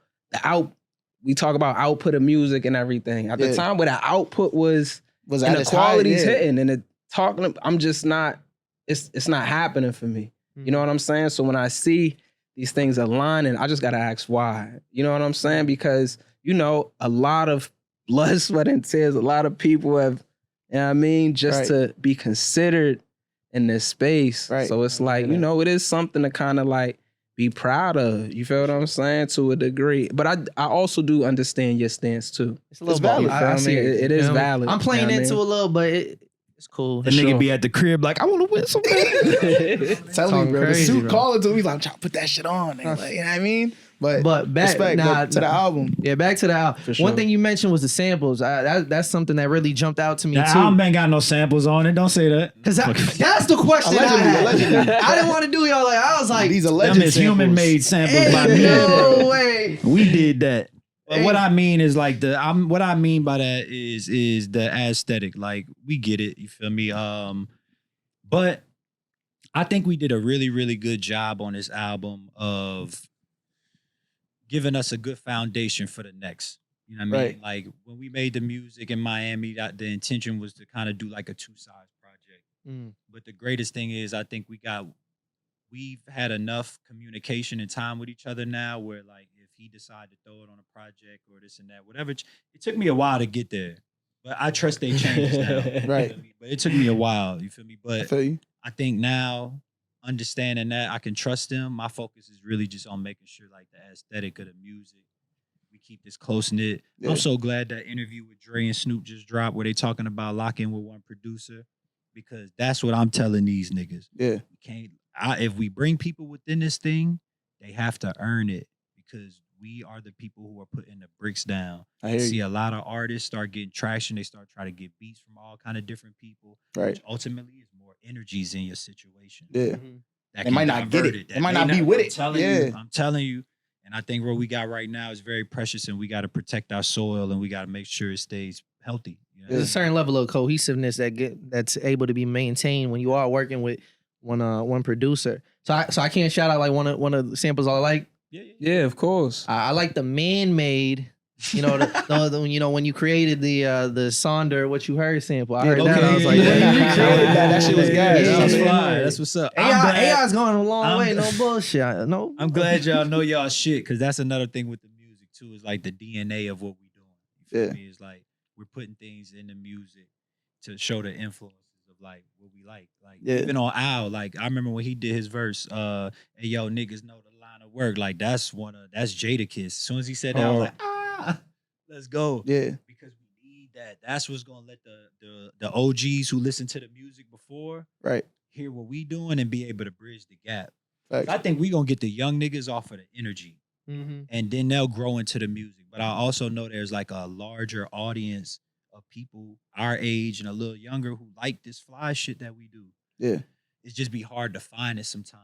we talk about output of music and everything. At the time where the output was Was and at the its quality's high, hitting and the talking, I'm just not, it's not happening for me. You know what I'm saying? So when I see these things aligning, I just gotta ask why. You know what I'm saying? Because, you know, a lot of blood, sweat, and tears, a lot of people have, you know what I mean, just to be considered in this space. Right. So it's like, you know, it is something to kind of like be proud of. You feel what I'm saying? To a degree. But I also do understand your stance too. It's a little valid. valid. I see It you is know what I mean? valid. I'm playing You know what I into mean? a little, but it's cool. The nigga be at the crib like, I want to win something. Telling you, bro. crazy, the suit bro. calling to me, like, I'm trying to put that shit on. Nigga. Like, you know what I mean? But back respect nah, to the album. Yeah, back to the album. For sure. One thing you mentioned was the samples. That's something that really jumped out to me That too. album ain't got no samples on it. Don't say that. Cause that's the question I had. Allegedly. I didn't want to do y'all like I was like These Them alleged is samples. human-made samples by ain't me. no way. We did that. But Hey. what I mean is like what I mean by that is the aesthetic. Like we get it, you feel me? But I think we did a really, really good job on this album of giving us a good foundation for the next. You know what I mean? Right. Like when we made the music in Miami, the intention was to kind of do like a 2-side project. But the greatest thing is I think we've had enough communication and time with each other now where like if he decided to throw it on a project or this and that, whatever. It took me a while to get there. But I trust they changes now. You Right. feel me? But it took me a while, you feel me? I But feel you. I think now, understanding that I can trust them, my focus is really just on making sure like the aesthetic of the music, we keep this close knit. Yeah. I'm so glad that interview with Dre and Snoop just dropped where they talking about locking with one producer, because that's what I'm telling these niggas. Yeah. We can't. If we bring people within this thing, they have to earn it because we are the people who are putting the bricks down. I I hear see you. a lot of artists start getting traction. They start trying to get beats from all kind of different people. Right. Which ultimately is more energies in your situation. Yeah. That They might not get divert it. That They might may not be with I'm it. telling Yeah. you, I'm telling you. And I think what we got right now is very precious, and we got to protect our soil, and we got to make sure it stays healthy. You know? There's a certain level of cohesiveness that's able to be maintained when you are working with one producer. So I can't shout out like one of the samples I like. Yeah, of course. I like the man-made. You know, when you created the Sonder What You Heard sample, I heard that. I was like, that shit was good. That's fly. That's what's up. AI's going a long way. No bullshit. No. I'm glad y'all know y'all shit, because that's another thing with the music too. Is like the DNA of what we doing. You feel me? It's like we're putting things in the music to show the influences of like what we like. Like even on Al, like I remember when he did his verse, hey yo, niggas know the line of work. Like that's Jadakiss. As soon as he said that, I was like, let's go. Yeah. Because we need that. That's what's gonna let the OGs who listen to the music before hear what we doing and be able to bridge the gap. I think we gonna get the young niggas off of the energy. And then they'll grow into the music. But I also know there's like a larger audience of people our age and a little younger who like this fly shit that we do. Yeah. It's just be hard to find it sometimes.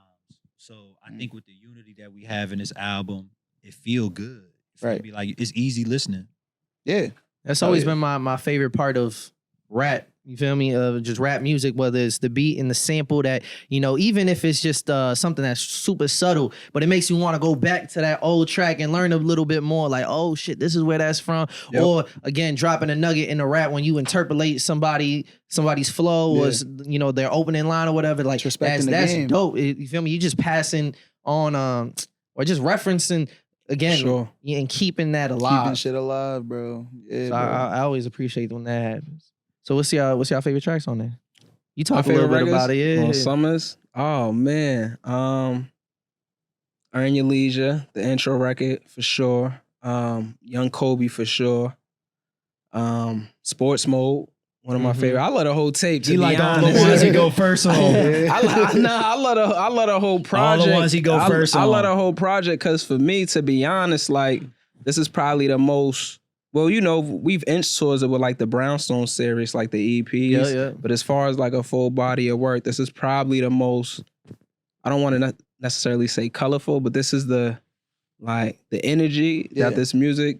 So I think with the unity that we have in this album, it feel good. It be like it's easy listening. Yeah. That's always been my favorite part of rap. You feel me? Just rap music, whether it's the beat and the sample that, you know, even if it's just something that's super subtle, but it makes you want to go back to that old track and learn a little bit more like, oh shit, this is where that's from. Yep. Or again, dropping a nugget in the rap when you interpolate somebody's flow or, you know, their opening line or whatever. Like that's dope. You feel me? You just passing on or just referencing again and keeping that alive. Keeping shit alive, bro. Yeah, so bro. I always appreciate when that happens. So what's y'all favorite tracks on there? You talk a little bit about it, on Summers. Oh man, Earn Your Leisure, the intro record for sure. Young Kobe for sure. Sports Mode, one of my favorite. I love the whole tape. To he be like honest. all the ones he go first on. I love the whole project. All the ones he go first on. I love the whole project because for me, to be honest, like this is probably the most. Well, you know, we've inched towards it with like the Brownstone series, like the EPs. Yeah. But as far as like a full body of work, this is probably the most, I don't want to necessarily say colorful, but this is the energy that this music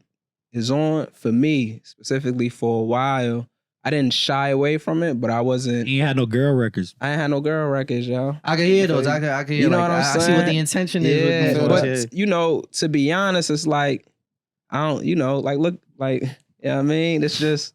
is on for me, specifically for a while. I didn't shy away from it, but I wasn't. You ain't had no girl records. I ain't had no girl records, y'all. I can hear those. I can hear, you know what I'm saying? I see what the intention is. But, you know, to be honest, it's like, I don't, you know, like, look, like, I mean, it's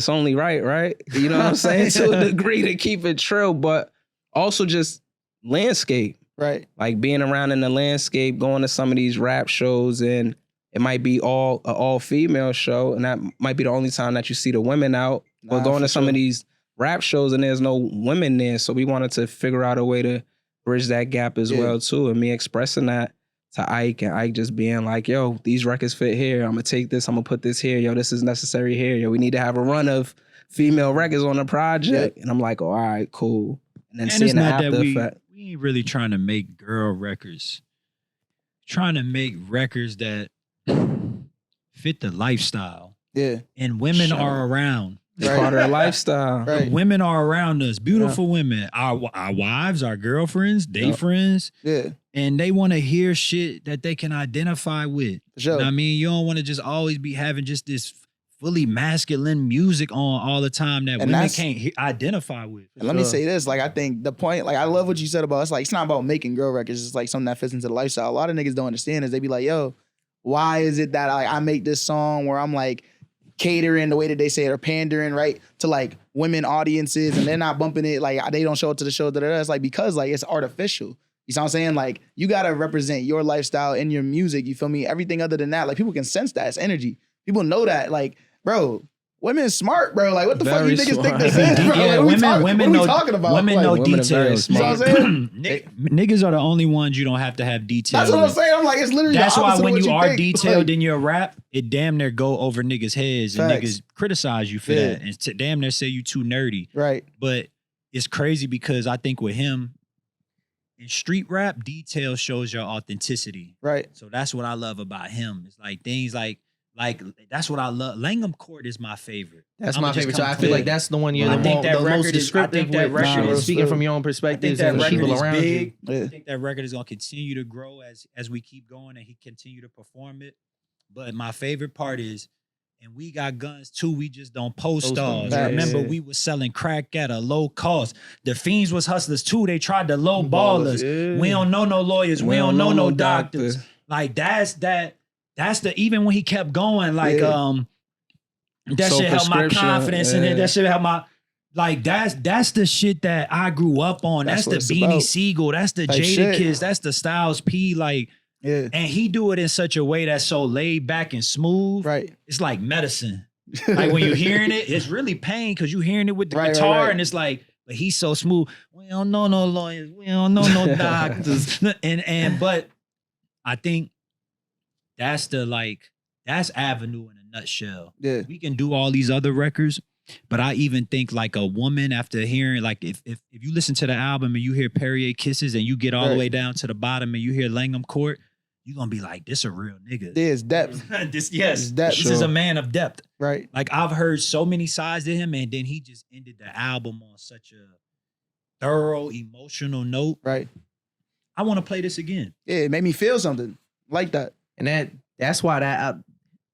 only right? You know what I'm saying? To a degree to keep it true, but also just landscape. Right. Like being around in the landscape, going to some of these rap shows, and it might be all female show, and that might be the only time that you see the women out. But going to some of these rap shows and there's no women there, so we wanted to figure out a way to bridge that gap as well too, and me expressing that to Ike, and Ike just being like, yo, these records fit here. I'm gonna take this, I'm gonna put this here. Yo, this is necessary here. Yo, we need to have a run of female records on the project. And I'm like, oh, all right, cool. And then seeing the after effect. We ain't really trying to make girl records. Trying to make records that fit the lifestyle. Yeah. And women are around. Part of the lifestyle. Right. Women are around us. Beautiful women. Our wives, our girlfriends, they friends. Yeah. And they want to hear shit that they can identify with. Sure. You know what I mean? You don't want to just always be having just this fully masculine music on all the time that women can't identify with. And let me say this, like, I think the point, like, I love what you said about, it's like, it's not about making girl records. It's like something that fits into the lifestyle. A lot of niggas don't understand is they be like, yo, why is it that like I make this song where I'm like catering, the way that they say it, or pandering, right, to like women audiences, and they're not bumping it, like they don't show up to the show, it's like, because like it's artificial. You know what I'm saying? Like, you gotta represent your lifestyle in your music, you feel me? Everything other than that, like, people can sense that. It's energy. People know that, like, bro, women smart, bro. Like, what the fuck you niggas think this is, bro? Yeah, like, women know, talking about? Women like, know details. You know what I'm saying? Niggas are the only ones you don't have to have details. That's what I'm saying. I'm like, it's literally that's the why opposite when of what you are think. detailed like, in your rap, it damn near go over niggas' heads, and niggas criticize you for that, and to damn near say you too nerdy. Right. But it's crazy because I think with him, in street rap, detail shows your authenticity. Right. So that's what I love about him. It's like things like that's what I love. Langham Court is my favorite. That's my favorite. So I feel like that's the one you're the most descriptive with. Speaking from your own perspective and people around you. I think that record is gonna continue to grow as we keep going and he continue to perform it. But my favorite part is And we got guns too. We just don't post Post stars. them. Remember, Yeah. we was selling crack at a low cost. The fiends was hustlers too. They tried to low ball us. Yeah. We don't know no lawyers. We don't know no doctors. Like that's the even when he kept going, like that So shit helped my prescription, confidence and that shit helped my like that's the shit that I grew up on. That's the what it's Beanie about. Siegel. That's the Type Jada shit. Kids. That's the Styles P. Like, Yeah. and he do it in such a way that's so laid back and smooth. Right. It's like medicine. Like when you're hearing it, it's really pain because you're hearing it with the guitar right. and it's like, but he's so smooth. We don't know no lawyers. We don't know no doctors. But I think that's Avenue in a nutshell. Yeah. We can do all these other records, but I even think like a woman after hearing, like if you listen to the album and you hear Perrier Kisses and you get all the way down to the bottom and you hear Langham Court, you're gonna be like, this a real nigga. There's depth. This It's depth. this is a man of depth. Right. Like I've heard so many sides to him, and then he just ended the album on such a thorough, emotional note. Right. I want to play this again. Yeah, it made me feel something like that. And that's why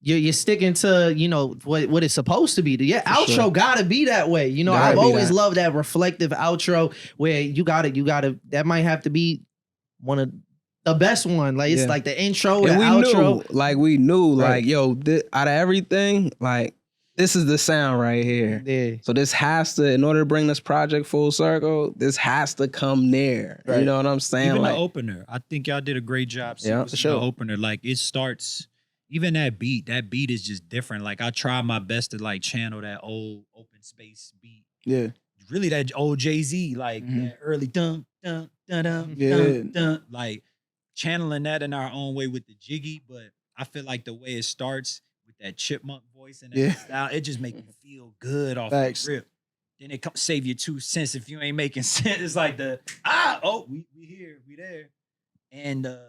you're sticking to, you know, what it's supposed to be. Your outro gotta be that way. You know, I've always loved that reflective outro where you gotta that might have to be one of the best one. Like it's like the intro and the outro. We knew, like, yo, out of everything, like, this is the sound right here. Yeah. So this has to, in order to bring this project full circle, this has to come there. Right. You know what I'm saying? Even like, the opener, I think y'all did a great job. Yeah, with for sure. The opener, like it starts. Even that beat is just different. Like I try my best to like channel that old open space beat. Yeah. Really that old Jay-Z, like that early dun dun dun dun Yeah. dun dun, like channeling that in our own way with the jiggy. But I feel like the way it starts with that chipmunk voice and that style, it just make you feel good off Facts. the rip. Then it save you 2 cents if you ain't making sense. It's like we here, we there. And the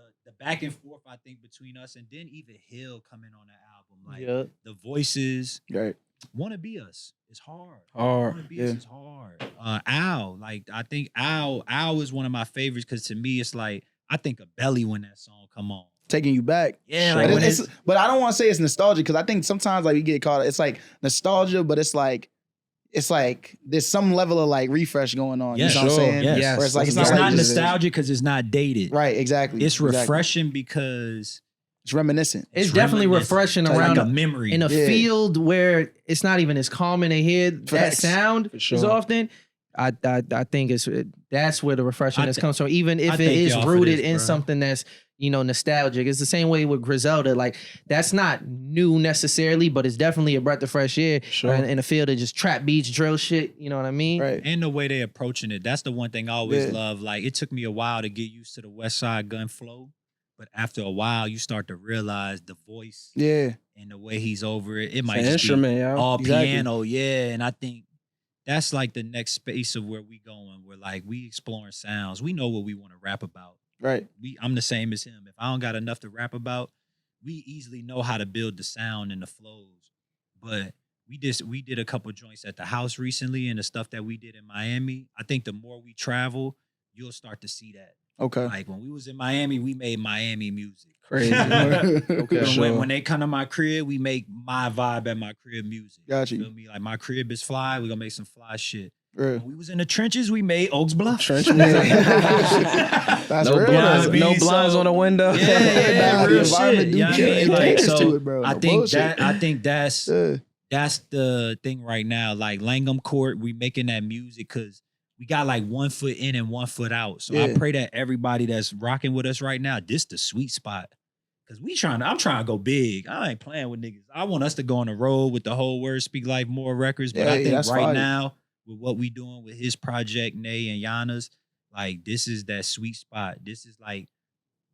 back and forth, I think, between us and then even Hill coming on the album. Like the voices. Right. Wanna Be Us is hard. Hard. Wanna Be Us is hard. Al, like I think Al is one of my favorites because to me it's like I think of Belly when that song come on. Taking you back. Yeah, But, like but I don't want to say it's nostalgia because I think sometimes like you get caught. It's like nostalgia, but it's like there's some level of like refresh going on. Yeah, you know what I'm saying? Yes. Where it's like it's not not like nostalgic because it's not dated. Right. Exactly. It's Exactly. refreshing because It's reminiscent. It's definitely reminiscent. refreshing It's around like a memory. in a Yeah. field where it's not even as common to hear that Facts. sound For sure. as often. I think that's where the refreshiness comes from. Even I if it thank is y'all for rooted this, in bro. something that's, you know, nostalgic. It's the same way with Griselda. Like that's not new necessarily, but it's definitely a breath of fresh air Sure. in a field of just trap beats, drill shit. You know what I mean? Right. and the way they approaching it. That's the one thing I always Yeah. love. Like it took me a while to get used to the West Side Gun flow, but after a while, you start to realize the voice Yeah. and the way he's over it. It it's might an just instrument, be yo. all Exactly. piano, yeah. And I think that's like the next space of where we going. Where like we exploring sounds. We know what we want to rap about. Right. I'm the same as him. If I don't got enough to rap about, we easily know how to build the sound and the flows. But we did a couple joints at the house recently and the stuff that we did in Miami. I think the more we travel, you'll start to see that. Okay. Like when we was in Miami, we made Miami music. Crazy. Okay. When they come to my crib, we make my vibe at my crib music. Got you. Feel me? Like my crib is fly. We gonna make some fly shit. Real. When we was in the trenches, we made Oaks Bluff. Trench That's no real. blinds, though. no So- blinds on the window. Yeah, Nah, the real environment shit. do You know what I kill mean? it. Like, Takes so to it, bro. I No think bullshit. that's Yeah. that's the thing right now. Like Langham Court, we making that music because we got like 1 foot in and 1 foot out. So I Yeah. pray that everybody that's rocking with us right now, this the sweet spot. Cause I'm trying to go big. I ain't playing with niggas. I want us to go on the road with the whole Word Speak Life More records. But Yeah, I think that's right fire. now, with what we doing with his project, Nay and Yana's, like this is that sweet spot. This is like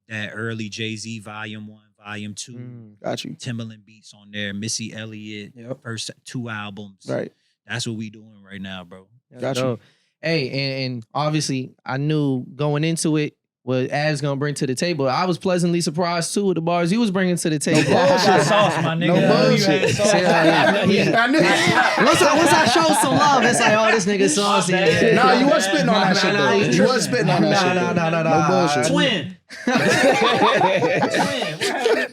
that early Jay-Z Volume 1, Volume 2. Got you. Timbaland beats on there, Missy Elliott, first 2 albums. Right. That's what we doing right now, bro. Got you. Hey, and obviously I knew going into it what Av's gonna bring to the table. I was pleasantly surprised too with the bars he was bringing to the table. bullshit. Sauce, my nigga. No bullshit. I knew it. Once I showed some love, it's like, oh, this nigga saucy. Nah, you was spitting on that shit, though. You was spitting on that shit. Nah. No bullshit. Twin. Twin.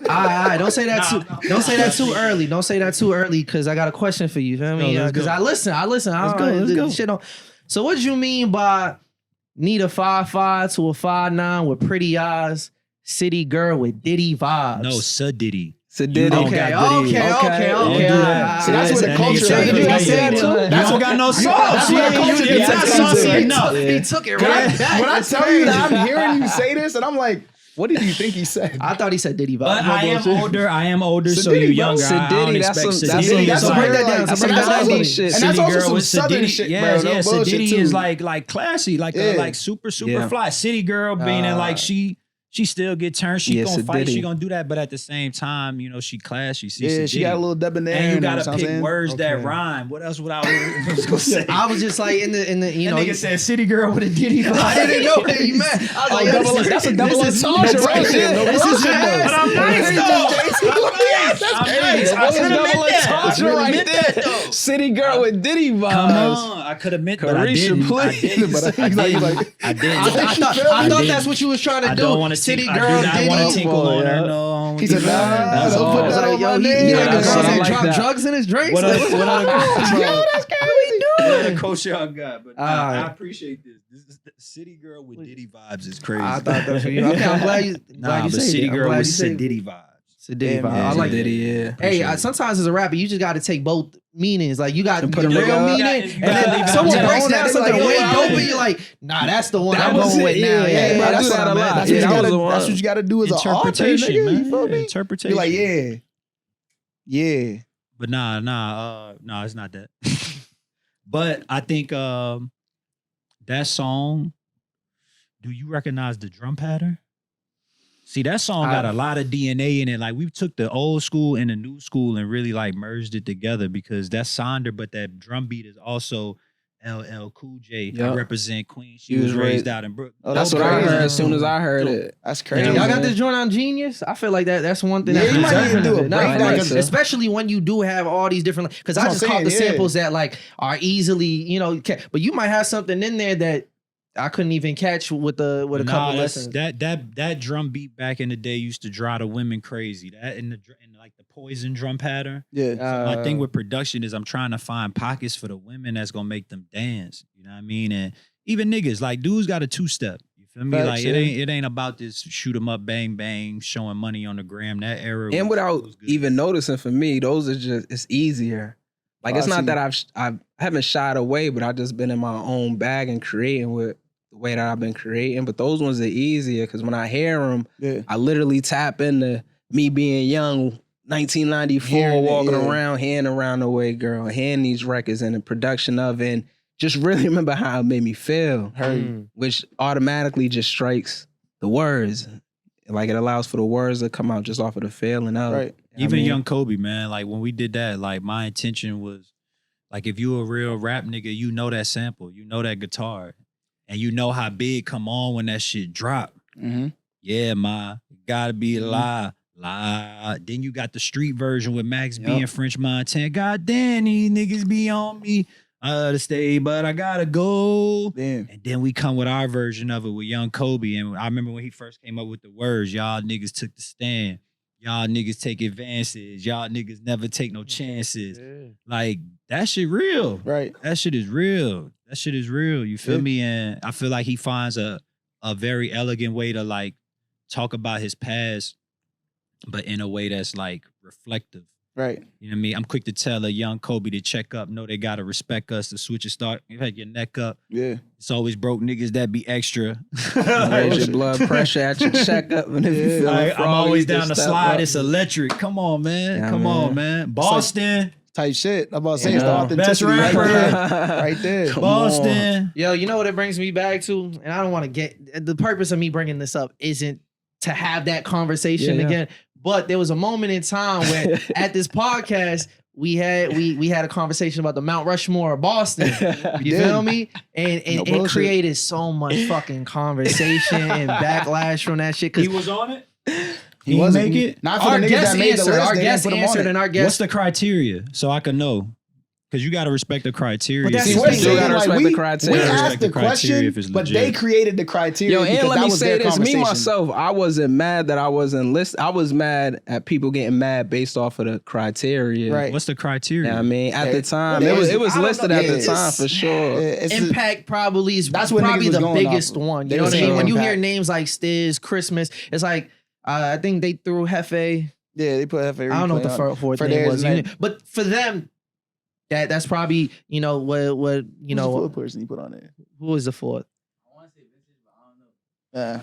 right. Don't say that don't say that too early. Don't say that too early, because I got a question for you. Feel me? Because I listen. Let's go. Shit on. So what do you mean by need a 5'5" to a 5'9" with pretty eyes, city girl with Diddy vibes? No, Diddy. Diddy. Okay. See, that's what the culture is. That's what got no sauce. That's not saucy enough. He took it right back. When I tell you that I'm hearing you say this, and I'm like, what did you think he said? I thought he said Diddy vibes. But I am older, so you're younger. I don't expect Sadiddy. So break that down. And that's also some southern shit, bro. Yeah, Sadiddy is like classy, like super fly. City girl, meaning like she still get turned. She gonna fight. She gonna do that. But at the same time, she classy. She got a little debonair. And you gotta pick words that rhyme. What else would I was gonna say? I was just like in the that nigga said city girl with a Diddy vibe. I didn't know that you meant. I was like, that's a double entendre right there. This is your But I'm nice though. I could have meant that. City girl with Diddy vibes. Come on, I could have meant, but I didn't. I thought that's what you was trying to do. City girl, I want to tinkle on her. No, he said, "Nah, don't put that on my name." He like a girl that drop drugs in his drinks. What other that's crazy. coach y'all got? But I appreciate this. This is the city girl with Diddy vibes is crazy. I thought that was for you. Okay, I'm glad you. But city girl with Diddy vibes. Diddy vibe. I like Diddy, yeah. Hey, sometimes as a rapper, you just got to take both meanings. Like you got to put a real together. meaning, and then if someone breaks down something way dope, and you're like, nah, that's the one I'm going with now. Yeah, that's what a lot. That's what you got to do as an author, nigga. You feel me? Interpretation. You're like, yeah. But nah, it's not that. But I think that song. Do you recognize the drum pattern? See, that song got a lot of DNA in it. Like we took the old school and the new school and really like merged it together, because that's Sonder, but that drum beat is also LL Cool J. I represent Queen. She was raised out in Brooklyn. Oh, that's what I heard as soon as I heard it. That's crazy. Y'all got this joint on Genius? I feel like that's one thing. Yeah, you might need to do it. Especially when you do have all these different, because I just caught the samples that like are easily, but you might have something in there that I couldn't even catch with a couple lessons. That drum beat back in the day used to drive the women crazy. That in like the Poison drum pattern. Yeah. My thing with production is I'm trying to find pockets for the women that's gonna make them dance. You know what I mean? And even niggas, like dudes got a 2-step. You feel me? Like it ain't about this shoot 'em up, bang bang, showing money on the gram. That era. And without even noticing, for me, those are it's easier. Like it's not that I haven't shied away, but I've just been in my own bag and creating with the way that I've been creating. But those ones are easier because when I hear them, I literally tap into me being young, 1994, walking around, hearing Around the Way Girl, hearing these records and the production of it, and just really remember how it made me feel, which automatically just strikes the words. Like it allows for the words to come out just off of the feeling of it. Even Young Kobe, man, like when we did that, like my intention was, like if you a real rap nigga, you know that sample, you know that guitar, and you know how big come on when that shit drop. Yeah, gotta be a lie. Then you got the street version with Max B and French Montana. God damn, these niggas be on me. I gotta stay, but I gotta go. Damn. And then we come with our version of it with Young Kobe. And I remember when he first came up with the words, y'all niggas took the stand. Y'all niggas take advances. Y'all niggas never take no chances. Like, that shit real. Right. That shit is real. That shit is real. You feel me? And I feel like he finds a very elegant way to like talk about his past, but in a way that's like reflective. Right. You know what I mean? I'm quick to tell a young Kobe to check up. No, they gotta respect us. The switch and start. You had your neck up. Yeah. It's always broke niggas that be extra. Raise your blood pressure at your checkup. And if you feel I'm always down the slide. Up. It's electric. Come on, man. Yeah, Come on, man. Boston. Type shit. I'm about to say it's the authenticity. Best rapper. Right there. Boston. Yo, you know what it brings me back to? And I don't want to get, the purpose of me bringing this up isn't to have that conversation again. But there was a moment in time where at this podcast, we had a conversation about the Mount Rushmore of Boston. You feel me? And it created so much fucking conversation and backlash from that shit. He was on it? He wasn't. Make it? Not for our the niggas that made the list. Our guest answered and our guest. What's the criteria so I can know? Because you got to respect the criteria. But that's See, the we're thing. saying, gotta like, respect we the criteria. asked Respect the the criteria question, if it's but legit. they created the criteria Yo, because and let that me was say their this: me conversation. myself, I wasn't mad that I wasn't listed. I was mad at people getting mad based off of the criteria. Right. What's the criteria? Yeah, I mean, at the time, Well, it was I don't listed know. at the Yeah, time it's- for sure. It's a- Impact probably is That's what probably niggas was the going biggest off of. one. They You know were what I mean? saying When you hear Impact. names like Stiz, Christmas, it's like I think they threw Hefe. Yeah, they put FA. I don't know what the fourth for name theirs, was, and but for them, that's probably what Who's the know. fourth person you put on there? Who was the fourth? Yeah.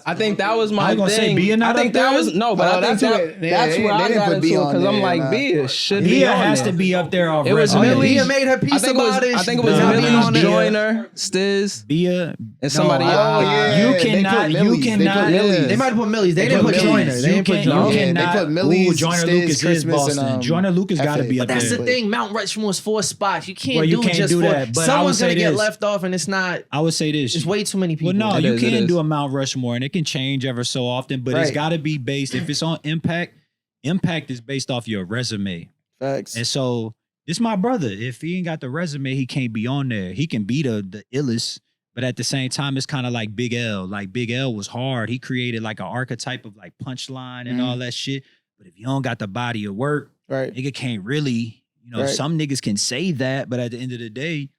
I think that was my I was gonna say thing. Bia not I think up that there? was no, but Oh, I think that's what- that's yeah, where they I didn't got put into Bia it on because I'm there, like nah. Bia should be Bia on has there. to be up there already. It was Oh, yeah, Millie. Bia made her piece about it. I think it was Not Millie, being on Millie's there. Joyner, Stiz, Bia and somebody No, else. Oh yeah, You they cannot- put you Millie's. They cannot- put Millie's. They might have put Millie's. They They didn't put put Millie's. Joyner. They didn't put you Joyner. Yeah, cannot. they put Millie's, Joyner Stiz, Lucas is Christmas, and, Boston. Joyner Lucas got to FA. be up But that's there. the thing. Mount Rushmore's 4 spots. You can't Well, you do can't just do 4. that, but I would Someone's say gonna get this. left off, and it's not. I would say this. It's way too many people. Well, no, It you is, it can is. do a Mount Rushmore, and it can change ever so often, but it's Right. got to be based. If it's on impact, impact is based off your resume. Facts. And so this my brother. If he ain't got the resume, he can't be on there. He can be the illest, but at the same time, it's kind of like Big L. Like Big L was hard. He created like an archetype of like punchline and all that shit. But if you don't got the body of work, Right. nigga can't really, Right. some niggas can say that, but at the end of the day,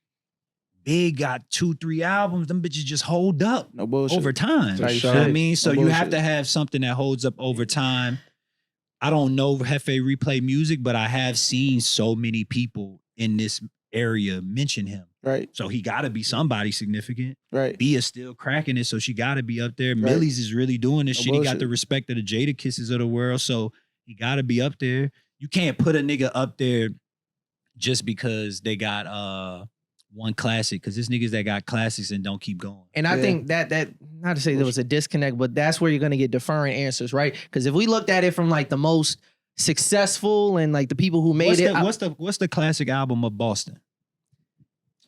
Big got 2-3 albums. Them bitches just hold up No bullshit. over time. For You sure. know what I mean? So No you have bullshit. to have something that holds up over time. I don't know Hefe replay music, but I have seen so many people in this area mention him. Right. So he got to be somebody significant. Right. Bia's still cracking it, so she got to be up there. Millie's is really doing this No shit. He got bullshit. the respect of the Jada Kisses of the world, so he got to be up there. You can't put a nigga up there just because they got one classic, because there's niggas that got classics and don't keep going. And I Yeah. think that not to say there was a disconnect, but that's where you're gonna get different answers, right? Because if we looked at it from like the most successful and like the people who made What's the classic album of Boston?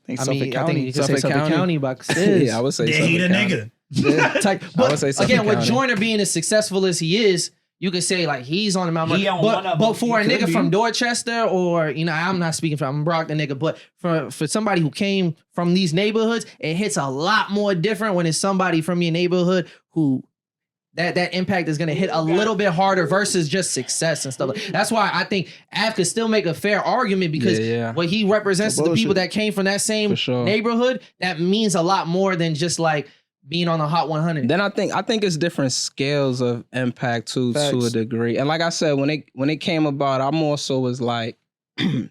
I think I Suffolk mean, I County. think you could say Suffolk Suffolk County. County by Stiz. Yeah, I would say Yeah, he the Suffolk County. nigga. Type- I but would say Suffolk again, with County. Joyner being as successful as he is, you could say like he's on the Mount He on one of but them. for a He could nigga be. from Dorchester, or I'm not speaking for, I'm Brock the nigga, but for somebody who came from these neighborhoods, it hits a lot more different when it's somebody from your neighborhood who that impact is gonna hit a little bit harder versus just success and stuff. That's why I think Av could still make a fair argument, because Yeah. what he represents to the people Bullshit. that came from that same For sure. neighborhood, that means a lot more than just like being on the Hot 100. Then I think it's different scales of impact to a Facts. degree. And like I said, when it came about, I more so was like,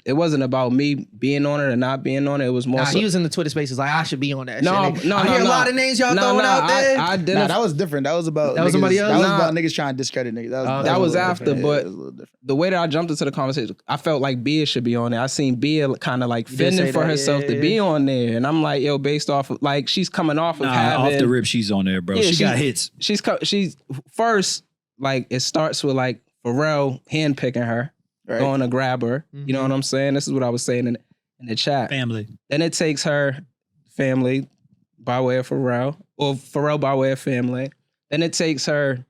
it wasn't about me being on it or not being on it. It was more Nah, so. he was in the Twitter spaces like, I should be on that No, shit. no, I no, hear a no. lot of names y'all No, throwing no, out there. I didn't. Nah, that was different. That was about That was niggas- somebody else? That was Nah. about niggas trying to discredit niggas. That That was was a little after, different. Yeah, but it was a little different. the way that I jumped into the conversation, I felt like Bia should be on there. I seen Bia kind of like You did say fending for that, herself yeah, to yeah. be on there, and I'm like, yo, based off of like she's coming off of having Off the rip, she's on there, bro. Yeah, she got hits. she's first, like it starts with like Pharrell handpicking her, Right. going to grab her. You know what I'm saying? This is what I was saying in the chat. Family. Then it takes her family by way of Pharrell, or Pharrell by way of family. Then it takes her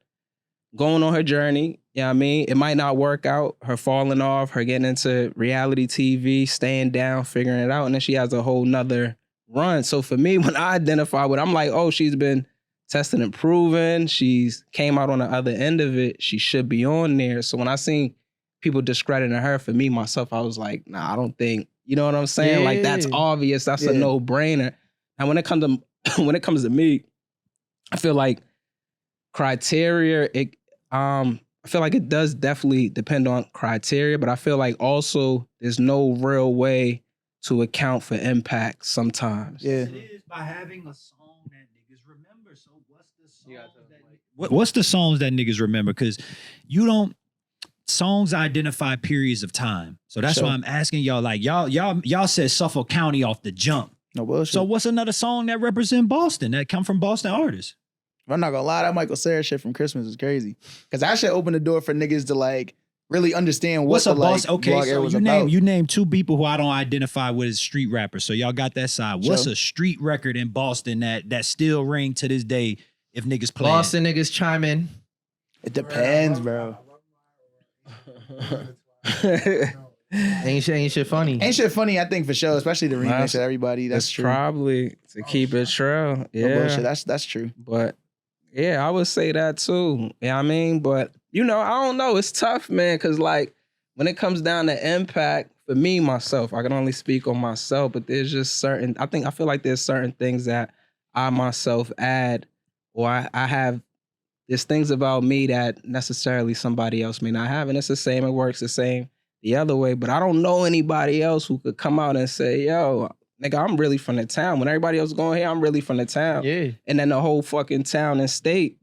going on her journey. You know what I mean? It might not work out. Her falling off, her getting into reality TV, staying down, figuring it out. And then she has a whole nother run. So for me, when I identify with, I'm like, oh, she's been tested and proven. She's came out on the other end of it. She should be on there. So when I seen people discrediting her, for me, myself, I was like, nah, I don't think, you know what I'm saying? Like that's Yeah. obvious. That's a Yeah. no-brainer. And when it comes to me, I feel like criteria, I feel like it does definitely depend on criteria, but I feel like also there's no real way to account for impact sometimes. Yeah. It is by having a song that niggas remember. So what's the songs that niggas remember? Because songs identify periods of time. So that's Sure. why I'm asking y'all. Like y'all said Suffolk County off the jump. No bullshit. So what's another song that represent Boston that come from Boston artists? I'm not gonna lie, that Michael Cera shit from Christmas is crazy. Cause that shit opened the door for niggas to like really understand what What's the a like Boston? Okay, blog era so was you about. name two people who I don't identify with as street rappers. So y'all got that side. What's Sure. a street record in Boston that still ring to this day if niggas play? Boston niggas chime in. It depends, bro. Ain't shit funny. Ain't shit funny, I think, for sure, especially the remix of everybody. That's true. Probably to keep it true. Yeah. No bullshit. That's true. But yeah, I would say that too. Yeah, I mean, but I don't know. It's tough, man, because like when it comes down to impact, for me, myself, I can only speak on myself, but there's just I feel like there's certain things that I myself add, or I have, there's things about me that necessarily somebody else may not have. And it's the same, it works the same the other way. But I don't know anybody else who could come out and say, yo, nigga, I'm really from the town. When everybody else is going here, I'm really from the town. Yeah. And then the whole fucking town and state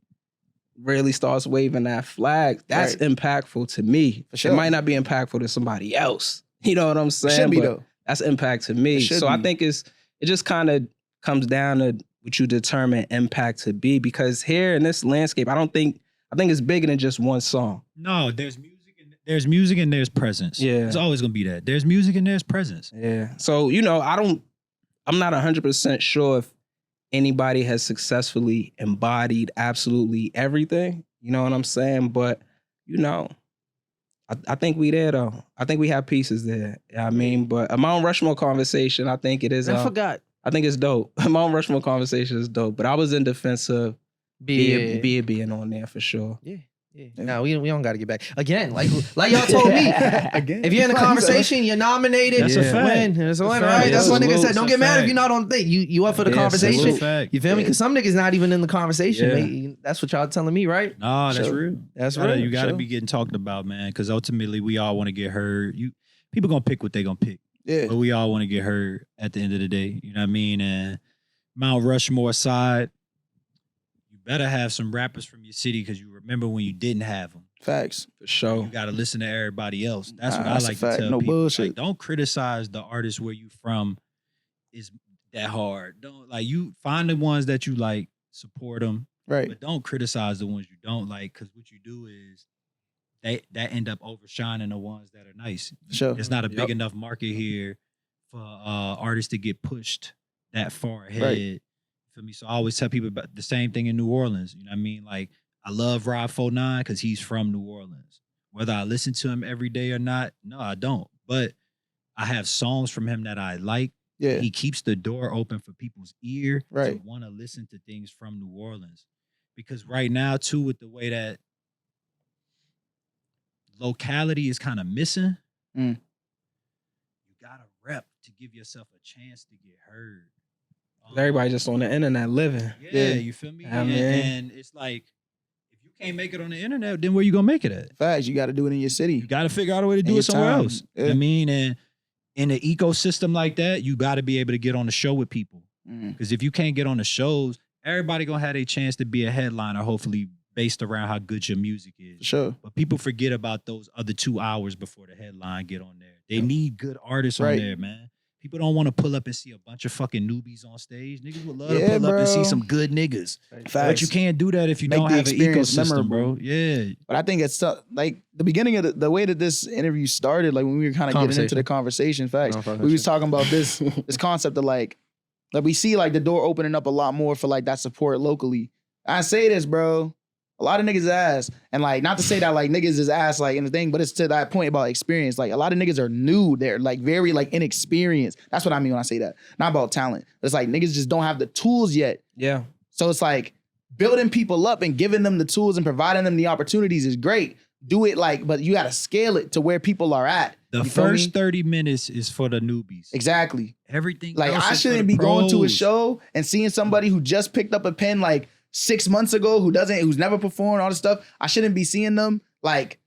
really starts waving that flag. That's impactful to me. For sure. It might not be impactful to somebody else. You know what I'm saying? It should be, though. That's impact to me. So I think it just kind of comes down to what you determine impact to be. Because here in this landscape, I think it's bigger than just one song. No, there's music and there's presence. Yeah. It's always gonna be that. There's music and there's presence. Yeah. So, I'm not 100% sure if anybody has successfully embodied absolutely everything. You know what I'm saying? But, I think we there though. I think we have pieces there. I mean, but a Mount Rushmore conversation, I think it is. I forgot. I think it's dope. A Mount Rushmore conversation is dope. But I was in defense of Be being on there for sure. Yeah. No, we don't got to get back again. Like y'all told me. Again, if you're in the conversation, you're nominated. That's a fact. It's a winner, right? That's what niggas said. Don't get mad if you're not on the thing. You up for the conversation? You feel me? Because some niggas not even in the conversation. That's what y'all telling me, right? No, that's real. That's right. You got to be getting talked about, man. Because ultimately, we all want to get heard. People gonna pick what they gonna pick. Yeah. But we all want to get heard at the end of the day. You know what I mean? And Mount Rushmore side, you better have some rappers from your city because you remember when you didn't have them. Facts. For sure. You got to listen to everybody else. That's what I like to tell no people. Bullshit. Like, don't criticize the artist where you from is that hard. Don't you find the ones that you like, support them. Right. But don't criticize the ones you don't like, because what you do is that end up overshining the ones that are nice. Sure. It's not a big enough market here for artists to get pushed that far ahead. Right. For me, so I always tell people about the same thing in New Orleans. You know what I mean? Like, I love Rod 49 because he's from New Orleans. Whether I listen to him every day or not, no, I don't. But I have songs from him that I like. Yeah. He keeps the door open for people's ear to want to listen to things from New Orleans. Because right now, too, with the way that locality is kind of missing, you got to rep to give yourself a chance to get heard. Everybody just on the internet living. Yeah, you feel me? And it's like, if you can't make it on the internet, then where you gonna make it at? Facts, you got to do it in your city. You got to figure out a way to do it somewhere else. Yeah. You know what I mean? And in an ecosystem like that, you got to be able to get on the show with people. Because if you can't get on the shows, everybody gonna have a chance to be a headliner, hopefully based around how good your music is. Sure. But people forget about those other 2 hours before the headline get on there. They need good artists on there, man. People don't want to pull up and see a bunch of fucking newbies on stage. Niggas would love to pull up and see some good niggas. Facts. But you can't do that if you don't have an ecosystem, bro. Yeah. But I think it's like the beginning of the way that this interview started, like when we were kind of getting into the conversation, facts. We was talking about this concept of like we see like the door opening up a lot more for like that support locally. I say this, bro. A lot of niggas ass, and like not to say that like niggas is ass like anything, but it's to that point about experience. Like a lot of niggas are new, they're like very like inexperienced. That's what I mean when I say that. Not about talent, but it's like niggas just don't have the tools yet. Yeah. So it's like building people up and giving them the tools and providing them the opportunities is great. Do it like, but you got to scale it to where people are at. The first 30 minutes is for the newbies. Exactly. Everything like else I is shouldn't for be the going to a pros. show and seeing somebody who just picked up a pen like 6 months ago who's never performed all this stuff. I shouldn't be seeing them like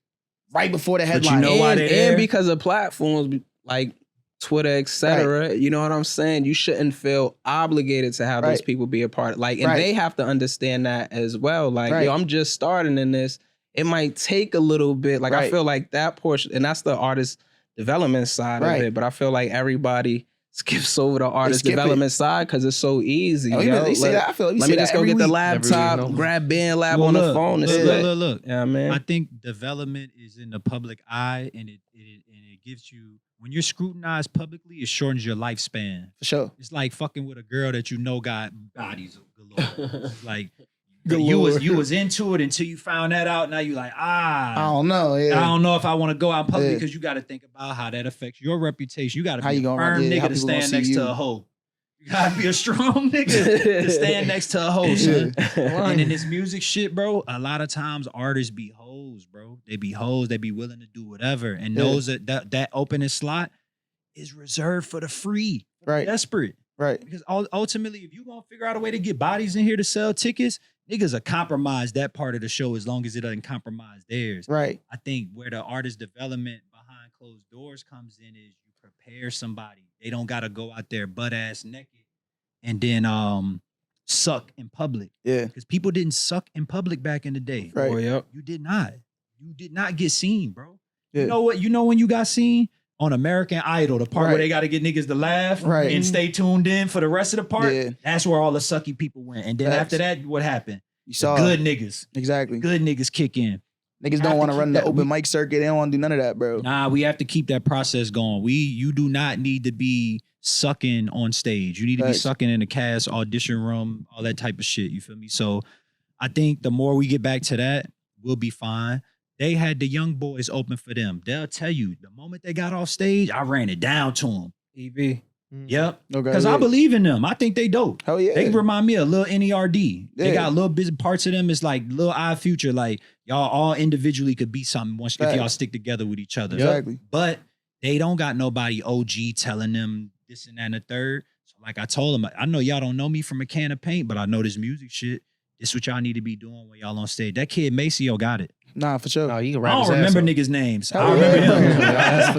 right before the headline. But you know why they're there? And because of platforms like Twitter, etc. You know what I'm saying? You shouldn't feel obligated to have those people be a part. Like, and they have to understand that as well. Like, yo, I'm just starting in this. It might take a little bit. Like, I feel like that portion, and that's the artist development side of it. But I feel like everybody skips over the artist development side because it's so easy. They say that. I feel like let me just go get the laptop, grab BandLab on the phone. Look. Yeah, man. I think development is in the public eye, and it gives you, when you're scrutinized publicly, it shortens your lifespan. For sure. It's like fucking with a girl that you know got bodies galore. It's like You was into it until you found that out. Now you like, I don't know. Yeah. I don't know if I want to go out in public because you got to think about how that affects your reputation. You got to be a firm nigga to stand next to a hoe. You got to be a strong nigga to stand next to a hoe, son. And in this music shit, bro, a lot of times artists be hoes, bro. They be hoes. They be willing to do whatever. And knows that opening slot is reserved for the free. Right. Desperate. Right. Because ultimately, if you gonna figure out a way to get bodies in here to sell tickets, niggas will compromise that part of the show as long as it doesn't compromise theirs. Right. I think where the artist development behind closed doors comes in is you prepare somebody. They don't gotta go out there butt ass naked and then suck in public. Yeah. Because people didn't suck in public back in the day. Right. Oh, yep. You did not. You did not get seen, bro. Yeah. You know what? You know when you got seen? On American Idol, the part where they got to get niggas to laugh and stay tuned in for the rest of the part, that's where all the sucky people went. And then after that, what happened? You saw good niggas. Exactly. Good niggas kick in. Niggas don't want to run the open mic circuit. They don't want to do none of that, bro. Nah, we have to keep that process going. You do not need to be sucking on stage. You need to be sucking in the cast, audition room, all that type of shit. You feel me? So I think the more we get back to that, we'll be fine. They had the young boys open for them. They'll tell you the moment they got off stage, I ran it down to them. EV. Yep. Because I believe in them. I think they dope. Hell yeah. They remind me of Lil NERD. They got little bit parts of them. It's like Lil I Future. Like y'all all individually could be something once if y'all stick together with each other. Exactly. But they don't got nobody OG telling them this and that and the third. So like I told them, I know y'all don't know me from a can of paint, but I know this music shit. This what y'all need to be doing when y'all on stage. That kid Maceo got it. Nah, for sure. No, you can I rap don't remember niggas' names. I remember him.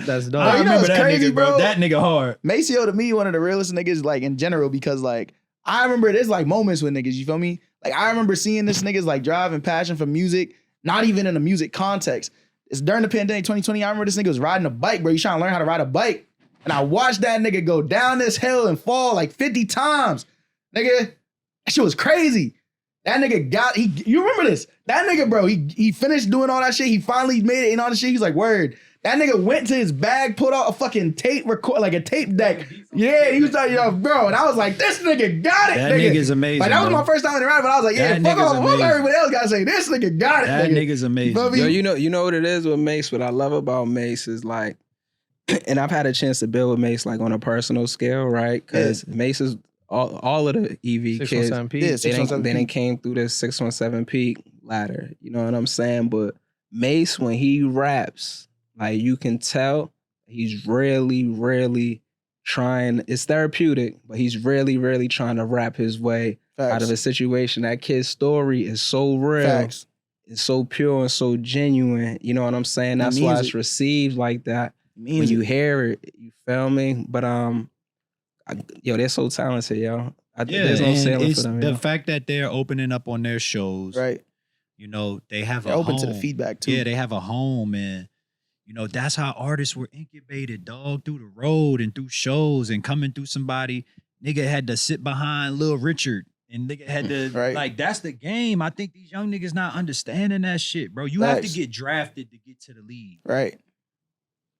That's dope. I remember that crazy, nigga, bro. That nigga hard. Maceo to me one of the realest niggas like in general because like I remember there's like moments with niggas. You feel me? Like I remember seeing this niggas like driving passion for music, not even in a music context. It's during the pandemic 2020. I remember this nigga was riding a bike, bro. He's trying to learn how to ride a bike, and I watched that nigga go down this hill and fall like 50 times. Nigga, that shit was crazy. That nigga you remember this? That nigga, bro, he finished doing all that shit. He finally made it and all the shit. He's like, word. That nigga went to his bag, pulled out a fucking tape record, like a tape deck. Yeah, he was like, yo, bro. And I was like, this nigga got it, that nigga. Nigga's amazing. Like, that was my first time in the ride, but I was like, yeah, fuck off. Fuck everybody else gotta say, this nigga got it, that nigga's amazing. Yo, you know what it is with Mace? What I love about Mace is like, and I've had a chance to build with Mace like on a personal scale, right? Because Mace is all of the EV kids, they didn't came through the 617 peak ladder. You know what I'm saying? But Mace, when he raps, like you can tell he's really trying. It's therapeutic, but he's really trying to rap his way out of a situation. That kid's story is so real. It's so pure and so genuine. You know what I'm saying? That's why it's received like that. When you hear it, you feel me? But yo, they're so talented, yo. There's no ceiling for them. The fact that they're opening up on their shows, right? You know, they have they're a open home. to the feedback too. Yeah, they have a home, and you know that's how artists were incubated, dog, through the road and through shows and coming through somebody. Nigga had to sit behind Lil Richard, and nigga had to like that's the game. I think these young niggas not understanding that shit, bro. You have to get drafted to get to the league, right?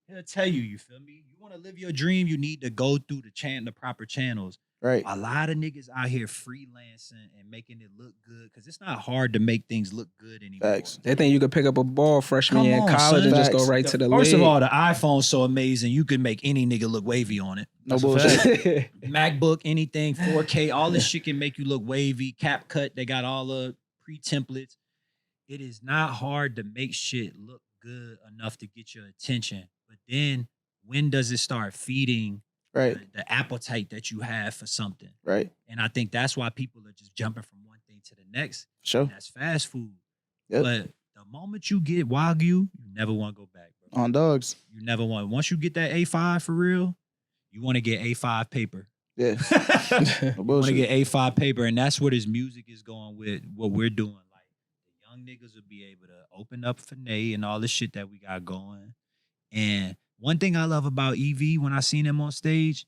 He'll tell you, you feel me? You want to live your dream, you need to go through the proper channels. Right. A lot of niggas out here freelancing and making it look good because it's not hard to make things look good anymore. Facts. They think you could pick up a ball freshman year in college and just go right to the league. First of all, the iPhone's so amazing, you can make any nigga look wavy on it. No bullshit. MacBook, anything, 4K, all this shit can make you look wavy. CapCut, they got all the pre-templates. It is not hard to make shit look good enough to get your attention. But then when does it start feeding the appetite that you have for something? Right. And I think that's why people are just jumping from one thing to the next. Sure. That's fast food. Yep. But the moment you get Wagyu, you never want to go back, bro. On dogs. You never want. Once you get that A5 for real, you want to get A5 paper. Yeah. You want to get A5 paper. And that's what his music is going with, what we're doing. Like, the young niggas will be able to open up for Nate and all the shit that we got going. And one thing I love about EV when I seen him on stage,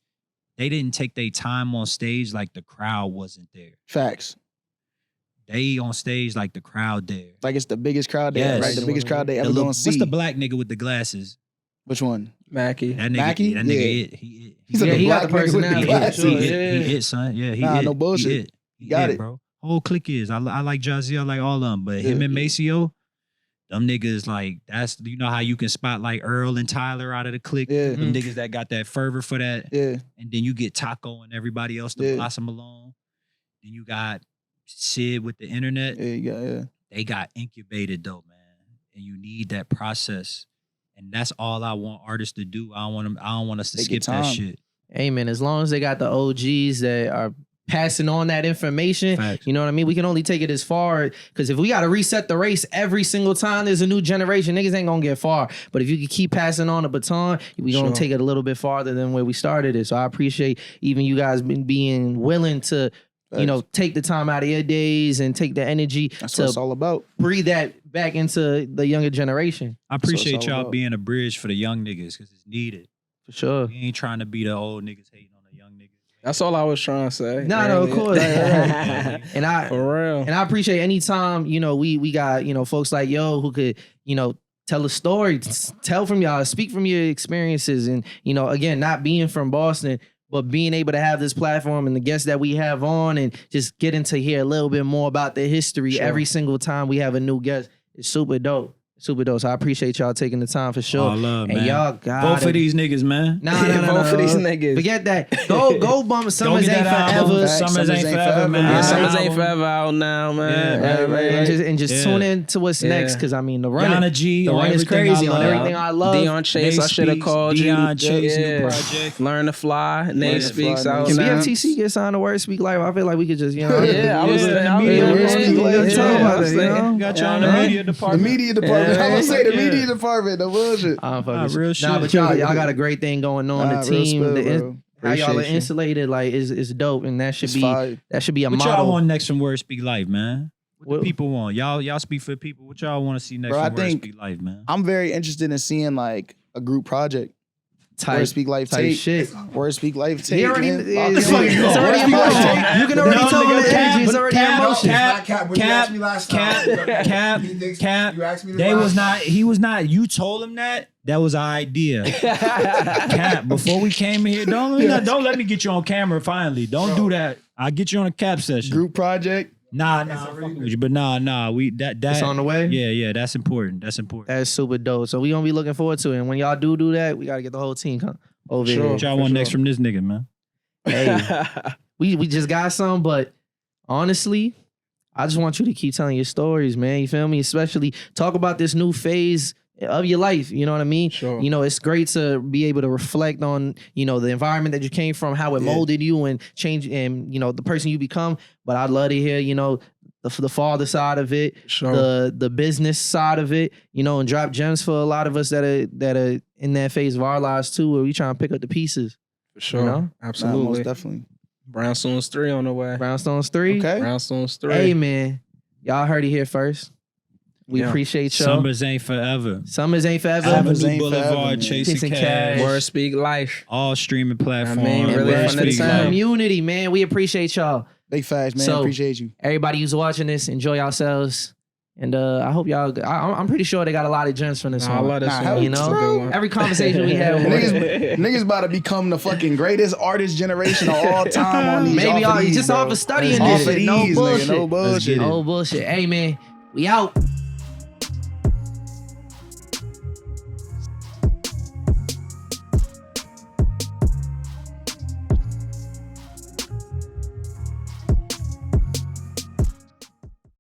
they didn't take their time on stage like the crowd wasn't there. Facts. They on stage like the crowd there. Like it's the biggest crowd there, right? The biggest crowd they ever gonna see. What's the black nigga with the glasses? Which one? Mackie. That nigga, Mackie? That nigga he got the personality. He hit, son. Yeah, he hit. No bullshit. He got hit, it. bro. He Got hit, it. bro. whole clique is. I like Jazzy, I like all of them, but him and Maceo, them niggas like that's you know how you can spot like Earl and Tyler out of the clique. Them niggas that got that fervor for that. Yeah. And then you get Taco and everybody else to blossom along. Then you got Sid with the internet. Yeah. They got incubated though, man. And you need that process. And that's all I want artists to do. I don't want us to skip that shit. Hey man, as long as they got the OGs that are passing on that information, you know what I mean? We can only take it as far, because if we got to reset the race every single time there's a new generation, niggas ain't gonna get far. But if you can keep passing on the baton, we gonna take it a little bit farther than where we started it. So I appreciate even you guys being willing to, you know, take the time out of your days and take the energy. That's what it's all about. Breathe that back into the younger generation. I appreciate y'all being a bridge for the young niggas, because it's needed. For sure. We ain't trying to be the old niggas hating on the young niggas. That's all I was trying to say. No, of course. And I for real. And I appreciate any time, you know, we got, you know, folks like yo who could, you know, tell a story, tell from y'all, speak from your experiences. And, you know, again, not being from Boston, but being able to have this platform and the guests that we have on and just getting to hear a little bit more about the history every single time we have a new guest is super dope. Super dope. So I appreciate y'all taking the time for sure. All love, and man. y'all got vote for these niggas, man. No, vote for these niggas. Forget that. Go bump Summers Ain't Forever. Summers Ain't Forever, man. Yeah, Summers Ain't Forever out now, man. Yeah, and just tune in to what's next, because I mean the run is crazy on everything I love. Dion Chase, I should have called you. Dion Chase, new project. Learn to Fly. Nate Speaks out. Can BFTC get signed to Word Speak Life? I feel like we could just, you know. I was got y'all in the media department. The media department. I was say the media department. The bullshit. Real shit. Nah, but y'all got a great thing going on. The team, how y'all are Appreciate you. insulated, like is dope, and that should be a What model. y'all want next from Word Speak Life, man? What the people want? Y'all speak for the people. What y'all want to see next from Word Speak Life, man? I'm very interested in seeing like a group project. Type, Word Speak Life type tape. shit. Word Speak Life tape. He already, man. it's already in motion. You can already tell him the energy is already in motion. Cap. You asked me They was not. He was not. You told him that. That was our idea. Cap. Before we came in here, don't let me get you on camera. Finally, don't do that. I'll get you on a Cap session. Group project. Nah, I'm fucking with you, but nah. We that It's on the way. Yeah. That's important. That's super dope. So we gonna be looking forward to it. And when y'all do that, we gotta get the whole team over here. What y'all want next from this nigga, man? Hey, we just got some, but honestly, I just want you to keep telling your stories, man. You feel me? Especially talk about this new phase of your life. You know what I mean? Sure. You know, it's great to be able to reflect on, you know, the environment that you came from, how it molded you and changed, and, you know, the person you become. But I'd love to hear, you know, the father side of it, the business side of it, you know, and drop gems for a lot of us that are in that phase of our lives too, where we trying to pick up the pieces. For sure. You know? Absolutely. Most definitely. Brownstones 3 on the way. Brownstones 3. Okay. Brownstones 3. Hey, man. Y'all heard it here first. We appreciate y'all. Summers Ain't Forever. Summers Ain't Forever. Avenue Boulevard, Chasing Cash. Word Speak Life. All streaming platforms. really Word from the Speak time. Life. Community, man. We appreciate y'all. Big facts, man. So, Appreciate you. Everybody who's watching this, enjoy yourselves. And I hope y'all, I'm pretty sure they got a lot of gems from this I one. love this one. You know, every conversation we have. Niggas about to become the fucking greatest artist generation of all time on these. Maybe off of these, just bro. off of studying Off this of shit. No these, bullshit. nigga, no bullshit. No bullshit. Hey, man, we out.